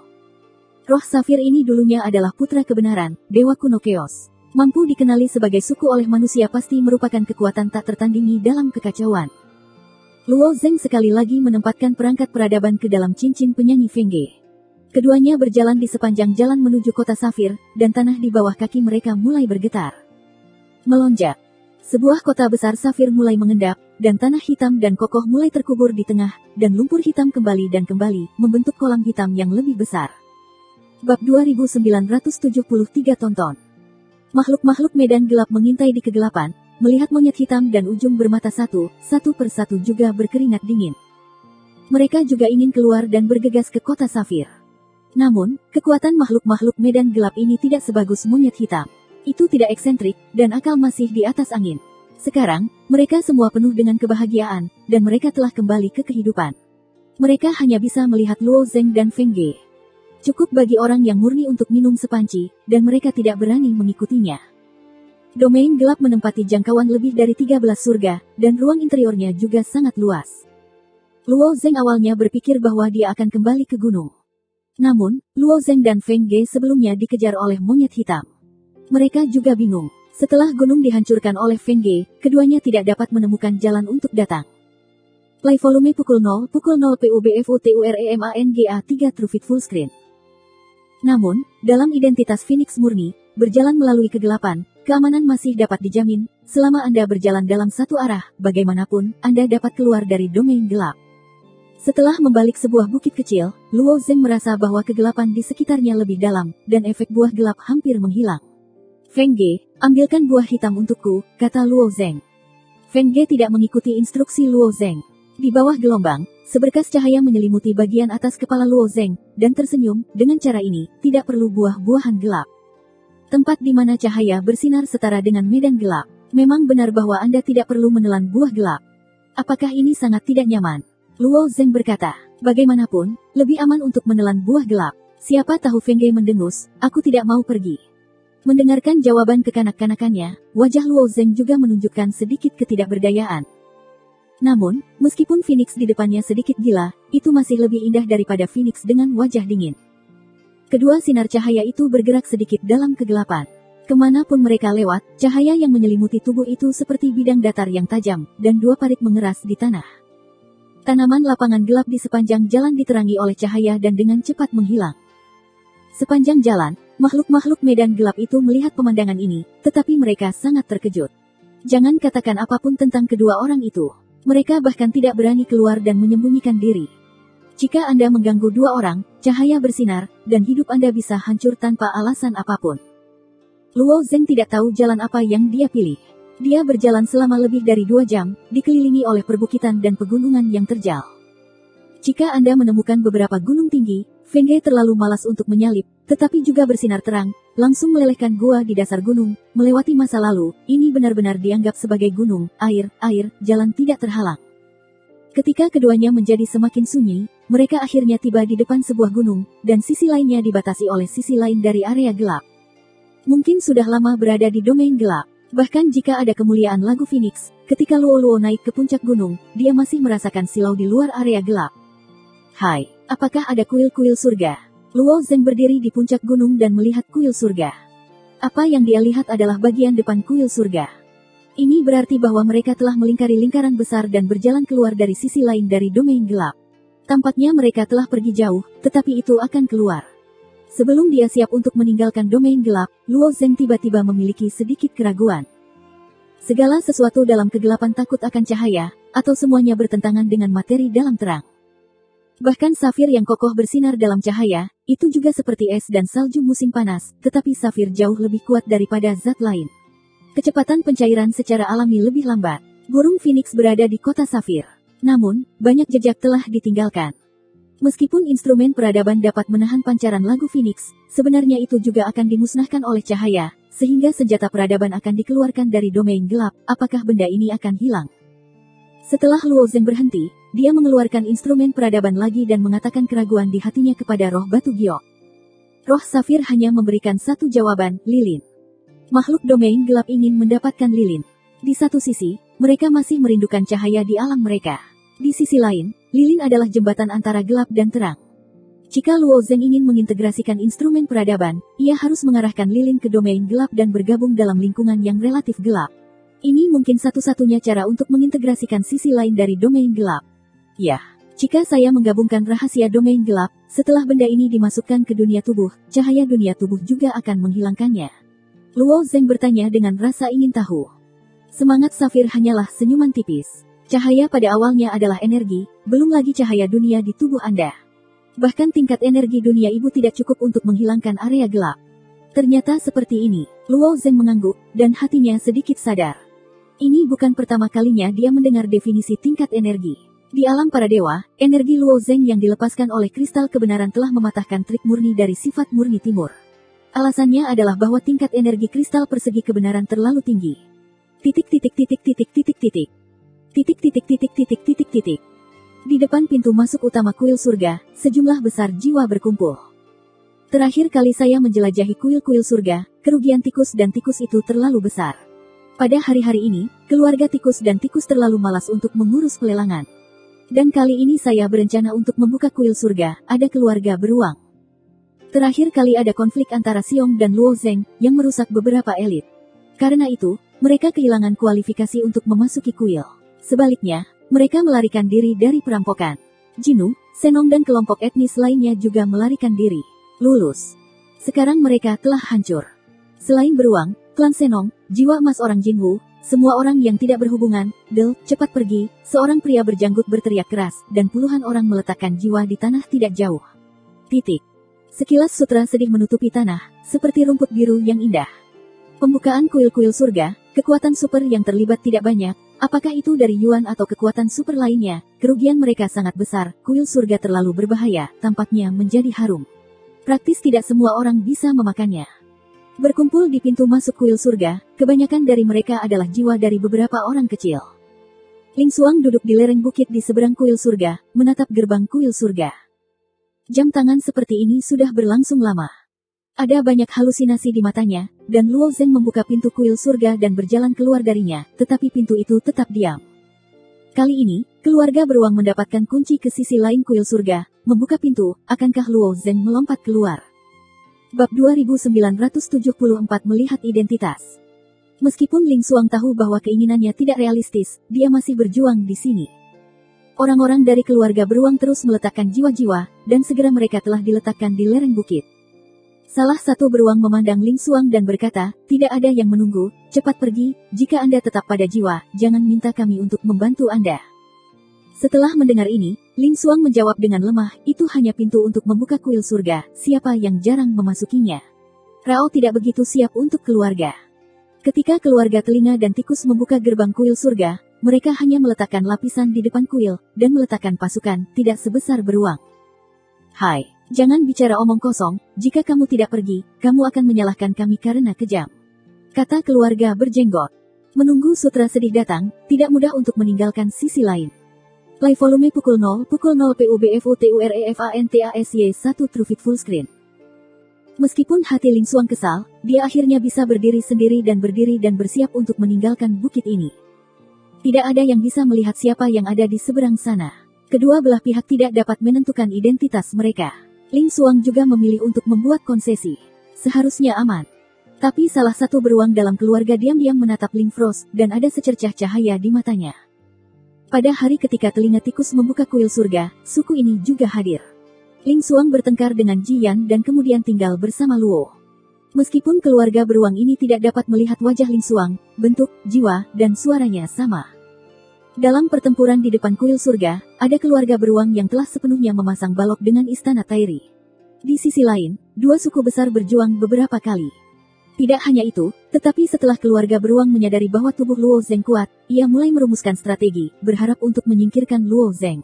Roh Safir ini dulunya adalah putra kebenaran, dewa kuno Chaos. Mampu dikenali sebagai suku oleh manusia pasti merupakan kekuatan tak tertandingi dalam kekacauan. Luo Zeng sekali lagi menempatkan perangkat peradaban ke dalam cincin penyanyi Feng Ge. Keduanya berjalan di sepanjang jalan menuju kota Safir, dan tanah di bawah kaki mereka mulai bergetar. Melonjak. Sebuah kota besar Safir mulai mengendap, dan tanah hitam dan kokoh mulai terkubur di tengah, dan lumpur hitam kembali dan kembali, membentuk kolam hitam yang lebih besar. Bab 2973 tonton. Makhluk-makhluk medan gelap mengintai di kegelapan, melihat monyet hitam dan ujung bermata satu persatu juga berkeringat dingin. Mereka juga ingin keluar dan bergegas ke kota Safir. Namun, kekuatan makhluk-makhluk medan gelap ini tidak sebagus monyet hitam. Itu tidak eksentrik, dan akal masih di atas angin. Sekarang, mereka semua penuh dengan kebahagiaan, dan mereka telah kembali ke kehidupan. Mereka hanya bisa melihat Luo Zeng dan Feng Ge. Cukup bagi orang yang murni untuk minum sepanci, dan mereka tidak berani mengikutinya. Domain gelap menempati jangkauan lebih dari 13 surga, dan ruang interiornya juga sangat luas. Luo Zeng awalnya berpikir bahwa dia akan kembali ke gunung. Namun, Luo Zeng dan Feng Ge sebelumnya dikejar oleh monyet hitam. Mereka juga bingung. Setelah gunung dihancurkan oleh Feng Ge, keduanya tidak dapat menemukan jalan untuk datang. Play volume pukul 0 PUBFUTUREMANGA 3 True Fit Full Screen. Namun, dalam identitas Phoenix murni, berjalan melalui kegelapan, keamanan masih dapat dijamin. Selama Anda berjalan dalam satu arah, bagaimanapun, Anda dapat keluar dari domain gelap. Setelah membalik sebuah bukit kecil, Luo Zeng merasa bahwa kegelapan di sekitarnya lebih dalam, dan efek buah gelap hampir menghilang. Feng Ge, ambilkan buah hitam untukku, kata Luo Zeng. Feng Ge tidak mengikuti instruksi Luo Zeng. Di bawah gelombang, seberkas cahaya menyelimuti bagian atas kepala Luo Zeng, dan tersenyum. Dengan cara ini, tidak perlu buah-buahan gelap. Tempat di mana cahaya bersinar setara dengan medan gelap. Memang benar bahwa Anda tidak perlu menelan buah gelap. Apakah ini sangat tidak nyaman? Luo Zeng berkata, bagaimanapun, lebih aman untuk menelan buah gelap. Siapa tahu Feng Ge mendengus, aku tidak mau pergi. Mendengarkan jawaban kekanak-kanakannya, wajah Luo Zeng juga menunjukkan sedikit ketidakberdayaan. Namun, meskipun Phoenix di depannya sedikit gila, itu masih lebih indah daripada Phoenix dengan wajah dingin. Kedua sinar cahaya itu bergerak sedikit dalam kegelapan. Kemanapun mereka lewat, cahaya yang menyelimuti tubuh itu seperti bidang datar yang tajam, dan dua parit mengeras di tanah. Tanaman lapangan gelap di sepanjang jalan diterangi oleh cahaya dan dengan cepat menghilang. Sepanjang jalan, makhluk-makhluk medan gelap itu melihat pemandangan ini, tetapi mereka sangat terkejut. Jangan katakan apapun tentang kedua orang itu. Mereka bahkan tidak berani keluar dan menyembunyikan diri. Jika Anda mengganggu dua orang, cahaya bersinar, dan hidup Anda bisa hancur tanpa alasan apapun. Luo Zeng tidak tahu jalan apa yang dia pilih. Dia berjalan selama lebih dari 2 jam, dikelilingi oleh perbukitan dan pegunungan yang terjal. Jika Anda menemukan beberapa gunung tinggi, Feng Ge terlalu malas untuk menyalip, tetapi juga bersinar terang, langsung melelehkan gua di dasar gunung, melewati masa lalu. Ini benar-benar dianggap sebagai gunung, air, jalan tidak terhalang. Ketika keduanya menjadi semakin sunyi, mereka akhirnya tiba di depan sebuah gunung, dan sisi lainnya dibatasi oleh sisi lain dari area gelap. Mungkin sudah lama berada di domain gelap. Bahkan jika ada kemuliaan lagu Phoenix, ketika Luo naik ke puncak gunung, dia masih merasakan silau di luar area gelap. Hai, apakah ada kuil-kuil surga? Luo Zeng berdiri di puncak gunung dan melihat kuil surga. Apa yang dia lihat adalah bagian depan kuil surga. Ini berarti bahwa mereka telah melingkari lingkaran besar dan berjalan keluar dari sisi lain dari domain gelap. Tampaknya mereka telah pergi jauh, tetapi itu akan keluar. Sebelum dia siap untuk meninggalkan domain gelap, Luo Zeng tiba-tiba memiliki sedikit keraguan. Segala sesuatu dalam kegelapan takut akan cahaya, atau semuanya bertentangan dengan materi dalam terang. Bahkan safir yang kokoh bersinar dalam cahaya, itu juga seperti es dan salju musim panas, tetapi safir jauh lebih kuat daripada zat lain. Kecepatan pencairan secara alami lebih lambat. Burung Phoenix berada di kota safir. Namun, banyak jejak telah ditinggalkan. Meskipun instrumen peradaban dapat menahan pancaran lagu Phoenix, sebenarnya itu juga akan dimusnahkan oleh cahaya, sehingga senjata peradaban akan dikeluarkan dari domain gelap. Apakah benda ini akan hilang? Setelah Luo Zeng berhenti, dia mengeluarkan instrumen peradaban lagi dan mengatakan keraguan di hatinya kepada roh batu giok. Roh safir hanya memberikan satu jawaban, lilin. Makhluk domain gelap ingin mendapatkan lilin. Di satu sisi, mereka masih merindukan cahaya di alam mereka. Di sisi lain, lilin adalah jembatan antara gelap dan terang. Jika Luo Zeng ingin mengintegrasikan instrumen peradaban, ia harus mengarahkan lilin ke domain gelap dan bergabung dalam lingkungan yang relatif gelap. Ini mungkin satu-satunya cara untuk mengintegrasikan sisi lain dari domain gelap. Ya, jika saya menggabungkan rahasia domain gelap, setelah benda ini dimasukkan ke dunia tubuh, cahaya dunia tubuh juga akan menghilangkannya. Luo Zeng bertanya dengan rasa ingin tahu. Semangat safir hanyalah senyuman tipis. Cahaya pada awalnya adalah energi, belum lagi cahaya dunia di tubuh Anda. Bahkan tingkat energi dunia ibu tidak cukup untuk menghilangkan area gelap. Ternyata seperti ini. Luo Zeng mengangguk, dan hatinya sedikit sadar. Ini bukan pertama kalinya dia mendengar definisi tingkat energi. Di alam para dewa, energi Luo Zeng yang dilepaskan oleh kristal kebenaran telah mematahkan trik murni dari sifat murni timur. Alasannya adalah bahwa tingkat energi kristal persegi kebenaran terlalu tinggi. Di depan pintu masuk utama kuil surga, sejumlah besar jiwa berkumpul. Terakhir kali saya menjelajahi kuil-kuil surga, kerugian tikus dan tikus itu terlalu besar. Pada hari-hari ini, keluarga tikus dan tikus terlalu malas untuk mengurus pelelangan. Dan kali ini saya berencana untuk membuka kuil surga, ada keluarga beruang. Terakhir kali ada konflik antara Xiong dan Luo Zeng, yang merusak beberapa elit. Karena itu, mereka kehilangan kualifikasi untuk memasuki kuil. Sebaliknya, mereka melarikan diri dari perampokan. Jinu, Senong dan kelompok etnis lainnya juga melarikan diri. Lulus. Sekarang mereka telah hancur. Selain beruang, klan Senong, jiwa emas orang Jinwu, semua orang yang tidak berhubungan, cepat pergi, seorang pria berjanggut berteriak keras, dan puluhan orang meletakkan jiwa di tanah tidak jauh. Sekilas sutra sedih menutupi tanah, seperti rumput biru yang indah. Pembukaan kuil-kuil surga, kekuatan super yang terlibat tidak banyak, apakah itu dari Yuan atau kekuatan super lainnya, kerugian mereka sangat besar, kuil surga terlalu berbahaya, tampaknya menjadi harum. Praktis tidak semua orang bisa memakannya. Berkumpul di pintu masuk kuil surga, kebanyakan dari mereka adalah jiwa dari beberapa orang kecil. Ling Xuang duduk di lereng bukit di seberang kuil surga, menatap gerbang kuil surga. Jam tangan seperti ini sudah berlangsung lama. Ada banyak halusinasi di matanya, dan Luo Zeng membuka pintu kuil surga dan berjalan keluar darinya, tetapi pintu itu tetap diam. Kali ini, keluarga beruang mendapatkan kunci ke sisi lain kuil surga, membuka pintu, akankah Luo Zeng melompat keluar? Bab 2974 Melihat Identitas. Meskipun Ling Xuang tahu bahwa keinginannya tidak realistis, dia masih berjuang di sini. Orang-orang dari keluarga beruang terus meletakkan jiwa-jiwa, dan segera mereka telah diletakkan di lereng bukit. Salah satu beruang memandang Ling Xuang dan berkata, tidak ada yang menunggu, cepat pergi, jika Anda tetap pada jiwa, jangan minta kami untuk membantu Anda. Setelah mendengar ini, Ling Xuang menjawab dengan lemah, itu hanya pintu untuk membuka kuil surga, siapa yang jarang memasukinya. Rao tidak begitu siap untuk keluarga. Ketika keluarga telinga dan tikus membuka gerbang kuil surga, mereka hanya meletakkan lapisan di depan kuil, dan meletakkan pasukan, tidak sebesar beruang. Hai. Jangan bicara omong kosong, jika kamu tidak pergi, kamu akan menyalahkan kami karena kejam. Kata keluarga berjenggot. Menunggu sutra sedih datang, tidak mudah untuk meninggalkan sisi lain. Play volume pukul 0 PUBFOTUREFANTASY 1 True Fit Full Screen. Meskipun hati Ling Xuang kesal, dia akhirnya bisa berdiri sendiri dan bersiap untuk meninggalkan bukit ini. Tidak ada yang bisa melihat siapa yang ada di seberang sana. Kedua belah pihak tidak dapat menentukan identitas mereka. Ling Xuang juga memilih untuk membuat konsesi. Seharusnya aman. Tapi salah satu beruang dalam keluarga diam-diam menatap Ling Frost, dan ada secercah cahaya di matanya. Pada hari ketika telinga tikus membuka kuil surga, suku ini juga hadir. Ling Xuang bertengkar dengan Ji Yan dan kemudian tinggal bersama Luo. Meskipun keluarga beruang ini tidak dapat melihat wajah Ling Xuang, bentuk, jiwa, dan suaranya sama. Dalam pertempuran di depan kuil surga, ada keluarga beruang yang telah sepenuhnya memasang balok dengan istana Tairi. Di sisi lain, dua suku besar berjuang beberapa kali. Tidak hanya itu, tetapi setelah keluarga beruang menyadari bahwa tubuh Luo Zeng kuat, ia mulai merumuskan strategi, berharap untuk menyingkirkan Luo Zeng.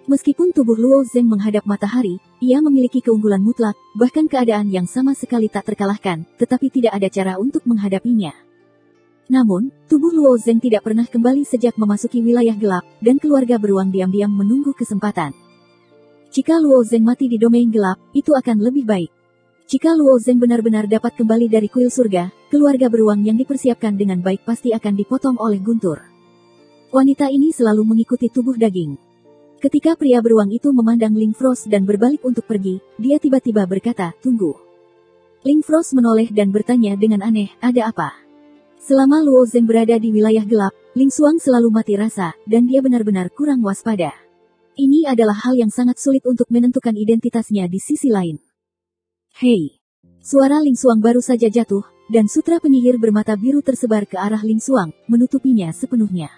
Meskipun tubuh Luo Zeng menghadap matahari, ia memiliki keunggulan mutlak, bahkan keadaan yang sama sekali tak terkalahkan, tetapi tidak ada cara untuk menghadapinya. Namun, tubuh Luo Zeng tidak pernah kembali sejak memasuki wilayah gelap, dan keluarga beruang diam-diam menunggu kesempatan. Jika Luo Zeng mati di domain gelap, itu akan lebih baik. Jika Luo Zeng benar-benar dapat kembali dari kuil surga, keluarga beruang yang dipersiapkan dengan baik pasti akan dipotong oleh guntur. Wanita ini selalu mengikuti tubuh daging. Ketika pria beruang itu memandang Ling Frost dan berbalik untuk pergi, dia tiba-tiba berkata, tunggu. Ling Frost menoleh dan bertanya dengan aneh, ada apa? Selama Luo Zeng berada di wilayah gelap, Ling Xuang selalu mati rasa, dan dia benar-benar kurang waspada. Ini adalah hal yang sangat sulit untuk menentukan identitasnya di sisi lain. Hei! Suara Ling Xuang baru saja jatuh, dan sutra penyihir bermata biru tersebar ke arah Ling Xuang, menutupinya sepenuhnya.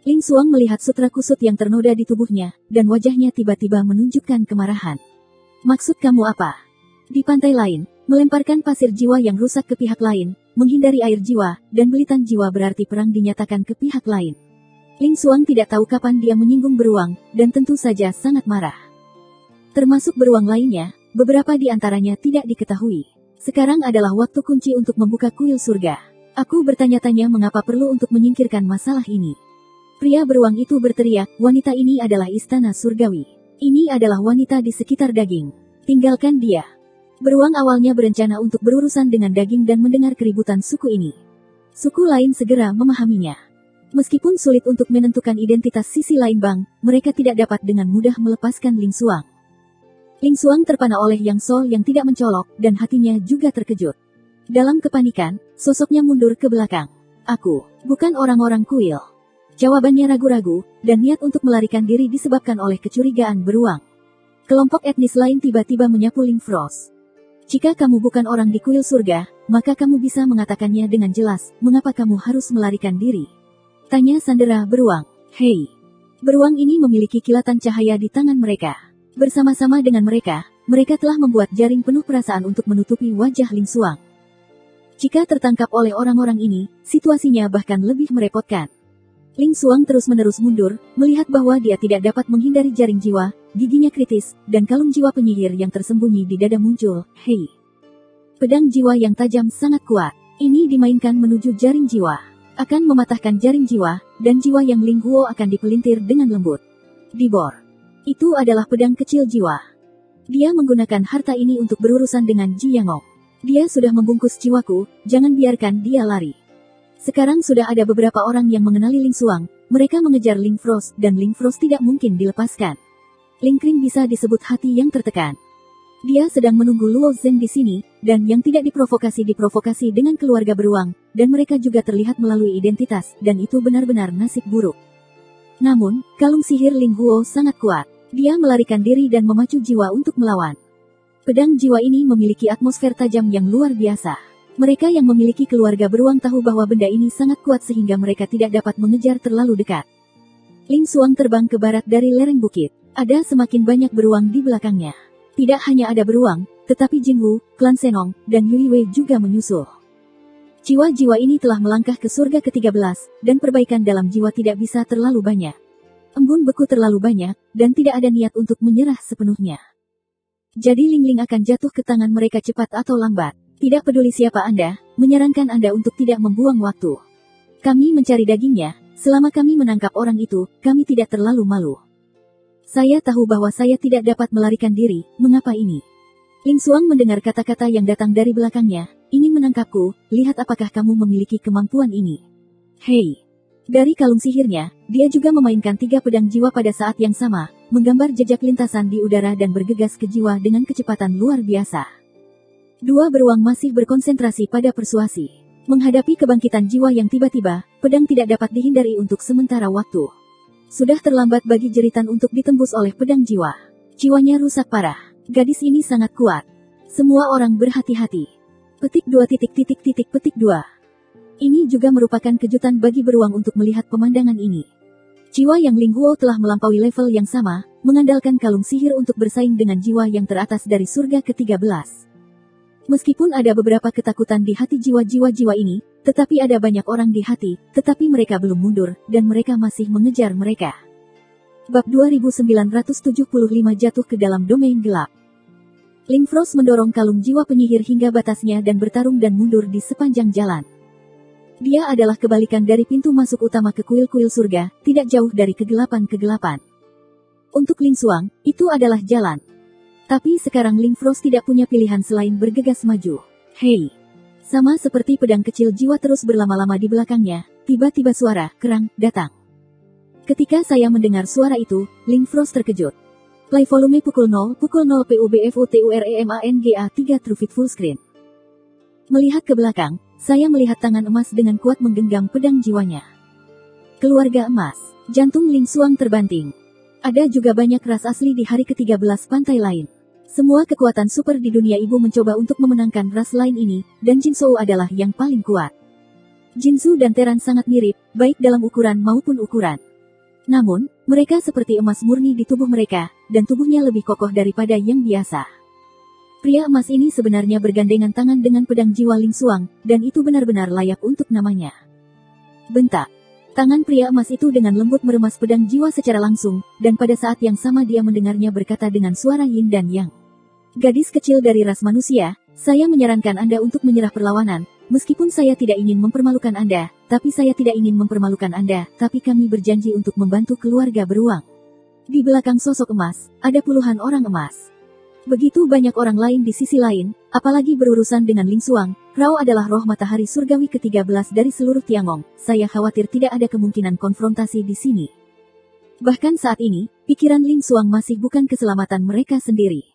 Ling Xuang melihat sutra kusut yang ternoda di tubuhnya, dan wajahnya tiba-tiba menunjukkan kemarahan. Maksud kamu apa? Di pantai lain, melemparkan pasir jiwa yang rusak ke pihak lain, menghindari air jiwa, dan belitan jiwa berarti perang dinyatakan ke pihak lain. Ling Xuang tidak tahu kapan dia menyinggung beruang, dan tentu saja sangat marah. Termasuk beruang lainnya, beberapa di antaranya tidak diketahui. Sekarang adalah waktu kunci untuk membuka kuil surga. Aku bertanya-tanya mengapa perlu untuk menyingkirkan masalah ini. Pria beruang itu berteriak, wanita ini adalah istana surgawi. Ini adalah wanita di sekitar daging. Tinggalkan dia. Beruang awalnya berencana untuk berurusan dengan daging dan mendengar keributan suku ini. Suku lain segera memahaminya. Meskipun sulit untuk menentukan identitas sisi lain Bang, mereka tidak dapat dengan mudah melepaskan Ling Xuang. Ling Xuang terpana oleh Yang Sol yang tidak mencolok, dan hatinya juga terkejut. Dalam kepanikan, sosoknya mundur ke belakang. Aku, bukan orang-orang kuil. Jawabannya ragu-ragu, dan niat untuk melarikan diri disebabkan oleh kecurigaan beruang. Kelompok etnis lain tiba-tiba menyapu Ling Frost. Jika kamu bukan orang di kuil surga, maka kamu bisa mengatakannya dengan jelas, mengapa kamu harus melarikan diri? Tanya sandera beruang. Hei! Beruang ini memiliki kilatan cahaya di tangan mereka. Bersama-sama dengan mereka, mereka telah membuat jaring penuh perasaan untuk menutupi wajah Ling Xuang. Jika tertangkap oleh orang-orang ini, situasinya bahkan lebih merepotkan. Ling Xuang terus-menerus mundur, melihat bahwa dia tidak dapat menghindari jaring jiwa, giginya kritis, dan kalung jiwa penyihir yang tersembunyi di dada muncul. Hei! Pedang jiwa yang tajam sangat kuat. Ini dimainkan menuju jaring jiwa. Akan mematahkan jaring jiwa, dan jiwa yang Ling Huo akan dipelintir dengan lembut. Dibor. Itu adalah pedang kecil jiwa. Dia menggunakan harta ini untuk berurusan dengan Ji Yangong. Dia sudah membungkus jiwaku, jangan biarkan dia lari. Sekarang sudah ada beberapa orang yang mengenali Ling Xuang, mereka mengejar Ling Frost, dan Ling Frost tidak mungkin dilepaskan. Ling Qing bisa disebut hati yang tertekan. Dia sedang menunggu Luo Zheng di sini, dan yang tidak diprovokasi dengan keluarga beruang, dan mereka juga terlihat melalui identitas, dan itu benar-benar nasib buruk. Namun, kalung sihir Ling Huo sangat kuat. Dia melarikan diri dan memacu jiwa untuk melawan. Pedang jiwa ini memiliki atmosfer tajam yang luar biasa. Mereka yang memiliki keluarga beruang tahu bahwa benda ini sangat kuat sehingga mereka tidak dapat mengejar terlalu dekat. Ling Xuang terbang ke barat dari lereng bukit. Ada semakin banyak beruang di belakangnya. Tidak hanya ada beruang, tetapi Jinwu, klan Senong, dan Yui Wei juga menyusul. Jiwa-jiwa ini telah melangkah ke surga ke-13, dan perbaikan dalam jiwa tidak bisa terlalu banyak. Embun beku terlalu banyak, dan tidak ada niat untuk menyerah sepenuhnya. Jadi Ling Ling akan jatuh ke tangan mereka cepat atau lambat. Tidak peduli siapa Anda, menyarankan Anda untuk tidak membuang waktu. Kami mencari dagingnya, selama kami menangkap orang itu, kami tidak terlalu malu. Saya tahu bahwa saya tidak dapat melarikan diri, mengapa ini? Ling Xuang mendengar kata-kata yang datang dari belakangnya, ingin menangkapku, lihat apakah kamu memiliki kemampuan ini. Hei! Dari kalung sihirnya, dia juga memainkan 3 pedang jiwa pada saat yang sama, menggambar jejak lintasan di udara dan bergegas ke jiwa dengan kecepatan luar biasa. 2 beruang masih berkonsentrasi pada persuasi. Menghadapi kebangkitan jiwa yang tiba-tiba, pedang tidak dapat dihindari untuk sementara waktu. Sudah terlambat bagi jeritan untuk ditembus oleh pedang jiwa. Jiwanya rusak parah. Gadis ini sangat kuat. Semua orang berhati-hati. Petik 2. Ini juga merupakan kejutan bagi beruang untuk melihat pemandangan ini. Jiwa yang Ling Huo telah melampaui level yang sama, mengandalkan kalung sihir untuk bersaing dengan jiwa yang teratas dari surga ke-13. Meskipun ada beberapa ketakutan di hati jiwa-jiwa ini, tetapi ada banyak orang di hati, tetapi mereka belum mundur, dan mereka masih mengejar mereka. Bab 2975 jatuh ke dalam domain gelap. Ling Frost mendorong kalung jiwa penyihir hingga batasnya dan bertarung dan mundur di sepanjang jalan. Dia adalah kebalikan dari pintu masuk utama ke kuil-kuil surga, tidak jauh dari kegelapan-kegelapan. Untuk Ling Xuang, itu adalah jalan. Tapi sekarang Ling Frost tidak punya pilihan selain bergegas maju. Hei! Sama seperti pedang kecil jiwa terus berlama-lama di belakangnya, tiba-tiba suara, kerang, datang. Ketika saya mendengar suara itu, Ling Frost terkejut. Play volume pukul 0 PUBFUTUREMANGA 3 True Fit Full Screen. Melihat ke belakang, saya melihat tangan emas dengan kuat menggenggam pedang jiwanya. Keluarga emas, jantung Ling Xuang terbanting. Ada juga banyak ras asli di hari ke-13 pantai lain. Semua kekuatan super di dunia ibu mencoba untuk memenangkan ras lain ini, dan Jinzhou adalah yang paling kuat. Jinzhou dan Teran sangat mirip, baik dalam ukuran maupun ukuran. Namun, mereka seperti emas murni di tubuh mereka, dan tubuhnya lebih kokoh daripada yang biasa. Pria emas ini sebenarnya bergandengan tangan dengan pedang jiwa Ling Xuang, dan itu benar-benar layak untuk namanya. Bentak. Tangan pria emas itu dengan lembut meremas pedang jiwa secara langsung, dan pada saat yang sama dia mendengarnya berkata dengan suara yin dan yang. Gadis kecil dari ras manusia, saya menyarankan Anda untuk menyerah perlawanan, meskipun saya tidak ingin mempermalukan Anda, tapi saya tidak ingin mempermalukan Anda, tapi kami berjanji untuk membantu keluarga beruang. Di belakang sosok emas, ada puluhan orang emas. Begitu banyak orang lain di sisi lain, apalagi berurusan dengan Ling Xuang. Rao adalah roh matahari surgawi ke-13 dari seluruh Tiangong. Saya khawatir tidak ada kemungkinan konfrontasi di sini. Bahkan saat ini, pikiran Ling Xuang masih bukan keselamatan mereka sendiri.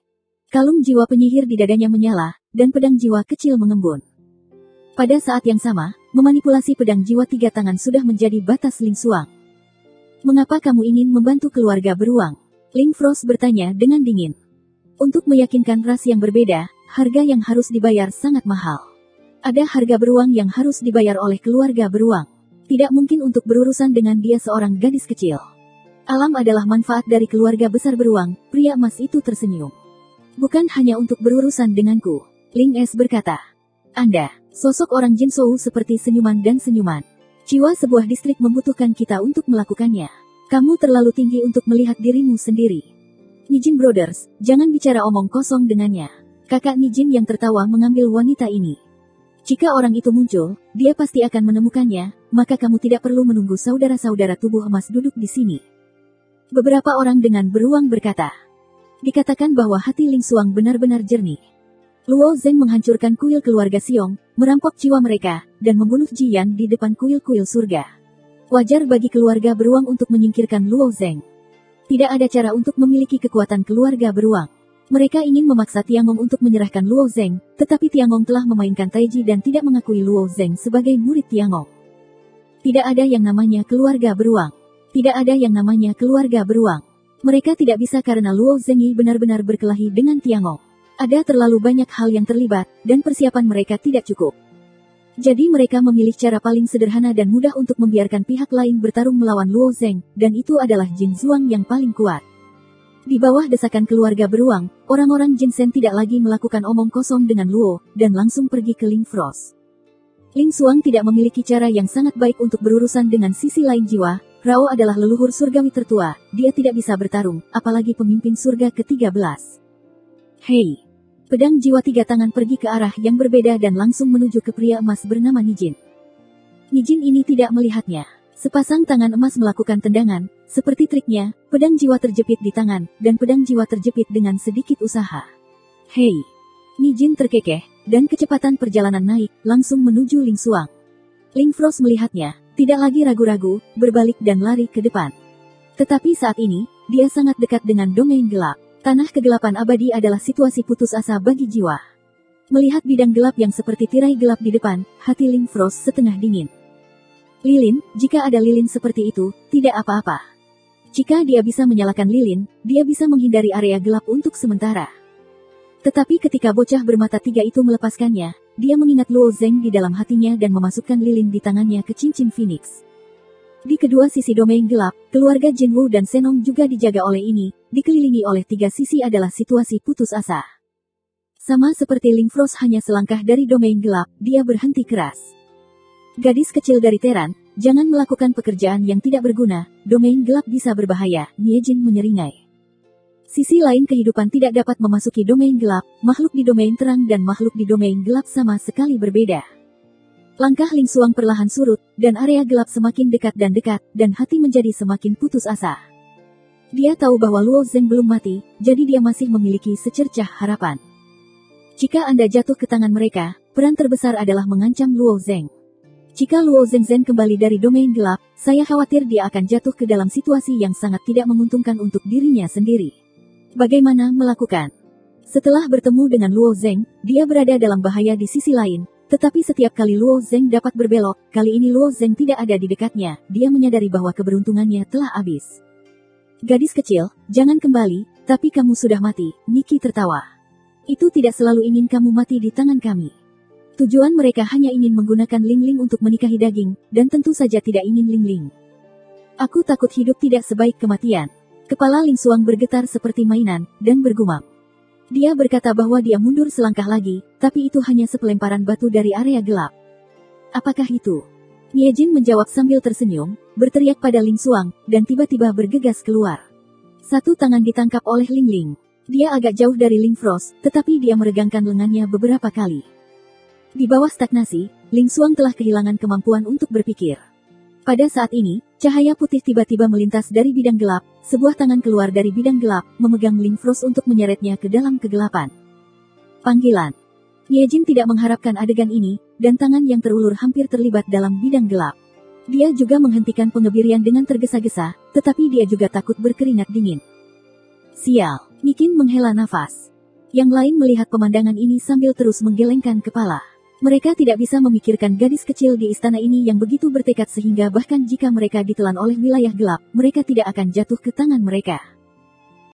Kalung jiwa penyihir di dadanya menyala, dan pedang jiwa kecil mengembun. Pada saat yang sama, memanipulasi pedang jiwa 3 tangan sudah menjadi batas Ling Xuang. Mengapa kamu ingin membantu keluarga beruang? Ling Frost bertanya dengan dingin. Untuk meyakinkan ras yang berbeda, harga yang harus dibayar sangat mahal. Ada harga beruang yang harus dibayar oleh keluarga beruang. Tidak mungkin untuk berurusan dengan dia seorang gadis kecil. Alam adalah manfaat dari keluarga besar beruang, pria emas itu tersenyum. Bukan hanya untuk berurusan denganku, Ling Es berkata. Anda, Sosok orang Jin Shou seperti senyuman dan senyuman. Jiwa sebuah distrik membutuhkan kita untuk melakukannya. Kamu terlalu tinggi untuk melihat dirimu sendiri. Nijin Brothers, jangan bicara omong kosong dengannya. Kakak Nijin yang tertawa mengambil wanita ini. Jika orang itu muncul, dia pasti akan menemukannya, maka kamu tidak perlu menunggu saudara-saudara tubuh emas duduk di sini. Beberapa orang dengan beruang berkata. Dikatakan bahwa hati Ling Xuang benar-benar jernih. Luo Zeng menghancurkan kuil keluarga Xiong, merampok jiwa mereka, dan membunuh Jian di depan kuil-kuil surga. Wajar bagi keluarga beruang untuk menyingkirkan Luo Zeng. Tidak ada cara untuk memiliki kekuatan keluarga beruang. Mereka ingin memaksa Tiangong untuk menyerahkan Luo Zeng, tetapi Tiangong telah memainkan Taiji dan tidak mengakui Luo Zeng sebagai murid Tiangong. Tidak ada yang namanya keluarga beruang. Tidak ada yang namanya keluarga beruang. Mereka tidak bisa karena Luo Zeng benar-benar berkelahi dengan Tiangong. Ada terlalu banyak hal yang terlibat, dan persiapan mereka tidak cukup. Jadi mereka memilih cara paling sederhana dan mudah untuk membiarkan pihak lain bertarung melawan Luo Zeng, dan itu adalah Jin Zhuang yang paling kuat. Di bawah desakan keluarga beruang, orang-orang Jin Shen tidak lagi melakukan omong kosong dengan Luo, dan langsung pergi ke Ling Frost. Ling Xuang tidak memiliki cara yang sangat baik untuk berurusan dengan sisi lain jiwa. Rao adalah leluhur surgawi tertua, dia tidak bisa bertarung, apalagi pemimpin surga ke-13. Hei! Pedang jiwa tiga tangan pergi ke arah yang berbeda dan langsung menuju ke pria emas bernama Nijin. Nijin ini tidak melihatnya. Sepasang tangan emas melakukan tendangan, seperti triknya, pedang jiwa terjepit di tangan, dan pedang jiwa terjepit dengan sedikit usaha. Hei! Nijin terkekeh, dan kecepatan perjalanan naik, langsung menuju Ling Xuang. Ling Frost melihatnya, tidak lagi ragu-ragu, berbalik dan lari ke depan. Tetapi saat ini, dia sangat dekat dengan domain gelap. Tanah kegelapan abadi adalah situasi putus asa bagi jiwa. Melihat bidang gelap yang seperti tirai gelap di depan, hati Ling Frost setengah dingin. Lilin, jika ada lilin seperti itu, tidak apa-apa. Jika dia bisa menyalakan lilin, dia bisa menghindari area gelap untuk sementara. Tetapi ketika bocah bermata tiga itu melepaskannya, dia mengingat Luo Zeng di dalam hatinya dan memasukkan lilin di tangannya ke cincin Phoenix. Di kedua sisi domain gelap, keluarga Jin Wu dan Senong juga dijaga oleh ini, dikelilingi oleh tiga sisi adalah situasi putus asa. Sama seperti Ling Frost hanya selangkah dari domain gelap, dia berhenti keras. Gadis kecil dari Teran, jangan melakukan pekerjaan yang tidak berguna, domain gelap bisa berbahaya, Niejin menyeringai. Sisi lain kehidupan tidak dapat memasuki domain gelap, makhluk di domain terang dan makhluk di domain gelap sama sekali berbeda. Langkah Ling Xuang perlahan surut, dan area gelap semakin dekat, dan hati menjadi semakin putus asa. Dia tahu bahwa Luo Zeng belum mati, jadi dia masih memiliki secercah harapan. Jika Anda jatuh ke tangan mereka, peran terbesar adalah mengancam Luo Zeng. Jika Luo Zeng kembali dari domain gelap, saya khawatir dia akan jatuh ke dalam situasi yang sangat tidak menguntungkan untuk dirinya sendiri. Bagaimana melakukan? Setelah bertemu dengan Luo Zeng, dia berada dalam bahaya di sisi lain, tetapi setiap kali Luo Zeng dapat berbelok, kali ini Luo Zeng tidak ada di dekatnya, dia menyadari bahwa keberuntungannya telah habis. Gadis kecil, jangan kembali, tapi kamu sudah mati, Niki tertawa. Itu tidak selalu ingin kamu mati di tangan kami. Tujuan mereka hanya ingin menggunakan Ling Ling untuk menikahi daging, dan tentu saja tidak ingin Ling Ling. Aku takut hidup tidak sebaik kematian. Kepala Ling Xuang bergetar seperti mainan, dan bergumam. Dia berkata bahwa dia mundur selangkah lagi, tapi itu hanya sepelemparan batu dari area gelap. Apakah itu? Niejin menjawab sambil tersenyum, berteriak pada Ling Xuang, dan tiba-tiba bergegas keluar. Satu tangan ditangkap oleh Ling Ling. Dia agak jauh dari Ling Frost, tetapi dia meregangkan lengannya beberapa kali. Di bawah stagnasi, Ling Xuang telah kehilangan kemampuan untuk berpikir. Pada saat ini, cahaya putih tiba-tiba melintas dari bidang gelap, sebuah tangan keluar dari bidang gelap, memegang Ling Frost untuk menyeretnya ke dalam kegelapan. Panggilan. Niejin tidak mengharapkan adegan ini, dan tangan yang terulur hampir terlibat dalam bidang gelap. Dia juga menghentikan pengebirian dengan tergesa-gesa, tetapi dia juga takut berkeringat dingin. Sial, Nikin menghela nafas. Yang lain melihat pemandangan ini sambil terus menggelengkan kepala. Mereka tidak bisa memikirkan gadis kecil di istana ini yang begitu bertekad sehingga bahkan jika mereka ditelan oleh wilayah gelap, mereka tidak akan jatuh ke tangan mereka.